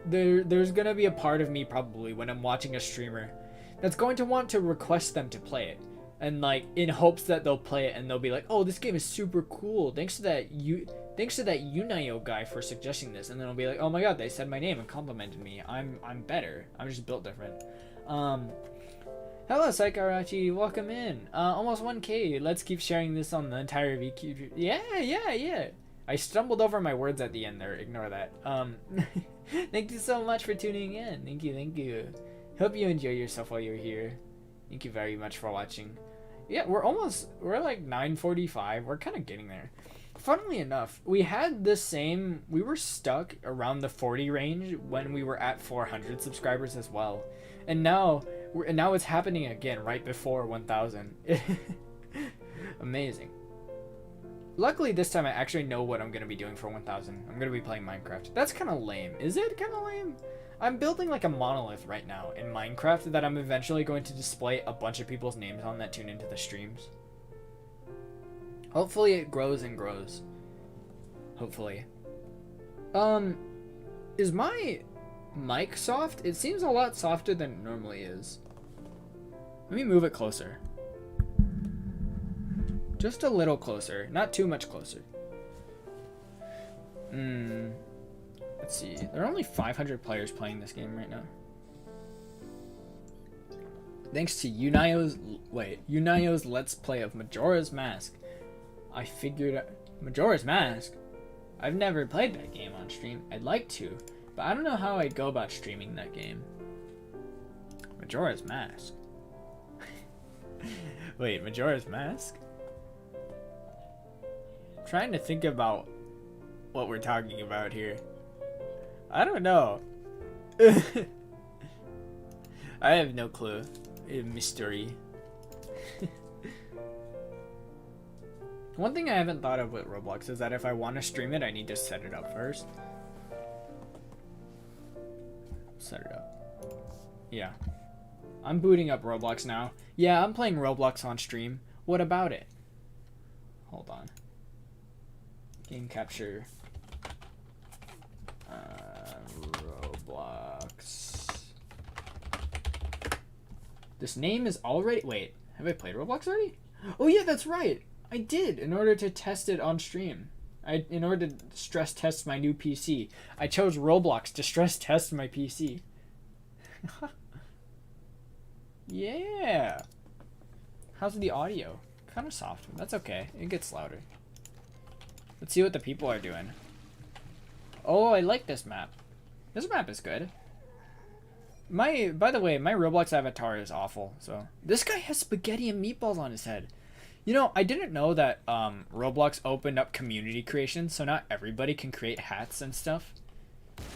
there's gonna be a part of me probably when I'm watching a streamer that's going to want to request them to play it, and, like, in hopes that they'll play it and they'll be like, oh, this game is super cool, thanks to that Yunayo guy for suggesting this, and then I'll be like, oh my god, they said my name and complimented me, I'm better, I'm just built different. Hello, Saikarachi, welcome in. Almost 1K. Let's keep sharing this on the entire VQ. Yeah. I stumbled over my words at the end there. Ignore that. Thank you so much for tuning in. Thank you. Hope you enjoy yourself while you're here. Thank you very much for watching. Yeah, we're like 9:45. We're kind of getting there. Funnily enough, we were stuck around the 40 range when we were at 400 subscribers as well. And now it's happening again right before 1,000. Amazing. Luckily, this time I actually know what I'm going to be doing for 1000. I'm going to be playing Minecraft. That's kind of lame. Is it kind of lame? I'm building like a monolith right now in Minecraft that I'm eventually going to display a bunch of people's names on that tune into the streams. Hopefully it grows and grows. Hopefully. Is my mic soft? It seems a lot softer than it normally is. Let me move it closer. Just a little closer, not too much closer. Let's see. There are only 500 players playing this game right now. Thanks to Yunayo's Let's Play of Majora's Mask. I figured out Majora's Mask. I've never played that game on stream. I'd like to, but I don't know how I'd go about streaming that game. Majora's Mask. Wait, Majora's Mask? I'm trying to think about what we're talking about here. I don't know. I have no clue. A mystery. One thing I haven't thought of with Roblox is that if I want to stream it, I need to set it up first. Set it up. Yeah. I'm booting up Roblox now. Yeah, I'm playing Roblox on stream. What about it? Hold on. Game capture. Roblox. This name is already... Wait, have I played Roblox already? Oh yeah, that's right. I did, in order to test it on stream. In order to stress test my new PC. I chose Roblox to stress test my PC. Yeah. How's the audio? Kind of soft, but that's okay. It gets louder. Let's see what the people are doing. Oh, I like this map. This map is good. By the way, my Roblox avatar is awful. So this guy has spaghetti and meatballs on his head. You know, I didn't know that Roblox opened up community creation, so not everybody can create hats and stuff.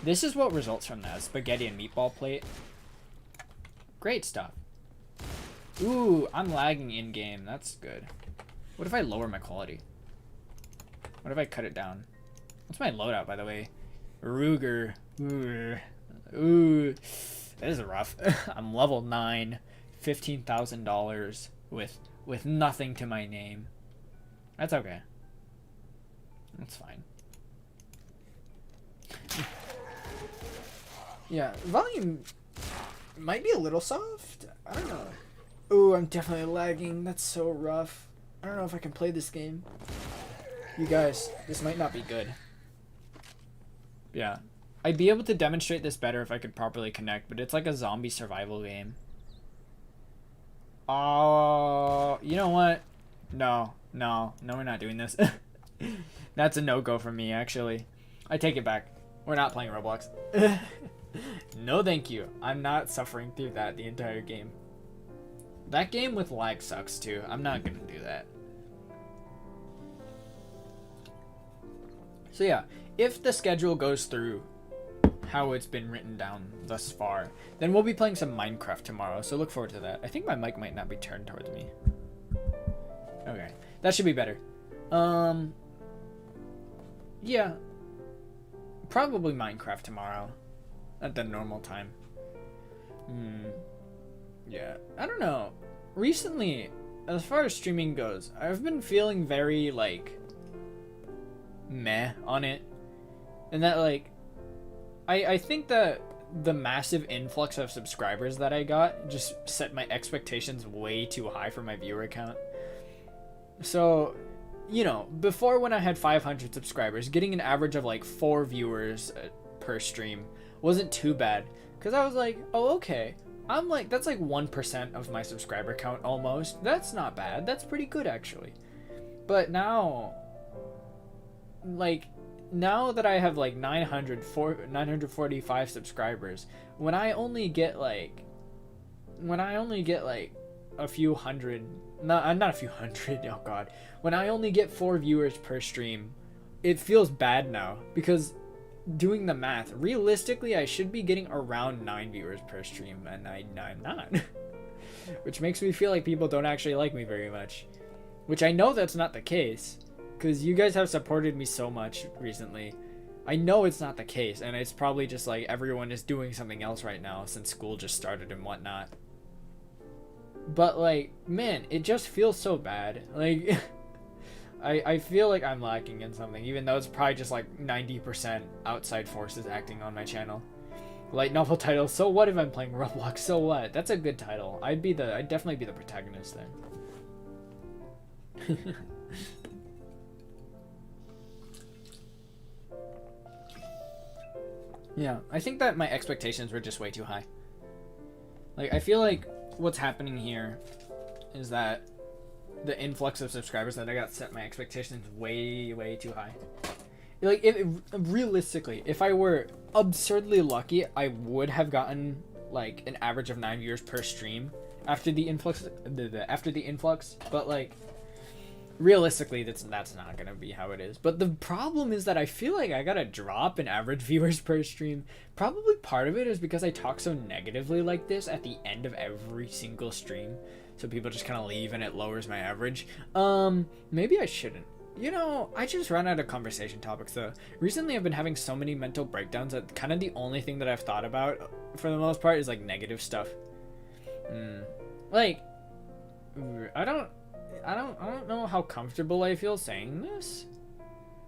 This is what results from that, spaghetti and meatball plate. Great stuff. Ooh, I'm lagging in-game. That's good. What if I lower my quality? What if I cut it down? What's my loadout, by the way? Ruger. Ooh. That is rough. I'm level 9. $15,000 with nothing to my name. That's okay. That's fine. Yeah, volume might be a little soft. I don't know. Ooh, I'm definitely lagging. That's so rough. I don't know if I can play this game. You guys, this might not be good. Yeah. I'd be able to demonstrate this better if I could properly connect, but it's like a zombie survival game. Oh, you know what? No, we're not doing this. That's a no-go for me, actually. I take it back. We're not playing Roblox. No, thank you. I'm not suffering through that the entire game. That game with lag sucks, too. I'm not gonna do that. So yeah, if the schedule goes through how it's been written down thus far, then we'll be playing some Minecraft tomorrow, so look forward to that. I think my mic might not be turned towards me. Okay, that should be better. Yeah, probably Minecraft tomorrow at the normal time. Yeah, I don't know. Recently, as far as streaming goes, I've been feeling very, like, meh on it. And that, like, I think that the massive influx of subscribers that I got just set my expectations way too high for my viewer count. So, you know, before when I had 500 subscribers, getting an average of like 4 viewers per stream wasn't too bad. Because I was like, oh, okay. I'm like, that's like 1% of my subscriber count almost. That's not bad. That's pretty good, actually. But now, like, now that I have like 945 subscribers, when I only get like a few hundred, not a few hundred, oh god, when I only get 4 viewers per stream, it feels bad now, because doing the math, realistically I should be getting around 9 viewers per stream, and I'm not. Which makes me feel like people don't actually like me very much, which I know that's not the case, because you guys have supported me so much recently. I know it's not the case, and it's probably just like everyone is doing something else right now since school just started and whatnot. But like, man, it just feels so bad. Like, I feel like I'm lacking in something, even though it's probably just like 90% outside forces acting on my channel. Light novel title, so what if I'm playing Roblox? So what? That's a good title. I'd definitely be the protagonist there. Yeah, I think that my expectations were just way too high. Like, I feel like what's happening here is that the influx of subscribers that I got set my expectations way too high. Like, realistically, if I were absurdly lucky, I would have gotten like an average of 9 viewers per stream after the influx. But like, realistically, that's not gonna be how it is. But the problem is that I feel like I got a drop in average viewers per stream. Probably part of it is because I talk so negatively like this at the end of every single stream, so people just kind of leave and it lowers my average. Maybe I shouldn't. You know, I just ran out of conversation topics though. Recently I've been having so many mental breakdowns that kind of the only thing that I've thought about for the most part is like negative stuff. Like, I don't know how comfortable I feel saying this.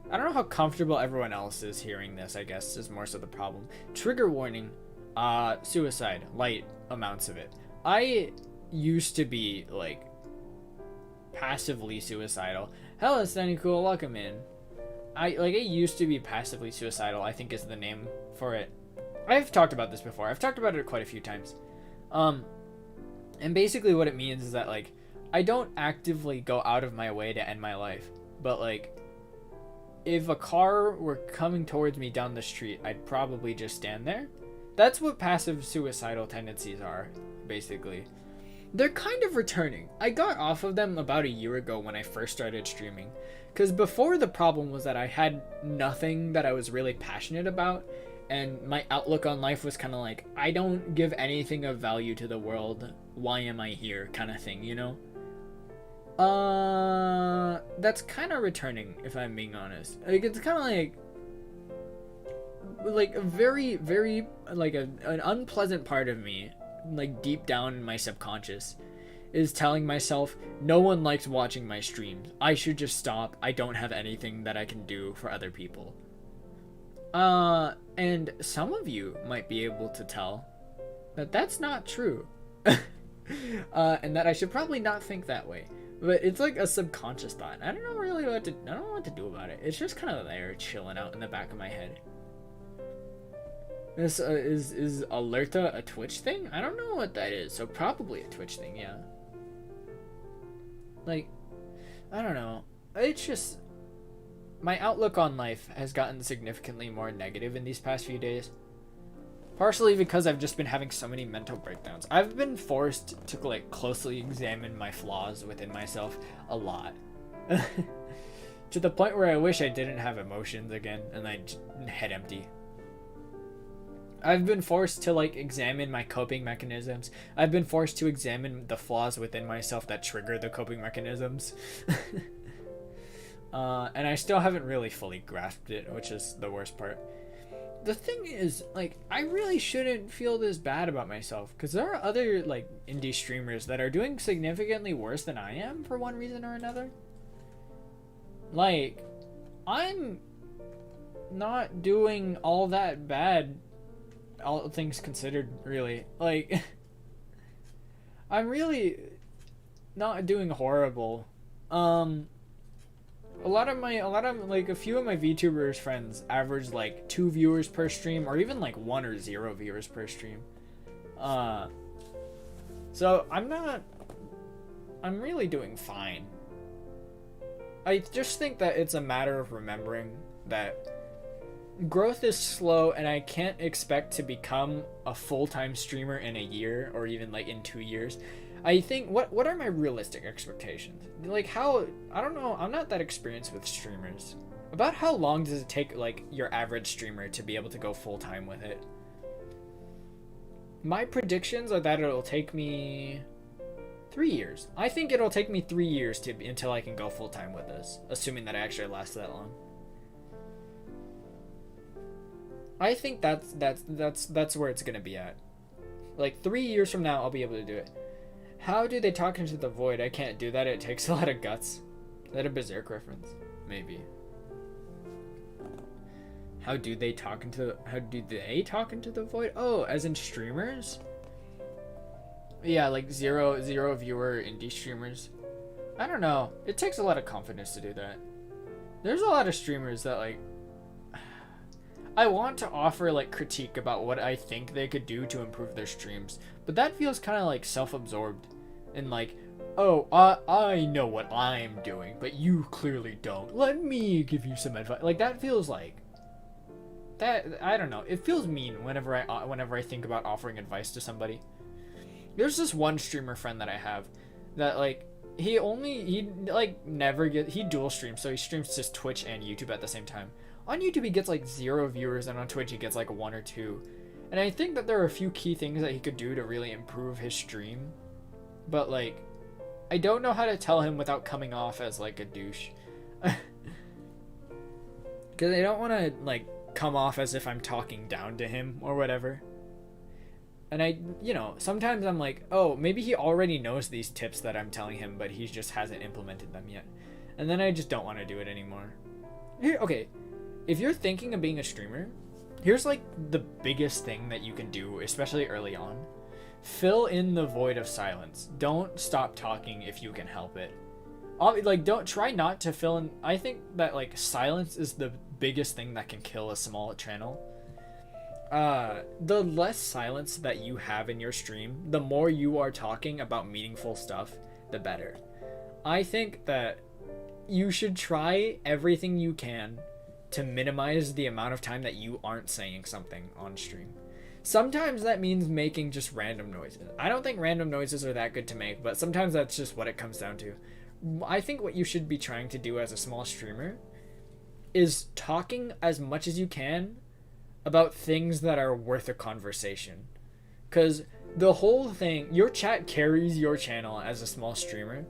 I don't know how comfortable everyone else is hearing this, I guess, is more so the problem. Trigger warning, suicide, light amounts of it. I used to be, like, passively suicidal. Hello, Sunny Cool, welcome in. I used to be passively suicidal, I think is the name for it. I've talked about this before. I've talked about it quite a few times. And basically what it means is that, like, I don't actively go out of my way to end my life, but like, if a car were coming towards me down the street, I'd probably just stand there. That's what passive suicidal tendencies are, basically. They're kind of returning. I got off of them about a year ago when I first started streaming, because before the problem was that I had nothing that I was really passionate about, and my outlook on life was kind of like, I don't give anything of value to the world, why am I here, kind of thing, you know? That's kind of returning, if I'm being honest. Like, it's kind of like a very, like an unpleasant part of me, like deep down in my subconscious, is telling myself, no one likes watching my streams. I should just stop. I don't have anything that I can do for other people. And some of you might be able to tell that that's not true. And that I should probably not think that way. But it's like a subconscious thought. I don't know really what to do about it. It's just kind of there, chilling out in the back of my head. This is Alerta a Twitch thing? I don't know what that is. So probably a Twitch thing, yeah. Like, I don't know. It's just, my outlook on life has gotten significantly more negative in these past few days. Partially because I've just been having so many mental breakdowns. I've been forced to like closely examine my flaws within myself a lot. To the point where I wish I didn't have emotions again and I head empty. I've been forced to like examine my coping mechanisms. I've been forced to examine the flaws within myself that trigger the coping mechanisms. And I still haven't really fully grasped it, which is the worst part. The thing is, like, I really shouldn't feel this bad about myself, because there are other, like, indie streamers that are doing significantly worse than I am for one reason or another. Like, I'm not doing all that bad, all things considered, really. Like, I'm really not doing horrible. A few of my VTubers friends average like 2 viewers per stream, or even like 1 or 0 viewers per stream. So I'm really doing fine. I just think that it's a matter of remembering that growth is slow, and I can't expect to become a full-time streamer in a year, or even like in 2 years. I think, what are my realistic expectations? Like, how, I don't know, I'm not that experienced with streamers. About how long does it take, like, your average streamer to be able to go full-time with it? My predictions are that it'll take me 3 years. I think it'll take me 3 years until I can go full time with this, assuming that I actually last that long. I think that's where it's gonna be at. Like 3 years from now, I'll be able to do it. How do they talk into the void? I can't do that. It takes a lot of guts. Is that a Berserk reference? Maybe. How do they talk into the void? Oh, as in streamers? Yeah, like zero viewer indie streamers. I don't know. It takes a lot of confidence to do that. There's a lot of streamers that like I want to offer like critique about what I think they could do to improve their streams, but that feels kind of like self-absorbed and like, oh, I know what I'm doing, but you clearly don't. Let me give you some advice. Like that feels like that. I don't know. It feels mean whenever I think about offering advice to somebody. There's this one streamer friend that I have that like he dual streams, so he streams just Twitch and YouTube at the same time. On YouTube he gets like 0 viewers, and on Twitch he gets like 1 or 2. And I think that there are a few key things that he could do to really improve his stream, but like I don't know how to tell him without coming off as like a douche. Because I don't want to like come off as if I'm talking down to him or whatever. And I, sometimes I'm like, oh, maybe he already knows these tips that I'm telling him, but he just hasn't implemented them yet. And then I just don't want to do it anymore. Here, okay, if you're thinking of being a streamer, here's like the biggest thing that you can do, especially early on. Fill in the void of silence. Don't stop talking if you can help it. Don't try not to fill in. I think that like silence is the biggest thing that can kill a small channel. The less silence that you have in your stream, the more you are talking about meaningful stuff, the better. I think that you should try everything you can to minimize the amount of time that you aren't saying something on stream. Sometimes that means making just random noises. I don't think random noises are that good to make, but sometimes that's just what it comes down to. I think what you should be trying to do as a small streamer is talking as much as you can about things that are worth a conversation. Because the whole thing, your chat carries your channel as a small streamer,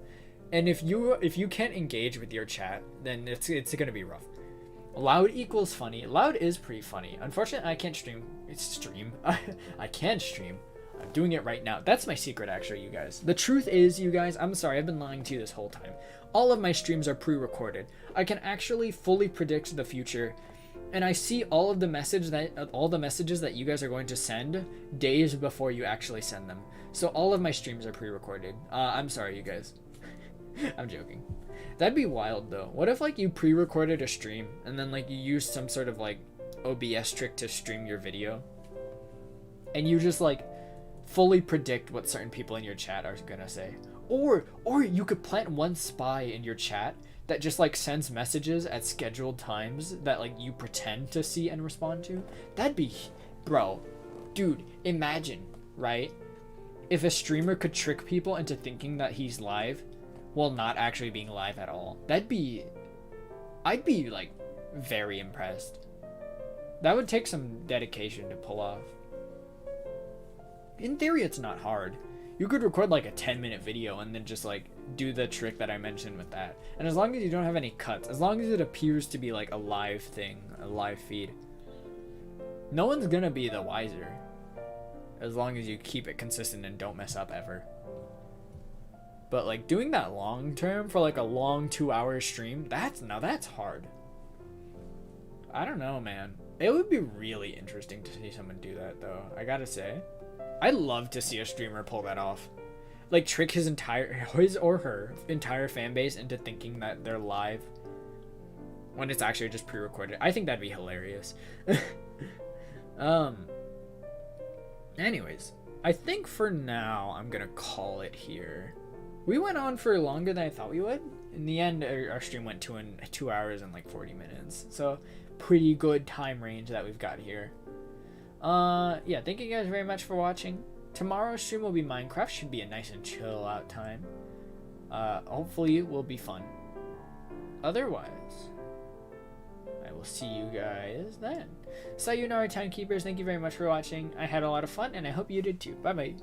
and if you can't engage with your chat, then it's gonna be rough. Loud equals funny. Loud is pretty funny. Unfortunately, I can't stream. I can stream. I'm doing it right now. That's my secret, actually, you guys. The truth is, you guys, I'm sorry, I've been lying to you this whole time. All of my streams are pre-recorded. I can actually fully predict the future, and I see all the messages that you guys are going to send days before you actually send them. So all of my streams are pre-recorded. I'm sorry, you guys. I'm joking. That'd be wild though. What if like you pre-recorded a stream and then like you used some sort of like OBS trick to stream your video, and you just like fully predict what certain people in your chat are gonna say, or you could plant one spy in your chat that just like sends messages at scheduled times that like you pretend to see and respond to. That'd be, bro, dude, imagine, right? If a streamer could trick people into thinking that he's live while not actually being live at all. I'd be like very impressed. That would take some dedication to pull off. In theory, it's not hard. You could record like a 10-minute video and then just like do the trick that I mentioned with that. And as long as you don't have any cuts, as long as it appears to be like a live thing, a live feed, no one's gonna be the wiser. As long as you keep it consistent and don't mess up ever. But like doing that long term for like a long 2-hour stream, that's hard. I don't know, man. It would be really interesting to see someone do that though, I gotta say. I'd love to see a streamer pull that off. Like trick his or her entire fan base into thinking that they're live when it's actually just pre-recorded. I think that'd be hilarious. Anyways, I think for now I'm gonna call it here. We went on for longer than I thought we would. In the end, our stream went 2 hours and like 40 minutes. So pretty good time range that we've got here. Yeah, thank you guys very much for watching. Tomorrow's stream will be Minecraft. Should be a nice and chill out time. Hopefully it will be fun. Otherwise, I will see you guys then. Sayonara, Timekeepers. Thank you very much for watching. I had a lot of fun, and I hope you did too. Bye-bye.